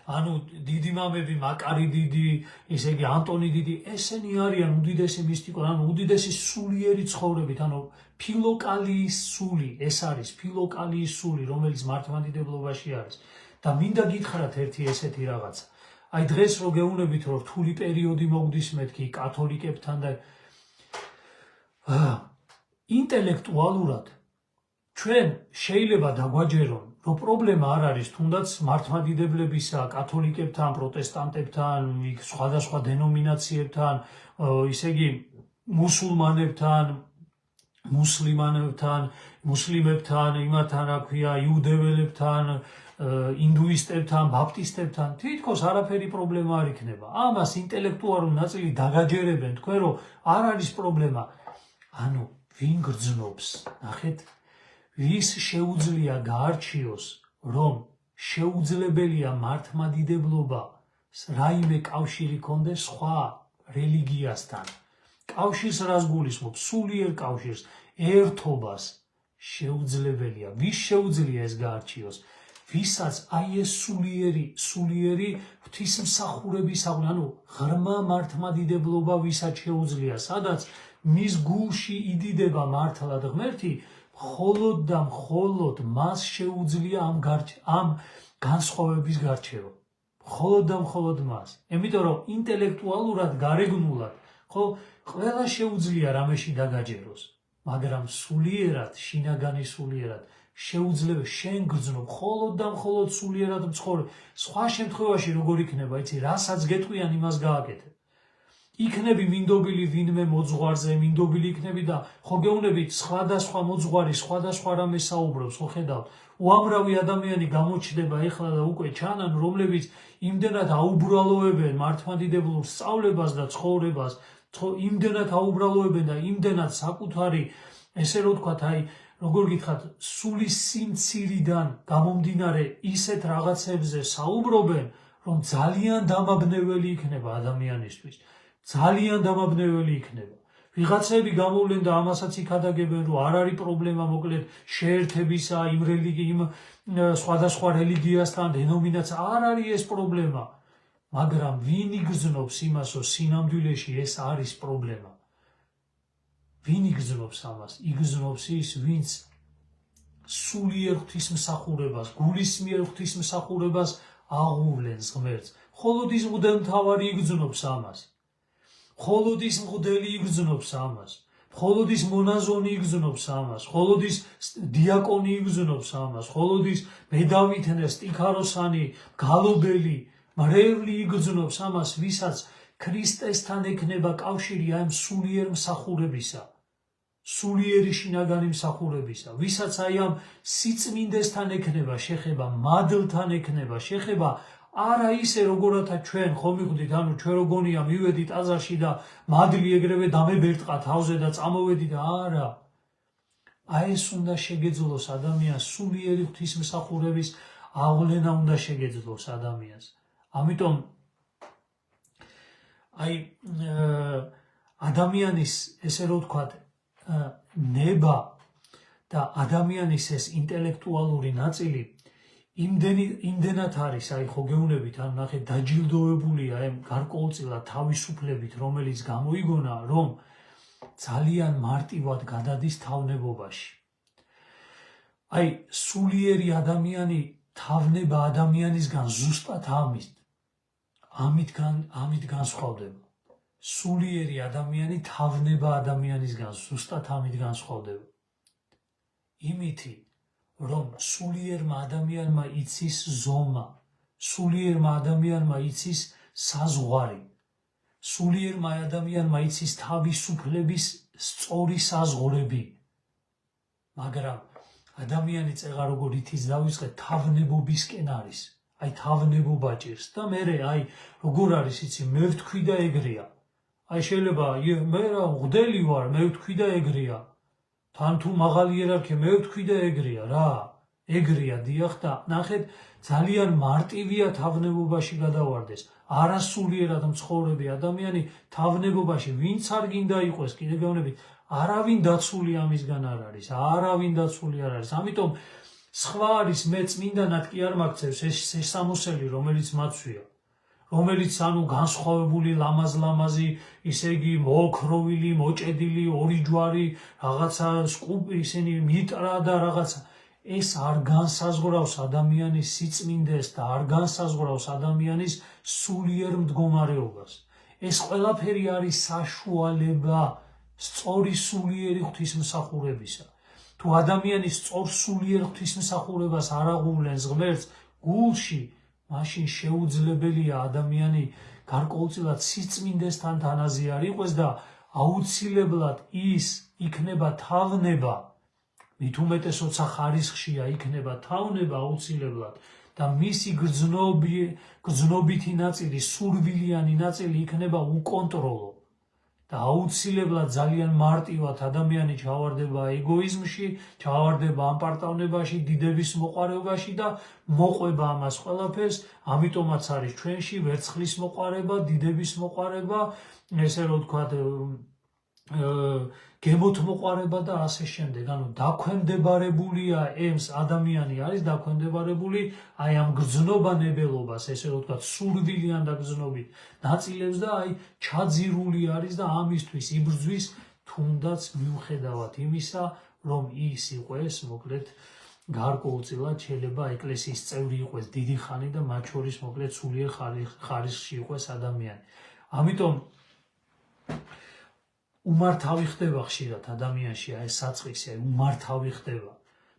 ანუ დიდი მამები, მაკარი დიდი, ესე იგი ანტონი დიდი, ესენი არიან უდიდესი მისტიკოსი, ანუ უდიდესი სულიერი ცხოვრებით, ანუ ფილოკალიის სული, ეს არის ფილოკალიის სული, რომელიც მართლმადიდებლობაში არის. და მინდა გითხრათ ერთი ესეთი რაღაცა. აი დღეს რო გეუბნებით, რომ რთული პერიოდი მოგდის მეთქი კათოლიკებთან და ინტელექტუალურად ჩვენ შეიძლება დაგვაჯერონ, რომ პრობლემა არ არის თუნდაც მართლმადიდებლებისა, კათოლიკებთან, პროტესტანტებთან, სხვადასხვა დენომინაციებთან, ისე იგი მუსულმანებთან, მუსლიმებთან, იმათთან, რა ქვია, იუდეველებთან, ინდუისტებთან, ბაპტისტებთან, თითქოს არაფერი პრობლემა არ იქნება. ამას ინტელექტუალური ნაწილი დაგაჯერებენ თქვენ, რომ არ არის პრობლემა. ანუ ვინ გრძნობს, ნახეთ, ვის შეუძლია გაარჩიოს, რომ შეუძლებელია მართლმადიდებლობა რაიმე კავშირი კონდეს სხვა რელიგიასთან. კავშირს რას გულისხმობს? სულიერ კავშირს, ერთობას. შეუძლებელია. ვის შეუძლია ეს გაარჩიოს? ვისაც აი ეს სულიერი ღვთისმსახურების, ანუ ღრმა მართლმადიდებლობა ვისაც შეუძლია, სადაც მის გულში იდიდება მართლად ღმერთი, მხოლოდ და მხოლოდ მას შეუძლია ამ განსხვავების გარჩევა. მხოლოდ და მხოლოდ მას. იმიტომ რომ ინტელექტუალურად გარეგნულად, ხო, ყველა შეუძლია რამეში დაგაჯეროს, მაგრამ სულიერად, შინაგანი სულიერად შეუძლია შენ გრძნობ, მხოლოდ და მხოლოდ სულიერად მცხოვრებ. სხვა შემთხვევაში როგორ იქნება, იცი, რასაც გეტყვიან, იმას გააკეთებ. იქნები მინდობილი ვინმე მოძღვარზე, მინდობილი იქნები და ხო გეუბნებით სხვადასხვა მოძღვარი, სხვადასხვა რამე საუბრობს, ხო ხედავთ. უამრავი ადამიანი გამოჩნდება ეხლა და უკვე ჩანან, რომლებიც იმდენად აუბრალოებენ მართლმადიდებლურ სწავლებას და ცხოვრებას, იმდენად აუბრალოებენ და იმდენად საკუთარი, ესე რომ ვთქვათ, აი, როგორ გითხრათ, სულის სიმცირიდან გამომდინარე ისეთ რაღაცებზე საუბრობენ, რომ ძალიან დამაბნეველი იქნება ადამიანისთვის. ძალიან დამაბნეველი იქნება. ვიღაცები გამოვლენ და ამასაც იქადაგებენ, რომ არ არის პრობლემა, მოკლედ შეერთებისა, იმ სხვადასხვა რელიგიასთან, დენომინაცია, არ არის ეს პრობლემა. მაგრამ ვინ იგრძნობს იმას, რომ სინამდვილეში ეს არის პრობლემა? ვინ იგრძნობს ამას? იგრძნობს ის, ვინც სულიერ ღვთისმსახურებას, გულისმიერ ღვთისმსახურებას აღუვლენს ღმერთს. მხოლოდ ის მღვდელმთავარი იგრძნობს ამას. მხოლოდ ის მღვდელი იგრძნობს ამას. მხოლოდ ის მონაზონი იგრძნობს ამას. მხოლოდ ის დიაკონი იგრძნობს ამას. მხოლოდ ის მედავითნე, სტიქაროსანი, გალობელი, მრევლი იგრძნობს ამას, ვისაც ქრისტესთან ექნება კავშირი ამ სულიერ მსახურებისა. სულიერი შინაგანი მსახურებისა, ვისაც აი ამ სიწმინდესთან ექნება შეხება, მადლთან ექნება შეხება, არა ისე როგორათა ჩვენ ხომ მიხვდით, ანუ ჩვენ როგონია მივედით აზარში და მადლი ეგრევე დამებერტყა თავზე და წამოვედი და არა. აი ეს უნდა შეგეძლოს ადამიანს, სულიერი ღვთისმსახურების აღვლენა უნდა შეგეძლოს ადამიანს. ამიტომ აი ადამიანის ესე რომ ვთქვათ ნება და ადამიანის ეს ინტელექტუალური ნაწილი იმდენად არის, აი ხო გეუბნებით, ანუ ნახეთ, დაჯილდოებულია ამ გარკვეულწილად თავისუფლებით, რომელიც გამოიგონა, რომ ძალიან მარტივად გადადის თავნებობაში. აი სულიერი ადამიანი თავნება ადამიანისგან ზუსტად ამით განსხვავდება. სულიერი ადამიანი თავნება ადამიანისგან ზუსტად ამით განსხვავდება. იმითი, რომ სულიერმა ადამიანმა იცის ზომა, სულიერმა ადამიანმა იცის საზღვარი, სულიერმა ადამიანმა იცის თავისუფლების სწორი საზღვრები. მაგრამ ადამიანი წეღა როგორ ითის დავიწყეთ, თავნებობისკენ არის. აი თავნებობა ჭირს და მე აი როგორ არის იცი, მე ვთქვი და ეგრეა. აი შეიძლება მე რა მღვდელი ვარ, მე ვთქვი და ეგრეა. თან თუ მაღალი იერარქია, მე ვთქვი და ეგრეა რა. ეგრეა დიახ და ნახეთ, ძალიან მარტივია თავნებობაში გადავარდეს. არასულიერად მცხოვრები ადამიანი თავნებობაში ვინც არ გინდა იყოს, კიდე გეუბნებით, არავინ დაცული ამისგან არ არის, არავინ დაცული არ არის. ამიტომ სხვა არის მე წმინდანად კი არ მაქცევს ეს სამოსელი რომელიც მაცვია რომელიც განსხვავებული ლამაზ-ლამაზი ისე იგი მოოქროვილი მოჭედილი ორი ჯვარი რაღაცა სკუპი ისინი მიტრა და რაღაცა ეს არ განსაზღვრავს ადამიანის სიწმინდეს და არ განსაზღვრავს ადამიანის სულიერ მდგომარეობას ეს ყველაფერი არის საშუალება სწორი სულიერი ღვთისმსახურებისა თუ ადამიანის სწორ სულიერ ღვთისმსახურებას არ აღუვლენს ღმერთს გულში მაშინ შეუძლებელია ადამიანი გარკვეულწილად სიწმინდესთან თანაზე არ იყოს და აუცილებლად ის იქნება თავნება მით უმეტესოცა ხარისხშია იქნება თავნება აუცილებლად და მისი გრძნობითი ნაწილი სურვილიანი ნაწილი იქნება უკონტროლო და აუცილებლად ძალიან მარტივად ადამიანი ჩავარდება ეგოიზმში, ჩავარდება ამპარტავნებაში, დიდების მოყარეობაში და მოყვება ამას ყველაფერს, ამიტომაც არის ჩვენში ვერცხლის მოყარება, დიდების მოყარება, ესე რომ ვთქვათ, გემოთ მოყარება და ასე შემდეგ. ანუ დაქვემდებარებულია ემს ადამიანი არის დაქვემდებარებული აი ამ გრძნობანებელობას, ესე რომ ვთქვათ, სურვილიან და გრძნობით ნაწილებს და აი ჩაძირული არის და ამისთვის იბრძვის თუნდაც მიუხედავად იმისა, რომ ის იყოს, მოკლედ, გარკვეულწილად შეიძლება ეკლესიის წევრი იყოს დიდი ხანი და მათ შორის მოკლედ სულიერ ხარისხში იყოს ადამიანი. ამიტომ უმართავი ხდება ხშირად ადამიანში აი საწყისი აი უმართავი ხდება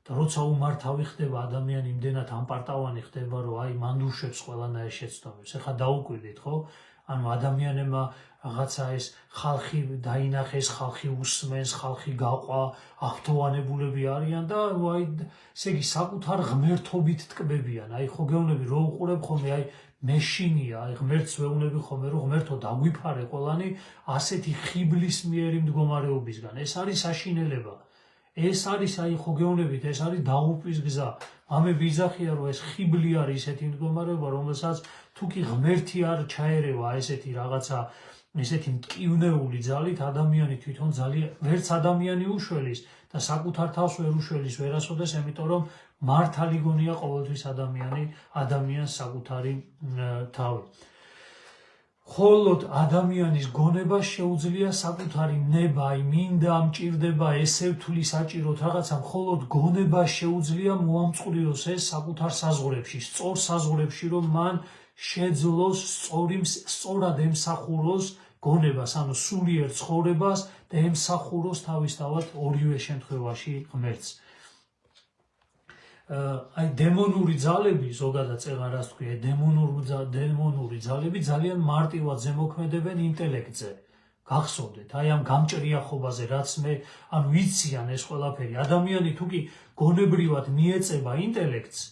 და როცა უმართავი ხდება ადამიანი იმდენად ამპარტავანი ხდება რომ აი მანდუშებს ყველანაირ შეცდომებს ეხლა დაუკვირდით ხო ანუ ადამიანებმა რაღაცა ეს ხალხი დაინახეს ხალხი უსმენს ხალხი გაყვა აღთოვანებულები არიან და აი ესე იგი საკუთარ ღმერთობით ტკბებიან აი ხო გეუბნები რო უყურებ ხოლმე აი მეშინია აი ღმერთს ვეუბნები ხოლმე რომ ღმერთო დაგვიფარე ყველანი ასეთი ხიბლის მიერი მდგომარეობისგან ეს არის საშინელება ეს არის აი ხო გეუბნებით ეს არის დაღუპვის გზა ამები იძახია რომ ეს ხიბლი არის ესეთი მდგომარეობა რომელსაც თუ კი ღმერთი არ ჩაერევა ესეთი რაღაცა ესეთი მტკივნეული ძალით ადამიანი თვითონ ძალიან ვერც ადამიანი უშველის და საკუთარ თავს ვერ უშველის ვერასოდეს იმიტომ რომ მართალი გონია ყოველთვის ადამიანს საკუთარი თავი. ხოლოდ ადამიანის გონება შეუძლია საკუთარი ნება, მინდა, მჭირდება, ესევთვლი საჭიროთ რაღაცა, მხოლოდ გონება შეუძლია მოამწყვრიოს ეს საკუთარ საზღვრებში, სწორ საზღვრებში, რომ მან შეძლოს სწორად ემსახუროს გონებას, ანუ სულიერ ცხოვრებას და ემსახუროს თავისთავად ორივე შემთხვევაში ღმერთს. აი დემონური ძალები ზოგადად წეღარ რას თქვია დემონური ძალები ძალიან მარტივად ზემოქმედებენ ინტელექტზე გახსოვდეთ აი ამ გამჭრიახობაზე რაც მე ანუ იციან ეს ყველაფერი ადამიანი თუ კი გონებრივად მიეწება ინტელექტს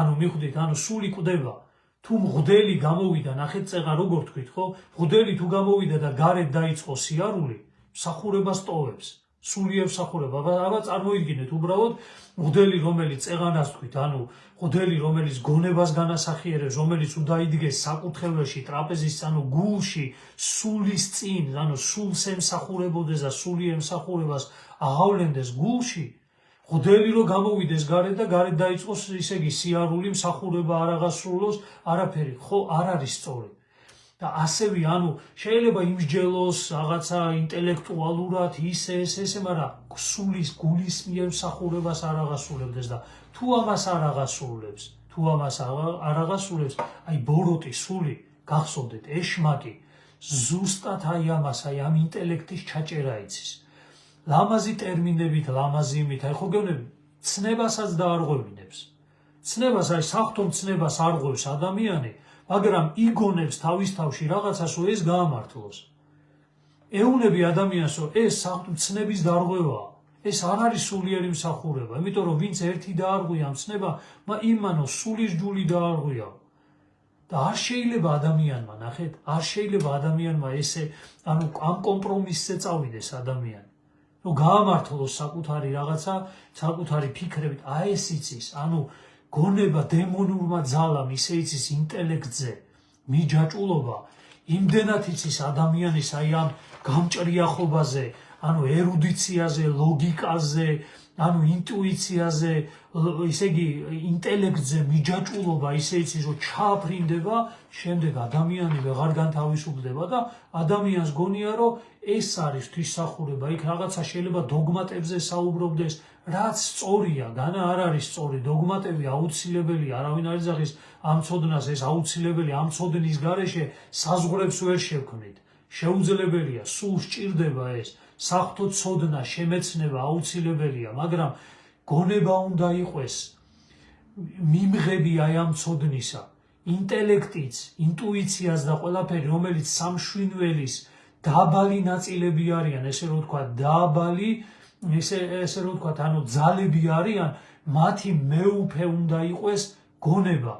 ანუ მიხვდით ანუ სული კვდება თუ მღვდელი გამოვიდა ნახეთ წეღარ როგორ თქვით ხო მღვდელი თუ გამოვიდა და გარეთ დაიწყო სიარული მსახურებას ტოვებს სულიერ მსახურება აბა წარმოიდგინეთ უბრალოდ მღვდელი რომელიც წეღანას თქვით ანუ მღვდელი რომელიც გონებას განასახიერებს რომელიც უდაიდგეს საკურთხეველში ტრაპეზის ანუ გულში სულის წინ ანუ სულს ემსახურებოდეს და სულიერ მსახურებას აღავლენდეს გულში მღვდელი რო გამოვიდეს გარეთ და გარეთ დაიწყოს ისე იგი სიარული მსახურება არ აღასრულოს არაფერი ხო არ არის სწორი და ასევე ანუ შეიძლება იმსჯელოს რაღაცა ინტელექტუალურად ისე მაგრამ სულის გულის მიერ მსახურებას არ აღასრულებდეს და თუ ამას არ აღასრულებს აი ბოროტი სული გახსოვდეთ ეშმაკი ზუსტად აი ამას აი ამ ინტელექტის ჩაჭერა იცის ლამაზი ტერმინებით ლამაზი იმით აი ხო გეუბნები ცნებასაც დაარღვევინებს ცნებას აი საღვთო ცნებას არღვევს ადამიანი მაგრამ იგონებს თავის თავში რაღაცას რომ ეს გაამართლოს. ეუნები ადამიანს რომ ეს ცნების დარღვევაა. ეს არ არის სულიერი მსახურება, იმიტომ რომ ვინც ერთი დაარღვია ცნება, იმანო სულის ჯული დაარღვია. და არ შეიძლება ადამიანმა, ნახეთ, არ შეიძლება ადამიანმა ესე ანუ ამ კომპრომისზე წავიდეს ადამიანი. რომ გაამართლოს საკუთარი რაღაცა, საკუთარი ფიქრებით, აი ეს იცის, ანუ გონება დემონურმა ძალამ ისე იცის ინტელექტზე მიჯაჭულობა იმდენად იცის ადამიანის აი ამ გამჭრიახობაზე ანუ ერუდიციაზე ლოგიკაზე ანუ ინტუიციაზე, ისე იგი ინტელექტზე მიჯაჭულობა ისე იცის, რომ ჩააფრინდება, შემდეგ ადამიანი ვეღარ განთავისუფლდება და ადამიანს გონია, რომ ეს არის ღვთისმსახურება, იქ რაღაცა შეიძლება დოგმატებზე საუბრობდეს, რაც სწორია, განა არ არის სწორი, დოგმატები აუცილებელია, არავინ არ ეძახის ამ ცოდნას, ეს აუცილებელი ამ ცოდნის გარეშე საზღვრებს ვერ შევქმნით. შეუძლებელია, სულ სჭირდება ეს საღვთო ცოდნა, შემეცნება აუცილებელია, მაგრამ გონება უნდა იყოს მიმღები აი ამ ცოდნისა, ინტელექტიც, ინტუიციას და ყველაფერი, რომელიც სამშვინველის დაბალი ნაწილები არიან, ესე რომ ვთქვა, დაბალი, ესე რომ ვთქვა, ანუ ძალები არიან, მათი მეუფე უნდა იყოს გონება.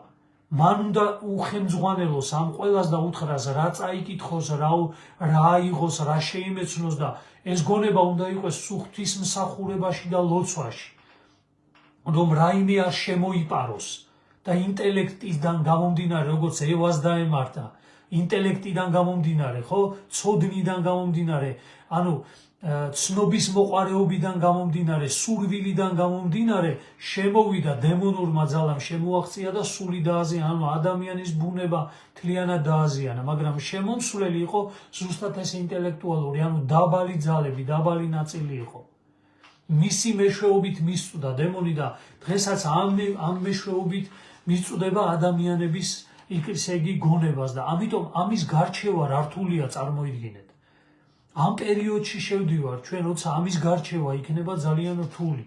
მან უნდა უხემძღვანელოს ამ ყველას და უთხრას, რა წაიკითხოს, რა აიღოს, რა შეიმეცნოს და ეს გონება უნდა იყოს ღვთისმსახურებაში და ლოცვაში, რომ რაიმე არ შემოიპაროს და ინტელექტიდან გამომდინარე, როგორც ევას დაემართა, ინტელექტიდან გამომდინარე, ხო, ცოდნიდან გამომდინარე, ანუ ცნობის მოყარეობიდან გამომდინარე, სურვილიდან გამომდინარე, შემოვიდა დემონურმა ძალამ შემოაღწია და სული დააზიანა, ანუ ადამიანის ბუნება მთლიანად დააზიანა, მაგრამ შემომსვლელი იყო ზუსტად ეს ინტელექტუალური, ანუ დაბალი ძალები, დაბალი ნაწილი იყო. მისი მეშვეობით მისწვდა დემონი და დღესაც ამ მეშვეობით მისწვდება ადამიანების ისე იგი გონებას და ამიტომ ამის გარჩევა რთულია, წარმოიდგინეთ. ამ პერიოდში შევდივარ ჩვენ, როცა ამის გარჩევა იქნება ძალიან რთული.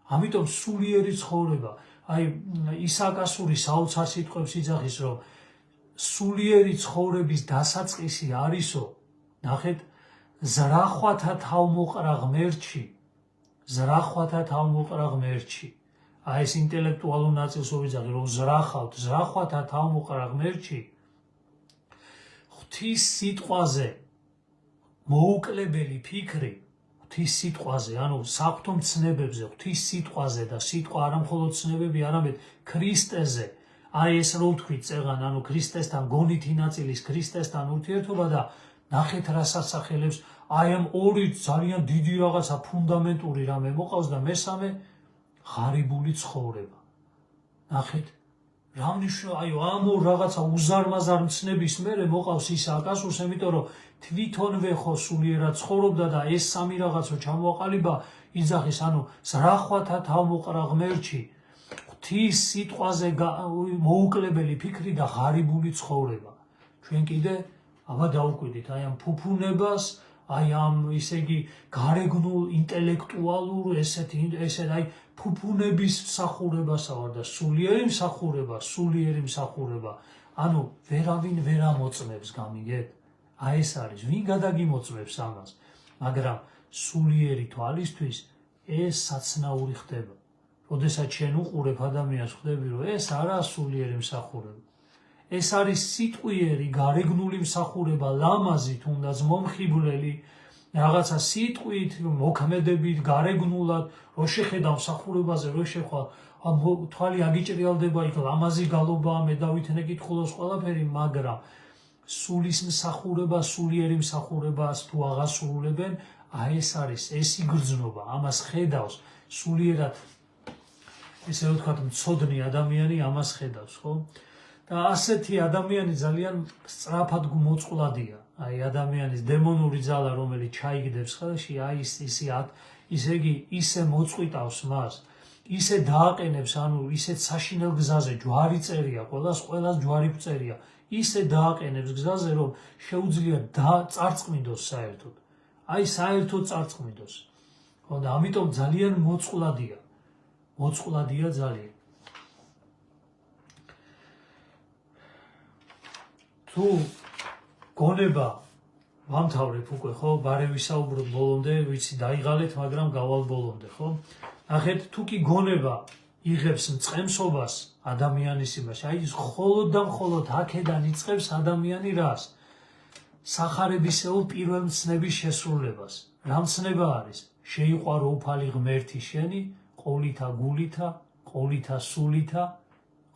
ამიტომ სულიერი ცხოვრება, აი ისააკ ასურის საოცარ სიტყვებს იძახის, რომ სულიერი ცხოვრების დასაწყისი არისო, ნახეთ, ზრახვათა თავმოყრა ღმერთში, ზრახვათა თავმოყრა ღმერთში. აი ეს ინტელექტუალურ ნაწილს ვიძახი, რომ ზრახავთ, ზრახვათა თავმოყრა ღმერთში, ღვთის სიტყვაზე მოუკლებელი ფიქრი, ღვთის სიტყვაზე, ანუ საღვთო მცნებებზე, ღვთის სიტყვაზე და სიტყვა არა მხოლოდ ცნებები, არამედ ქრისტეზე, აი ეს რო ვთქვით წეღან, ანუ ქრისტესთან გონითი ნაწილის ქრისტესთან ურთიერთობა და ნახეთ რა სასახელებს, აი ამ ორი ძალიან დიდი რაღაცა ფუნდამენტური რამე მოყავს და მესამე ღარიბული ცხოვრება. ნახეთ, რა მნიშვნელობა, აი ამ ორ რაღაცა უზარმაზარ მცნების მერე მოყავს ისააკ ასურს, იმიტომ რომ თვითონვე ხო სულიერად ცხოვრობდა და ეს სამი რაღაცა ჩამოაყალიბა, იძახის, ანუ ზრახვათა თავმოყრა ღმერთში, ღვთის სიტყვაზე მოუკლებელი ფიქრი და ღარიბული ცხოვრება. ჩვენ კიდე აბა დავუკვირდით აი ამ ფუფუნებას, აი ამ ისე იგი გარეგნულ ინტელექტუალურ ესეთ აი ფუფუნების მსახურებასა ვარ და სულიერი მსახურება, ანუ ვერავინ ვერ ამოწმებს, გამიგეთ? აი ეს არის, ვინ გადაგიმოწმებს ამას, მაგრამ სულიერი თვალისთვის ეს საცნაური ხდება. როდესაც შენ უყურებ ადამიანს, ხვდები, რომ ეს არაა სულიერი მსახურება. ეს არის სიტყვიერი, გარეგნული მსახურება, ლამაზი, თუნდაც მომხიბვლელი, რაღაცა სიტყვით, მოქმედებით, გარეგნულად, რო შეხედავ მსახურებაზე, რო შეხვალ, თვალი აგიჭრიალდება, იქ ლამაზი გალობაა, მე დავითნე კითხულობს ყველაფერი, მაგრამ სულის მსახურება, სულიერი მსახურებას თუ აღასრულებენ, აი ეს არის, ეს იგრძნობა, ამას ხედავს სულიერად, ესე რომ ვთქვათ, მცოდნი ადამიანი ამას ხედავს, ხო? და ასეთი ადამიანი ძალიან სწრაფად მოწყვლადია. აი ადამიანის დემონური ძალა, რომელიც ჩაიგდებს ხელში, აი ისე იგი ისე მოწყვიტავს მას, ისე დააყენებს, ანუ ისეთ საშინელ გზაზე ჯვარი წერია, ყველას ჯვარი წერია, ისე დააყენებს გზაზე, რომ შეუძლია წარწყმიდოს საერთოდ. აი საერთოდ წარწყმიდოს. ხო და ამიტომ ძალიან მოწყვლადია. მოწყვლადია ძალიან. თუ გონება ვამთავრებ უკვე, ხო, ბარე ვისაუბროთ ბოლომდე, ვიცი დაიღალეთ, მაგრამ გავალ ბოლომდე, ხო? ნახეთ, თუ კი გონება იღებს მწყემსობას ადამიანის იმაში, აი მხოლოდ და მხოლოდ აქედან იწყებს ადამიანი რას? სახარებისეულ პირველ მცნების შესრულებას. რა მცნება არის? შეიყვარო უფალი ღმერთი შენი, ყოვლითა გულითა, ყოვლითა სულითა,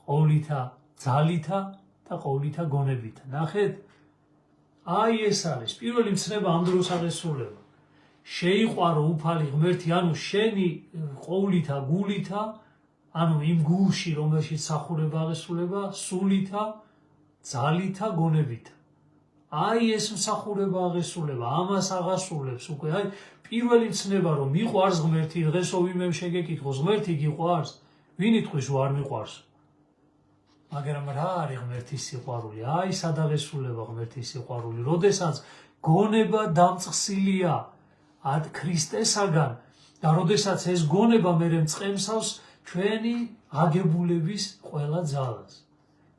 ყოვლითა ძალითა და ყოვლითა გონებითა. ნახეთ? აი ეს არის პირველი მცნება ამ დროს აღესრულება. შეიყვარო უფალი ღმერთი, ანუ შენი ყოვლითა გულითა, ანუ იმ გულში, რომელშიც სახურება აღესრულება, სულითა, ძალითა, გონებითა. აი ეს მსახურება აღესრულება, ამას აღასრულებს უკვე. აი პირველი ცნება, რომ მიყვარს ღმერთი, დღესო ვინმე შეგეკითხოს, ღმერთი გიყვარს? ვინ იტყვის, რომ არ მიყვარს? მაგრამ რა არის ღმერთის სიყვარული? აი სად აღესრულება ღმერთის სიყვარული, როდესაც გონება დამწყსილია ad ქრისტესაგან და როდესაც ეს გონება მერე მწყემსავს ჩვენი აგებულების ყველა ძალას,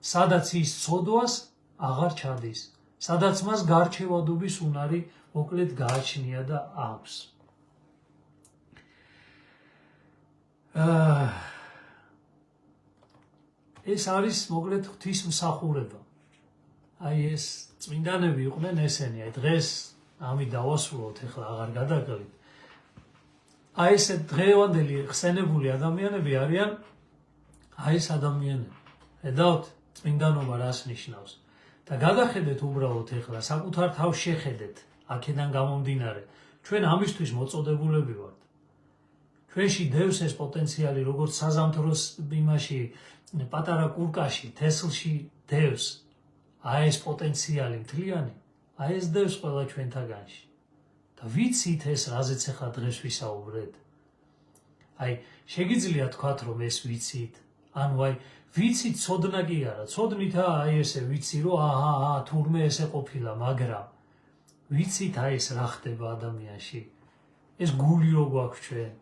სადაც ის ცოდვას აღარ ჩადის, სადაც მას გარჩევადობის უნარი მოკლედ გააჩნია და აქვს. ეს არის მოკლედ ღვთის მსახურება. აი ეს წმინდანები იყვნენ ესენი, აი დღეს ამით დავასრულოთ, ეხლა აღარ გადაგყევით. აი ეს დღევანდელი ხსენებული ადამიანები არიან აი ეს ადამიანები. ხედავთ წმინდანობა რას ნიშნავს და გადახედეთ უბრალოდ ეხლა საკუთარ თავს შეხედეთ აქედან გამომდინარე. ჩვენ ამისთვის მოწოდებულები ვართ. ჩვენში დევს ეს პოტენციალი, როგორც საზამთროს იმაში პატარა კურკაში, თესლში დევს. აი ეს პოტენციალი მთლიანი, აი ეს დევს ყველა ჩვენთაგანში. და ვიცით ეს, რაზეც ახლა დღეს ვისაუბრეთ. აი შეგიძლია თქვათ, რომ ეს ვიცით, ანუ აი ვიცით ცოდნა კი არა, ცოდნითა აი ესე ვიცი, რომ აჰა, თურმე ესე ყოფილა, მაგრამ ვიცით აი ეს რა ხდება ადამიანში. ეს გული რო გვაქვს ჩვენ,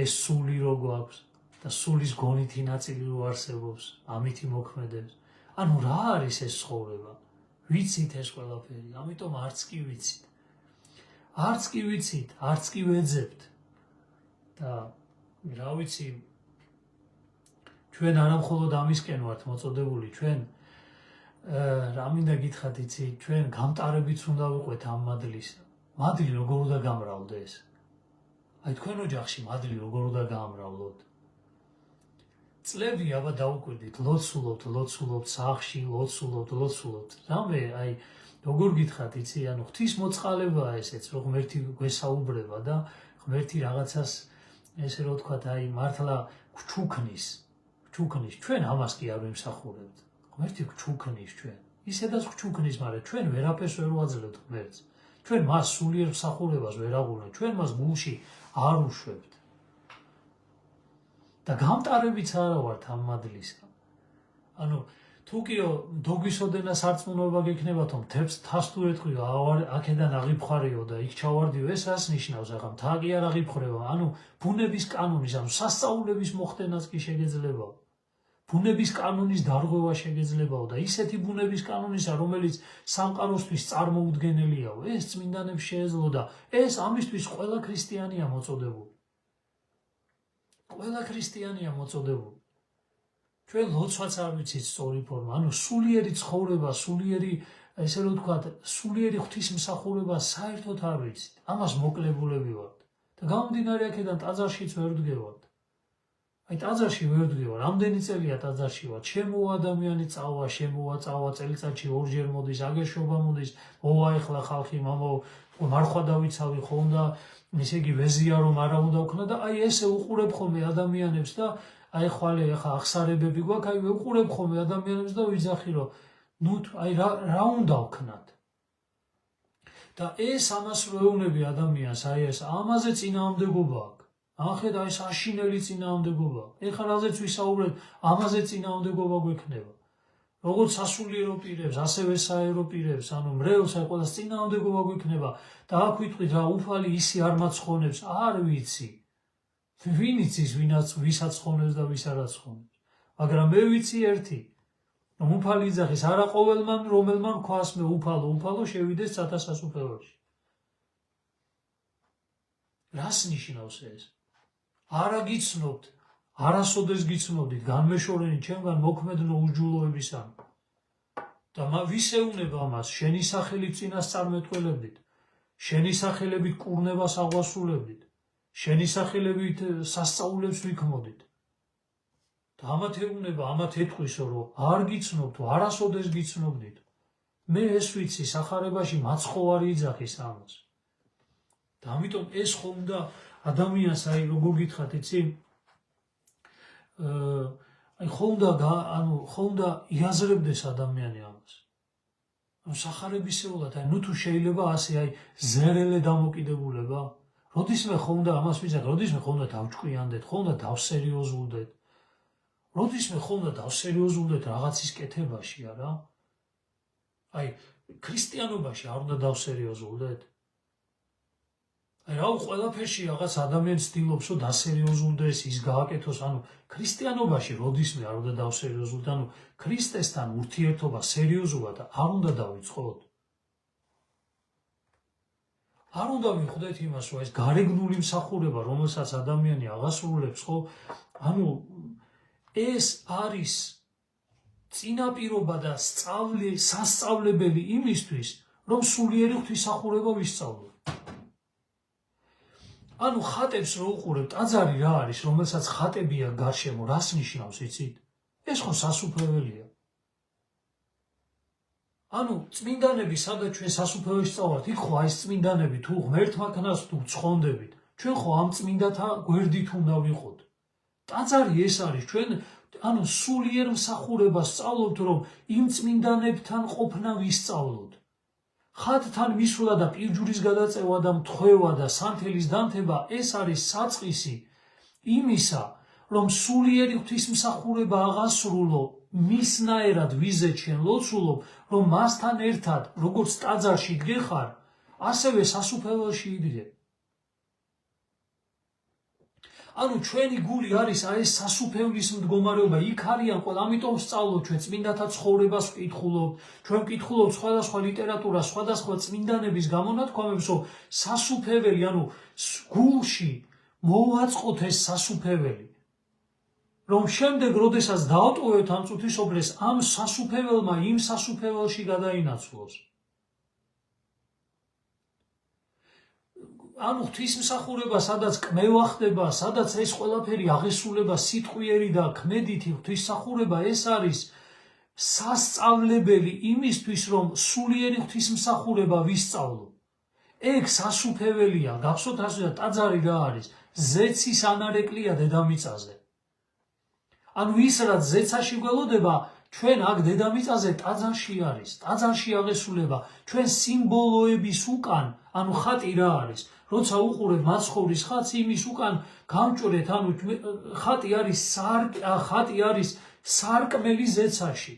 ეს სული რო გვაქვს და სულის გონითი ნაწილი რო არსებობს, ამითი მოქმედებს. ანუ რა არის ეს ცხოვრება? ვიცით ეს ყველაფერი, ამიტომ არც კი ვიცით. არც კი ვიცით, არც კი ვეძებთ. და რა ვიცი, ჩვენ არა მხოლოდ ამისკენ ვართ მოწოდებული, ჩვენ რა მინდა გითხრათ, იცი, ჩვენ გამტარებიც უნდა ვიყვეთ ამ მადლისა. მადლი როგორ უნდა გამრავლდეს? აი თქვენ ოჯახში მადლი როგორ უნდა გაამრავლოთ? წლები აბა დაუკვირდით, ლოცულობთ სახლში, ლოცულობთ. რამე აი როგორ გითხრათ, იცი, ანუ ღვთის მოწყალებაა ესეც, რომ ღმერთი გვესაუბრება და ღმერთი რაღაცას ესე რო თქვათ, აი მართლა გვჩუქნის. ჩვენ ამას კი არ ვიმსახურებთ. ღმერთი გვჩუქნის ჩვენ. ისედაც გვჩუქნის, მაგრამ ჩვენ ვერაფერს ვერ ვაძლევთ ღმერთს. ჩვენ მას სულიერ მსახურებას ვერ აღვნიშნავთ, ჩვენ მას გულში არ უშვებთ. და გამტარებიც არა ვართ ამ მადლისა. ანუ თუ კიო დოგვისოდენა სარწმუნოება გექნება, თომ თავს თუ ეთქვიო, აქედან აღიფხარიო და იქ ჩავარდიო, ეს რას ნიშნავს ახლა? მთა კი არ აღიფხრება, ანუ ბუნების კანონის, ანუ სასწაულების მოხდენაც კი შეგეძლებაო. ბუნების კანონის დარღვევა შეგეძლებაო და ისეთი ბუნების კანონისა, რომელიც სამყაროსთვის წარმოუდგენელიაო, ეს წმინდანებს შეეძლო და ეს ამისთვის ყველა ქრისტიანია მოწოდებული. ყველა ქრისტიანია მოწოდებული. ჩვენ ლოცვაც არ ვიცით სწორი ფორმა, ანუ სულიერი ცხოვრება, სულიერი, ესე რომ ვთქვათ, სულიერი ღვთისმსახურება საერთოდ არ ვიცით. ამას მოკლებულები ვართ. და გამომდინარე აქედან ტაძარშიც ვერ ვდგევართ. აი ტაძარში ვერ ვდგევარ, რამდენი წელია ტაძარში ვარ, შემოვა ადამიანი წავა, წავა, წელიწადში ორჯერ მოდის, აგერშობა მოდის, მოვა ეხლა ხალხი, მამაო, მარხვა დავიცავი, ხო უნდა ისე იგი ვეზია რომ არა უნდა ვქნა და აი ესე უყურებ ხოლმე ადამიანებს და აი ხვალე ახლა ახსარებები გვაქვს, აი ვეყურებ ხოლმე ადამიანებს და ვიძახი რომ ნუ აი რა უნდა ვქნათ. და ეს ამას რო ეუბნები ადამიანს, აი ეს ამაზე წინააღმდეგობა აქვს. ახედა ეს აშინელი წინააღმდეგობა. ეხლა რაზეც ვისაუბრეთ, ამაზე წინააღმდეგობა გვექნება. როგორც სასულიერო პირებს, ასევე საერო პირებს, ანუ მრევლს აი ყველას წინააღმდეგობა გვექნება და აქ ვიტყვით რა უფალი ისი არ მაცხონებს, არ ვიცი. ვინ იცის ვისაც ცხონებს და ვის არ აცხონებს. მაგრამ მე ვიცი ერთი, რომ უფალი იძახის არა ყოველმან, რომელმან ქვას მე უფალო შევიდეს ცათა სასუფეველში. რას ნიშნავს ეს? არა გიცნობთ, არასოდეს გიცნობდით განმეშორენი ჩემგან მოქმედნო უჯულოებისგან. და ვისეუნება მას, შენი სახელით წინასწარმეტყველებდით, შენი სახელებით კურნებას აღვასრულებდით, შენი სახელებით სასწაულებს ვიქმოდით. და ამათ ეუბნება, ამათ ეთქვისო, რომ არ გიცნობთ, არასოდეს გიცნობდით. მე ეს ვიცი, სახარებაში მაცხოვარი იძახის ამას. და ამიტომ ეს ხო უნდა ადამიანს აი როგორ გითხრათ იცი აი ხო უნდა იაზრებდეს ადამიანი ამას სახარებისეულად აი ნუ თუ შეიძლება ასე აი ზერელე დამოკიდებულება როდისმე ხო უნდა ამას ვიზარ როდისმე ხო უნდა დავჭკვიანდეთ ხო უნდა დავსერიოზულდეთ როდისმე ხო უნდა დავსერიოზულდეთ რაღაცის კეთებაში არა აი ქრისტიანობაში არ უნდა დავსერიოზულდეთ აი რა ყველაფერში რაღაც ადამიანი ცდილობს რომ დასერიოზულდეს ის გააკეთოს ანუ ქრისტიანობაში როდისმე არ უნდა დავსერიოზულდეთ ანუ ქრისტესთან ურთიერთობა სერიოზულად არ უნდა დავიწყოთ არ უნდა ვიხვდეთ იმას რომ ეს გარეგნული მსახურება რომელსაც ადამიანი აღასრულებს ხო ანუ ეს არის წინაპირობა და სასწავლებელი იმისთვის რომ სულიერი ღვთისმსახურება ვისწავლოთ ანუ ხატებს რო უყურებ ტაძარი რა არის რომელსაც ხატებია გარშემო რას ნიშნავს იცით ეს ხო სასუფეველია ანუ წმინდანები სადაც ჩვენ სასუფეველში სწავლობთ იქ ხო ეს წმინდანები თუ ღმერთმა ქნას თუ ცხონდებით ჩვენ ხო ამ წმინდათა გვერდით უნდა ვიყოთ ტაძარი ეს არის ჩვენ ანუ სულიერ მსახურებას სწავლობთ რომ იმ წმინდანებთან ყოფნა ვისწავლოთ ხატთან მისვლა და პირჯურის გადაწევა და მთხვევა და სანთელის დანთება ეს არის საწყისი იმისა რომ სულიერი ღვთისმსახურება აღასრულო მისნაერად ვიზეთ შენ ლოცულობ რომ მასთან ერთად როგორც ტაძარში გეხარ ასევე სასუფეველში იდგე ანუ ჩვენი გული არის აი ეს სასუფეველის მდგომარეობა იქ არიან ყველა ამიტომ სწავლობთ ჩვენ წმინდათა ცხოვრებას ვკითხულობთ ჩვენ ვკითხულობთ სხვადასხვა ლიტერატურას სხვადასხვა წმინდანების გამონათქვამებს რომ სასუფეველი ანუ გულში მოვაწყოთ ეს სასუფეველი რომ შემდეგ როდესაც დაავტოვებთ ამ წუთისობრეს ამ სასუფეველმა იმ სასუფეველში გადაინაცვლოს ანუ ღვთისმსახურება სადაც კმევა ხდება სადაც ეს ყველაფერი აღესრულება სიტყვიერი და ქმედითი ღვთისმსახურება ეს არის სასწავლებელი იმისთვის რომ სულიერი ღვთისმსახურება ვისწავლო ეგ სასუფეველია გახსოვთ ასე ტაძარი რა არის ზეცის ანარეკლია დედამიწაზე ანუ ის რაც ზეცაში გველოდება ჩვენ აქ დედამიწაზე ტაძარში არის ტაძარში აღესრულება ჩვენ სიმბოლოების უკან ანუ ხატი რა არის როცა უყურებ მაცხოვრის ხატს იმის უკან გამჭრეთ ანუ ხატი არის სარკმელი ზეცაში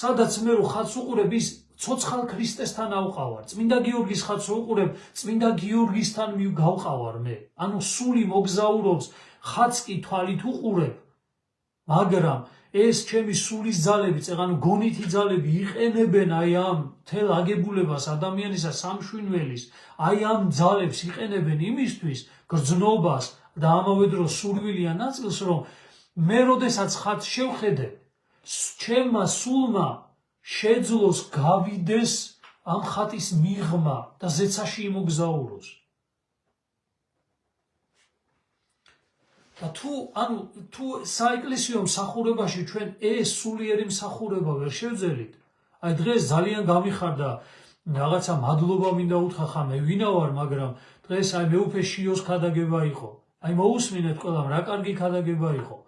სადაც მე რო ხატს უყურებ ის ცოცხალ ქრისტესთან ავყავარ წმინდა გიორგის ხატს უყურებ წმინდა გიორგისთან გავყავარ მე ანუ სული მოგზაურობს ხატს კი თვალით უყურებ მაგრამ ეს ჩემი სულის ძალები წეღანო გონითი ძალები იყენებენ აი ამ თელ აგებულებას ადამიანისა სამშვინველის აი ამ ძალებს იყენებენ იმისთვის გრძნობას და ამავე დროს სურვილია ნაწილს რომ მე როდესაც ხატს შევხედე ჩემმა სულმა შეძლოს გავიდეს ამ ხატის მიღმა და ზეცაში იმოგზაუროს და თუ საეკლესიო მსახურებაში ჩვენ ეს სულიერი მსახურება ვერ შევძელით აი დღეს ძალიან გამიხარდა რაღაცა მადლობა მინდა უთხრა ხა მე ვინა ვარ მაგრამ დღეს აი მეუფე შიოს ქადაგება იყო აი მოусმინეთ ყველამ რა კარგი ქადაგება იყო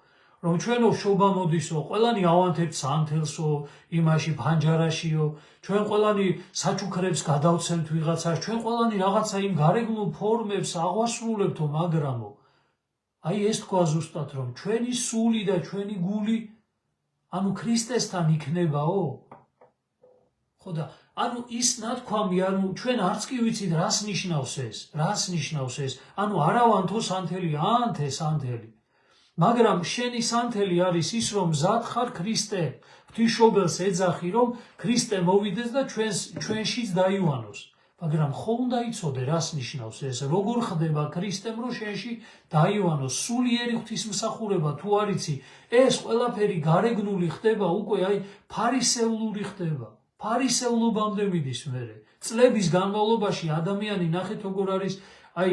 რომ ჩვენო შობა მოდისო ყველანი ავანთებთ სანთელსო იმაში ფანჯარაშიო ჩვენ ყველანი საჩუქრებს გადავცემთ ვიღაცას ჩვენ ყველანი რაღაცა იმ გარეგნულ ფორმებს აღვასრულებთო მაგრამო აი ეს თქვა ზუსტად რომ ჩვენი სული და ჩვენი გული ანუ ქრისტესთან იქნებაო ხო და ანუ ის ნათქვამი ანუ ჩვენ არც კი ვიცით რას ნიშნავს ეს ანუ არავანთო სანთელი ანთე სანთელი მაგრამ შენი სანთელი არის ის რომ მზად ხარ ქრისტე ღვთისმშობელს ეძახი რომ ქრისტე მოვიდეს და ჩვენშიც დაივანოს მაგრამ ხო უნდა იცოდე რას ნიშნავს ეს როგორ ხდება ქრისტემ რომ შენში დაივანოს სულიერი ღვთისმსახურება თუ არ იცი ეს ყველაფერი გარეგნული ხდება უკვე აი ფარისეულური ხდება ფარისეულობამდე მიდის მერე წლების განმავლობაში ადამიანი ნახეთ როგორ არის აი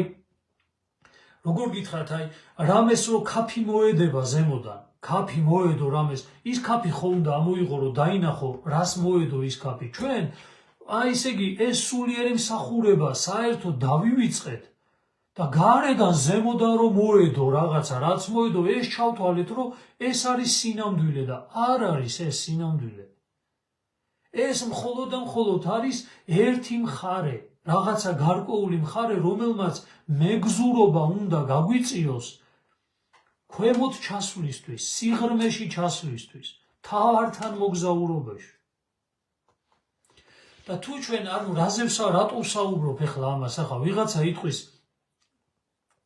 როგორ გითხრათ აი რამეს რო ქაფი მოედება ზემოდან ქაფი მოედო რამეს ის ქაფი ხო უნდა ამოიღო რომ დაინახო რას მოედო ის ქაფი ჩვენ აი ესე იგი ეს სულიერი მსახურება საერთოდ დავივიწყეთ და გარედან ზემოდან რომ მოედო რაღაცა, რაც მოედო, ეს ჩავთვალეთ, რომ ეს არის სინამდვილე და არ არის ეს სინამდვილე. ეს მხოლოდ და მხოლოდ არის ერთი მხარე, რაღაცა გარკვეული მხარე, რომელმაც მეგზურობა უნდა გაგვიწიოს ქვემოთ ჩასვლისთვის, სიღრმეში ჩასვლისთვის, თავართან მოგზაურობაში. და თუ ჩვენ რატო ვსაუბრობ ახლა ამას, ახლა ვიღაცა იტყვის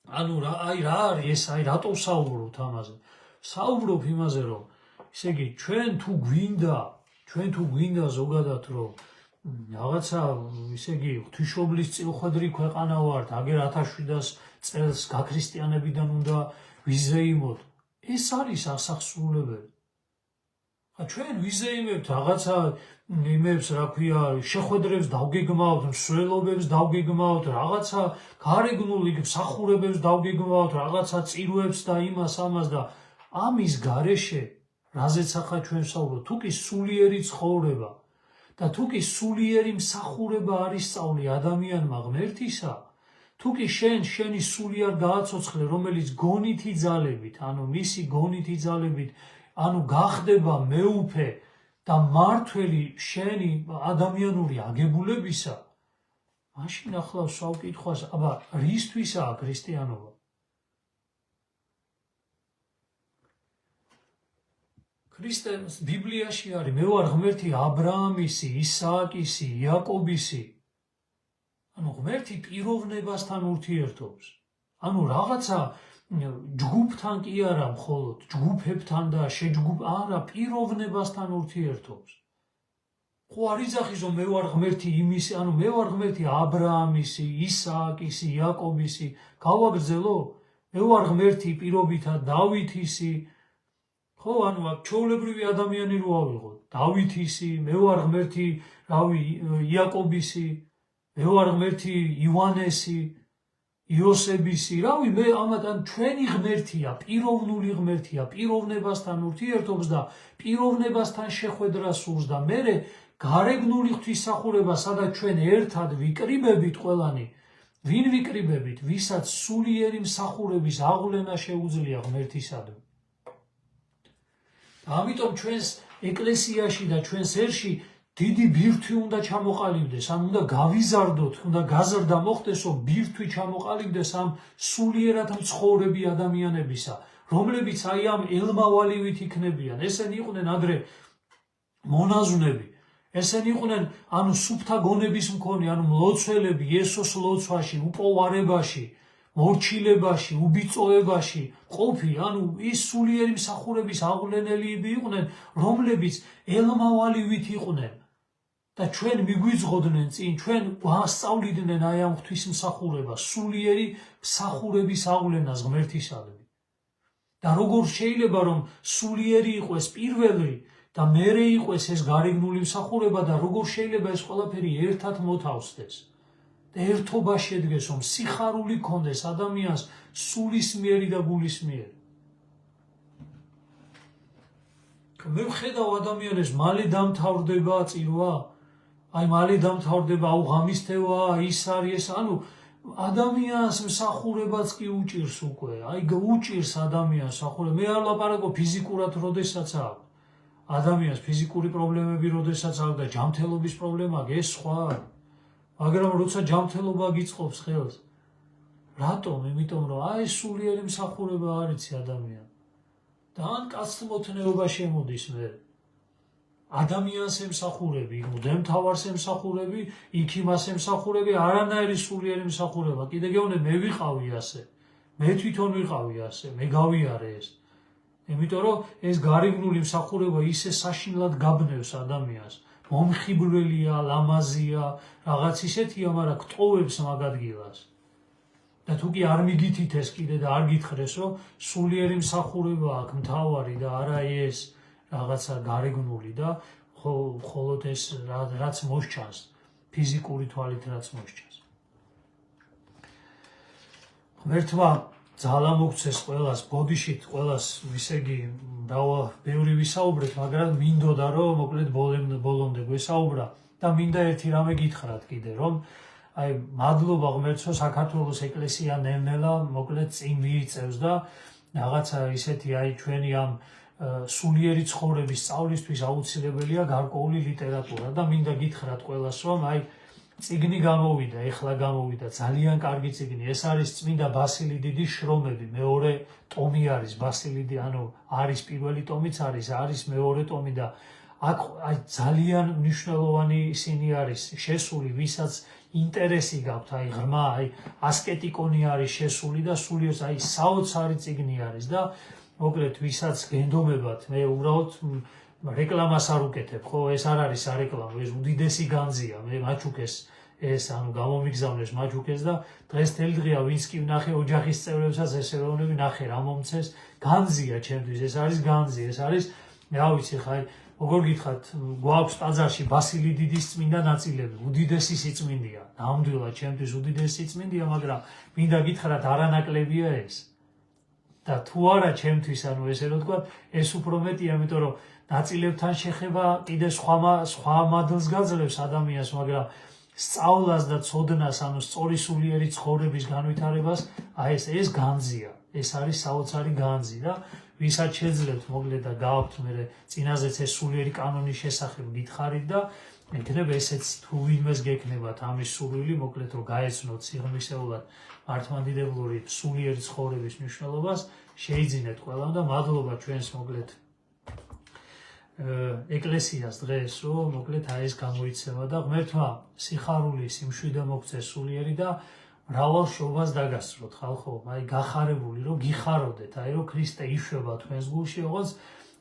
აი რა არის ეს, აი რატო ვსაუბრობთ ამაზე? საუბრობ იმაზე, რომ ესე იგი ჩვენ თუ გვინდა ზოგადად რომ რაღაცა ისე იგი ღვთისმშობლის წილხვედრი ქვეყანა ვართ, აგერ 1700 წელს გაქრისტიანებიდან უნდა ვიზეიმოთ. ეს არის ასახსრულებელი. ჩვენ ვიზეიმებთ რაღაცა იმებს, რა ქვია, შეხვედრებს დავგეგმავთ, მსვლელობებს დავგეგმავთ, რაღაცა გარეგნულ მსახურებებს დავგეგმავთ, რაღაცა წირვებს და იმას და ამის გარეშე, რაზეც ახლა ჩვენ ვსაუბრობთ, თუ კი სულიერი ცხოვრება და თუ კი სულიერი მსახურება არის სწავლი ადამიანმა ღმერთისა, თუ კი შენი სული არ გააცოცხლე, რომელიც გონითი ძალებით, მისი გონითი ძალებით, გახდება მეუფე და მართველი შენი ადამიანური აგებულებისა, მაშინ ახლა ვსაუკითხვას, აბა რისთვისაა ქრისტიანობა? ქრისტეს ბიბლიაში არის, მე ვარ ღმერთი აბრაამისი, ისააკისი, იაკობისი. ღმერთი პიროვნებასთან ურთიერთობს. რაღაცა ჯგუფთან კი არა მხოლოდ, ჯგუფებთან და არა, პიროვნებასთან ურთიერთობს. ხო არ იძახის, რომ მე ვარ ღმერთი იმისი, მე ვარ ღმერთი აბრაამისი, ისააკისი, იაკობისი, გავაგრძელო? მე ვარ ღმერთი პირობითად დავითისი, ხო, ჩვეულებრივი ადამიანი რო ავიღოთ, დავითისი, მე ვარ ღმერთი, იაკობისი, მე ვარ ღმერთი ივანესი, იოსებისი, მე ამათთან ჩვენი ღმერთია, პიროვნული ღმერთია, პიროვნებასთან ურთიერთობს და პიროვნებასთან შეხვედრა სურს და მერე გარეგნული ღვთისმსახურება, სადაც ჩვენ ერთად ვიკრიბებით ყველანი, ვინ ვიკრიბებით, ვისაც სულიერი მსახურების აღვლენა შეუძლია ღმერთისადმი. ამიტომ ჩვენს ეკლესიაში და ჩვენს ერში დიდი ბირთვი უნდა ჩამოყალიბდეს, უნდა გავიზარდოთ, უნდა გაზრდა მოხდეს, რომ ბირთვი ჩამოყალიბდეს ამ სულიერად მცხოვრები ადამიანებისა, რომლებიც აი ამ ელმავალივით იქნებიან. ესენი იყვნენ ადრე მონაზვნები, ესენი იყვნენ სუფთა გონების მქონე, მლოცველები იესოს ლოცვაში, უპოვარებაში, მორჩილებაში, უბიწოებაში ყოფი, ის სულიერი მსახურების აღვლენელები იყვნენ, რომლებიც ელმავალივით იყვნენ და ჩვენ მიგვიძღოდნენ წინ, ჩვენ ვასწავლიდნენ აი ამ ღვთისმსახურებას, სულიერი მსახურების აღვლენას ღმერთისადმი. და როგორ შეიძლება რომ სულიერი იყოს პირველი და მერე იყოს ეს გარეგნული მსახურება და როგორ შეიძლება ეს ყველაფერი ერთად მოთავსდეს და ერთობა შედგეს, რომ სიხარული ქონდეს ადამიანს სულისმიერი და გულისმიერი. მე ვხედავ ადამიანებს, მალე დამთავრდება წირვა, მალე დამთავრდება ღამისთევა, ის არის ეს, ადამიანს მსახურებაც კი უჭირს უკვე, უჭირს ადამიანს მსახურება. მე არ ლაპარაკობ ფიზიკურად, როდესაც აქვს ადამიანს ფიზიკური პრობლემები, როდესაც აქვს და ჯანმრთელობის პრობლემა, ეს სხვა არის. მაგრამ როცა ჯანმრთელობა გიწყობს ხელს, რატომ? იმიტომ რომ ეს სულიერი მსახურება არ იცი ადამიანი. და კაცთმოთნეობა შემოდის მე. ადამიანს ემსახურები, მუდემთავარს ემსახურები, იქიმას ემსახურები, არანაირი სულიერი მსახურება. კიდე გეუბნები, მე ვიყავი ასე, მე თვითონ ვიყავი ასე, მე გავიარე ეს. იმიტომ რომ ეს გარეგნული მსახურება ისე საშინლად გაბნევს ადამიანს. მომხიბვლელია, ლამაზია, რაღაც ისეთია, მაგრამ გტოვებს მაგ ადგილას. და თუ კი არ მიგითითეს კიდე და არ გითხრეს, რომ სულიერი მსახურება აქვს მთავარი და არა ეს რაღაცა გარეგნული და მხოლოდ ეს რაც მოსჩანს, ფიზიკური თვალით რაც მოსჩანს. ღმერთმა ძალა მოგცეს ყველას, ბოდიშით ყველას, ისე იგი ბევრი ვისაუბრეთ, მაგრამ მინდოდა რომ მოკლედ ბოლომდე გვესაუბრა და მინდა ერთი რამე გითხრათ კიდე, რომ აი მადლობა ღმერთო საქართველოს ეკლესია ნელ-ნელა მოკლედ წინ მიიწევს და რაღაცა ისეთი აი ჩვენი ამ სულიერი ცხოვრების სწავლისთვის აუცილებელია გარკვეული ლიტერატურა და მინდა გითხრათ ყველას, რომ აი წიგნი გამოვიდა, ეხლა გამოვიდა ძალიან კარგი წიგნი. ეს არის წმინდა ბასილი დიდის შრომები, მეორე ტომი არის ბასილი, ანუ არის პირველი ტომიც არის მეორე ტომი და აქ აი ძალიან მნიშვნელოვანი ისინი არის შესული, ვისაც ინტერესი გაქვთ, აი ღრმა, აი ასკეტიკონი არის შესული და სულიერს აი საოცარი წიგნი არის და მოკლედ ვისაც გენდომებათ, მე უბრალოდ რეკლამას არ უკეთებ, ხო, ეს არ არის სარეკლამო, ეს უდიდესი განძია, მე მაჩუქეს ეს, ანუ გამომიგზავნეს მაჩუქეს და დღეს თელდღია ვინც კი ვნახე ოჯახის წევრებსაც ესევროვნები ნახე რა მომცეს, განძია ჩემთვის, ეს არის განძი, ეს არის, რა ვიცი ხა, როგორ გითხრათ, გვაქვს ტაძარში ბასილი დიდის წმინდა ნაწილები, უდიდესი სიწმინდეა, ნამდვილად ჩემთვის უდიდესი სიწმინდეა, მაგრამ მინდა გითხრათ არანაკლებია ეს. და თუ არა ჩემთვის, ანუ ესე რომ თქვა, ეს უფრო მეტია, იმიტომ რომ ნაწილებთან შეხება კიდე სხვა მადლს გაძლევს ადამიანს, მაგრამ სწავლას და ცოდნას, ანუ სწორი სულიერი ცხოვრების განვითარებას, აი ეს განძია, ეს არის საოცარი განძი და ვისაც შეძლებთ მოკლედ და გააქვთ მე წინაზეც ეს სულიერი კანონის შესახებ გითხარით და იქნებ ესეც თუ ვინმეს გექნებათ ამის სურვილი, მოკლედ რომ გაეცნოთ სიღრმისეულად მართლმადიდებლური სულიერი ცხოვრების მნიშვნელობას, შეიძინეთ ყველამ და მადლობა ჩვენს მოკლედ ეკლესიას დღეს, რომ მოკლედ აი ეს გამოიცემა და ღმერთმა სიხარული, სიმშვიდე მოგწეს სულიერი და მრავალ შობას დაგასწროთ ხალხო, აი გახარებული რომ გიხაროდეთ, აი რომ ქრისტე იშვება თქვენს გულში, როგორც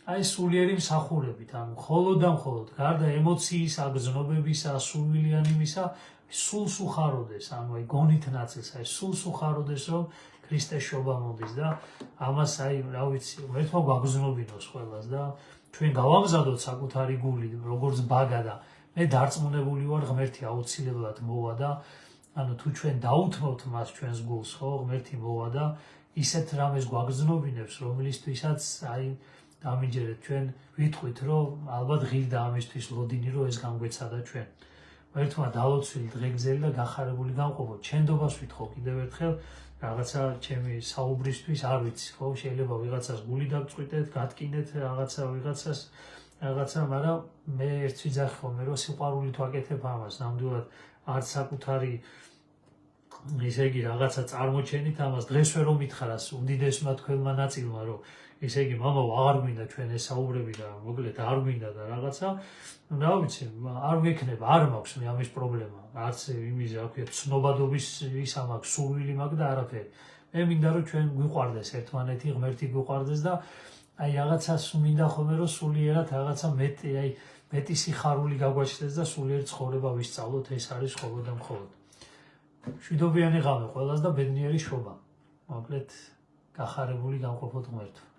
აი სულიერი მსახურებით, ანუ მხოლოდ და მხოლოდ გარდა ემოციისა, გზნობებისა, სულვილიანიმისა, სულს უხაროდეს, ანუ აი გონით ნაწილს, აი სულს უხაროდეს, რომ ქრისტეს შობა მოდის და ამას აი რა ვიცი, ღმერთმა გვაგზნობინოს ყველას და ჩვენ გავამზადოთ საკუთარი გული, როგორც ბაგა და მე დარწმუნებული ვარ, ღმერთი აუცილებლად მოვა და ანუ თუ ჩვენ დაუთმოთ მას ჩვენს გულს, ხო, ღმერთი მოვა და ისეთ რამეს გვაგზნობინებს, რომლისთვისაც აი დამიჯერეთ ჩვენ ვიტყვით, რომ ალბათ ღირდა ამისთვის ლოდინი, რომ ეს გამგვეცადა ჩვენ. ღმერთმა დალოცვილი დღეგრძელი და გახარებული გამყოფოთ. ჩემდობას ვითხოვ კიდევ ერთხელ რაღაცა ჩემი საუბრისთვის არ ვიცი, ხო, შეიძლება ვიღაცას გული დაგწყვიტეთ, გატკინეთ რაღაცა ვიღაცას რაღაცა, მაგრამ მე ერთ ვიძახი ხოლმე, რომ სიყვარულით ვაკეთებ ამას, ნამდვილად არც საკუთარი ისე იგი რაღაცა წარმოჩენით ამას, დღეს ვერ რომ მითხრას უდიდესმა თქვენმა ნაწილმა, რომ ისე იგი მამა აღარ გვინდა ჩვენ ეს საუბრები და მოკლედ არ გვინდა და რაღაცა, რა ვიცი, არ გექნება, არ მაქვს მე ამის პრობლემა, არც იმის რა ქვია, ცნობადობის ისა მაქვს, სურვილი მაქვს და არაფერი. მე მინდა რომ ჩვენ გვიყვარდეს ერთმანეთი, ღმერთი გვიყვარდეს და აი რაღაცას მინდა ხოლმე რომ სულიერად რაღაცა მეტი სიხარული გაგვაჩნდეს და სულიერ ცხოვრება ვისწავლოთ, ეს არის მხოლოდ და მხოლოდ. მშვიდობიანი ღამე ყველას და ბედნიერი შობა. მოკლედ გახარებული გამყოფოთ ღმერთო.